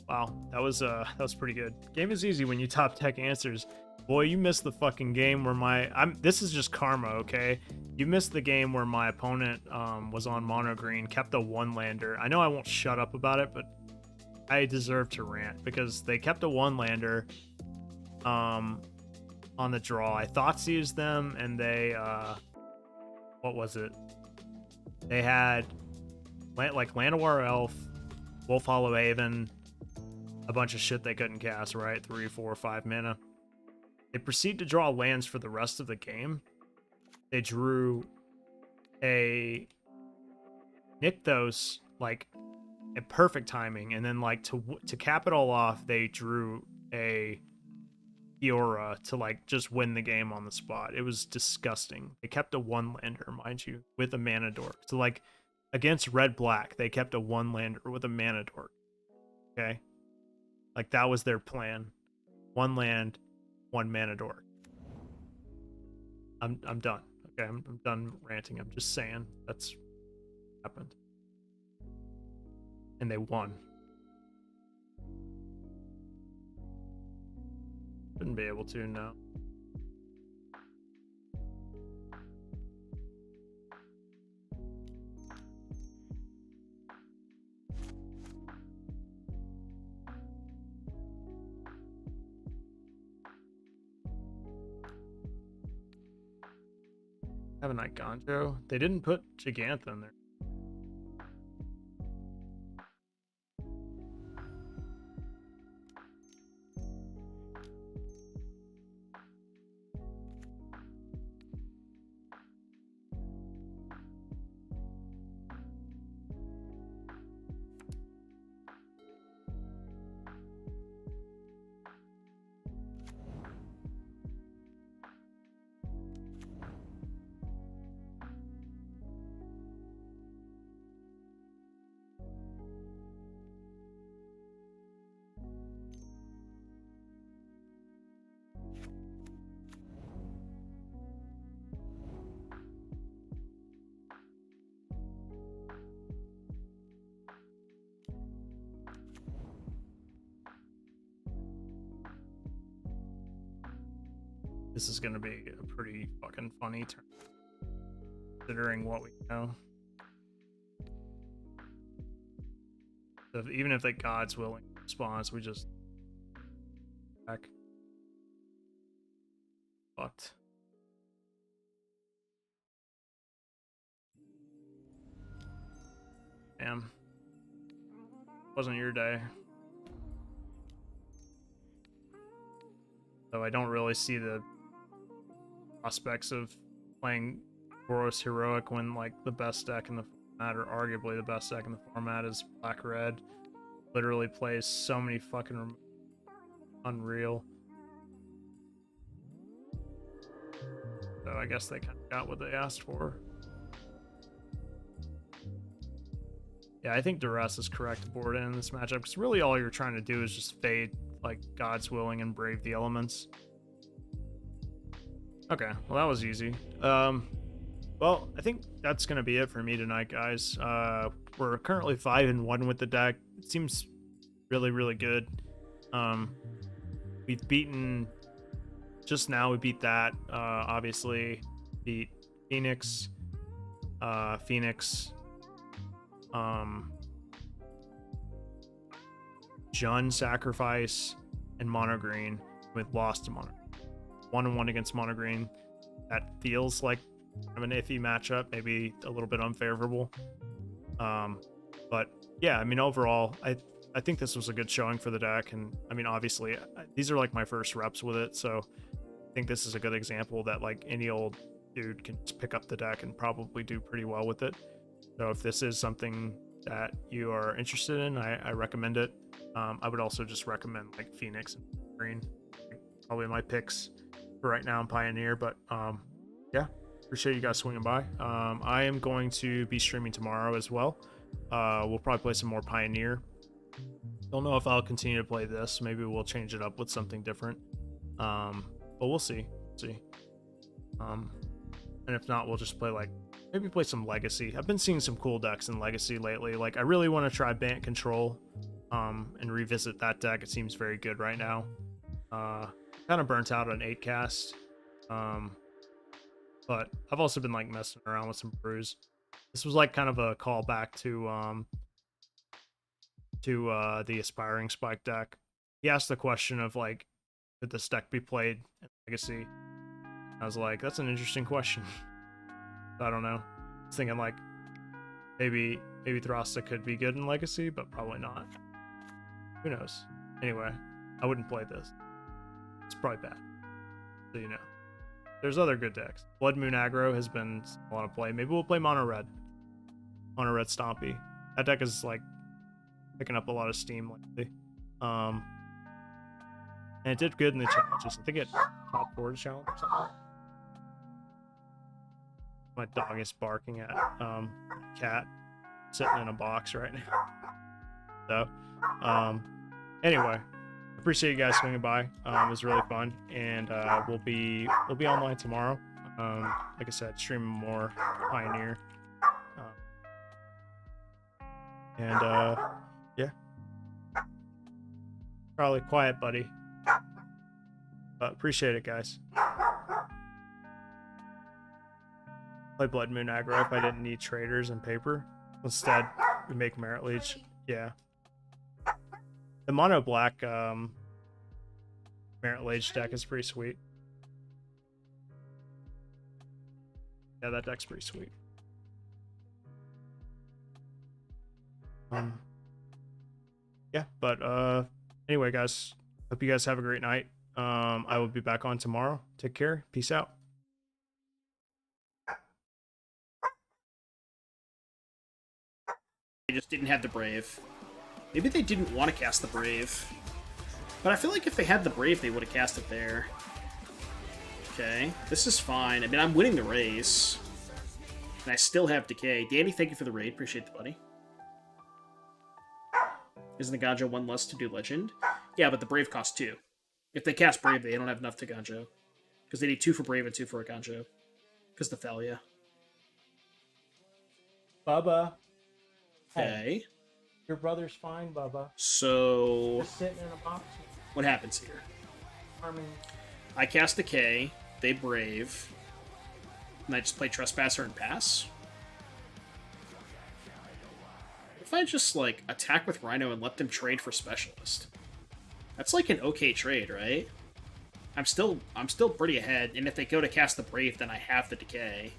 Wow, that was pretty good. Game is easy when you top tech answers. Boy, you missed the fucking game where this is just karma, okay? You missed the game where my opponent was on mono green, kept a one lander. I know I won't shut up about it, but I deserve to rant because they kept a one lander on the draw. I thought seized them and they what was it? They had like Llanowar Elf, Wolf Hollow Haven, a bunch of shit they couldn't cast, right? 3, 4, 5 mana. They proceed to draw lands for the rest of the game. They drew a Nykthos, like, in perfect timing, and then, like, to cap it all off, they drew a Fiora to, like, just win the game on the spot. It was disgusting. They kept a one-lander, mind you, with a mana dork. So, like, against red-black, they kept a one-lander with a mana dork. Okay? Like, that was their plan. One land, one mana dork. I'm done. Okay, I'm done ranting. I'm just saying that's happened. And they won. Shouldn't be able to, no. Have a Night Ganjo. They didn't put Gigantha in there. This is gonna be a pretty fucking funny turn, considering what we know. So even if the God's Willing response, we just back. Fucked. Damn. Wasn't your day. So I don't really see the prospects of playing Boros Heroic when, like, the best deck in the format, or arguably the best deck in the format, is Black Red. Literally plays so many fucking unreal. So I guess they kind of got what they asked for. Yeah, I think Duress is correct to board in this matchup, because really all you're trying to do is just fade, like, God's Willing and Brave the Elements. Okay, well, that was easy. Well, I think that's going to be it for me tonight, guys. We're currently 5-1 with the deck. It seems really, really good. We've beaten... Just now, we beat that, obviously. beat Phoenix, Jun Sacrifice, and Mono Green with lost to Mono. 1-1 against Mono Green. That feels like kind of an iffy matchup, maybe a little bit unfavorable. But yeah, I mean, overall, I think this was a good showing for the deck. And I mean, obviously, these are like my first reps with it. So I think this is a good example that like any old dude can just pick up the deck and probably do pretty well with it. So if this is something that you are interested in, I recommend it. I would also just recommend like Phoenix and Green, probably my picks for right now in Pioneer. But yeah, appreciate you guys swinging by. I am going to be streaming tomorrow as well. We'll probably play some more Pioneer. Don't know if I'll continue to play this. Maybe we'll change it up with something different. But we'll see. And if not, we'll just play like maybe play some Legacy. I've been seeing some cool decks in Legacy lately. Like I really want to try Bant Control and revisit that deck. It seems very good right now. Kind of burnt out on 8 cast. But I've also been like messing around with some brews. This was like kind of a callback to the Aspiring Spike deck. He asked the question of like, could this deck be played in Legacy? I was like, that's an interesting question. I don't know. I was thinking like maybe Throsta could be good in Legacy, but probably not. Who knows? Anyway, I wouldn't play this. It's probably bad. So you know. There's other good decks. Blood Moon Aggro has been a lot of play. Maybe we'll play Mono Red. Mono Red Stompy. That deck is like picking up a lot of steam lately. And it did good in the challenges. I think it top 4 challenge or something. My dog is barking at cat sitting in a box right now. So anyway, appreciate you guys swinging by. It was really fun, and we'll be online tomorrow. Like I said, streaming more Pioneer. Yeah, probably quiet, buddy. But appreciate it, guys. Play Blood Moon Aggro if I didn't need traders and paper. Instead, we make Merit Leech. Yeah. The mono black Merit Leech deck is pretty sweet. Yeah, that deck's pretty sweet. Yeah, but anyway, guys, hope you guys have a great night. I will be back on tomorrow. Take care. Peace out. They just didn't have the Brave. Maybe they didn't want to cast the Brave. But I feel like if they had the Brave, they would have cast it there. Okay, this is fine. I mean, I'm winning the race. And I still have Decay. Danny, thank you for the raid. Appreciate the buddy. Isn't the Ganjo one less to do Legend? Yeah, but the Brave costs 2. If they cast Brave, they don't have enough to Ganjo. Because they need 2 for Brave and 2 for a Ganjo. Because the Thalia. Bubba. Okay. Your brother's fine, Bubba. So, Just sitting in a box. what happens here? Farming. I cast Decay, they Brave, and I just play Trespasser and pass? If I just, like, attack with Rhino and let them trade for Specialist? That's like an okay trade, right? I'm still pretty ahead, and if they go to cast the Brave, then I have the Decay.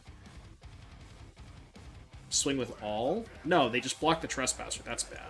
Swing with all? No, they just block the Trespasser. That's bad.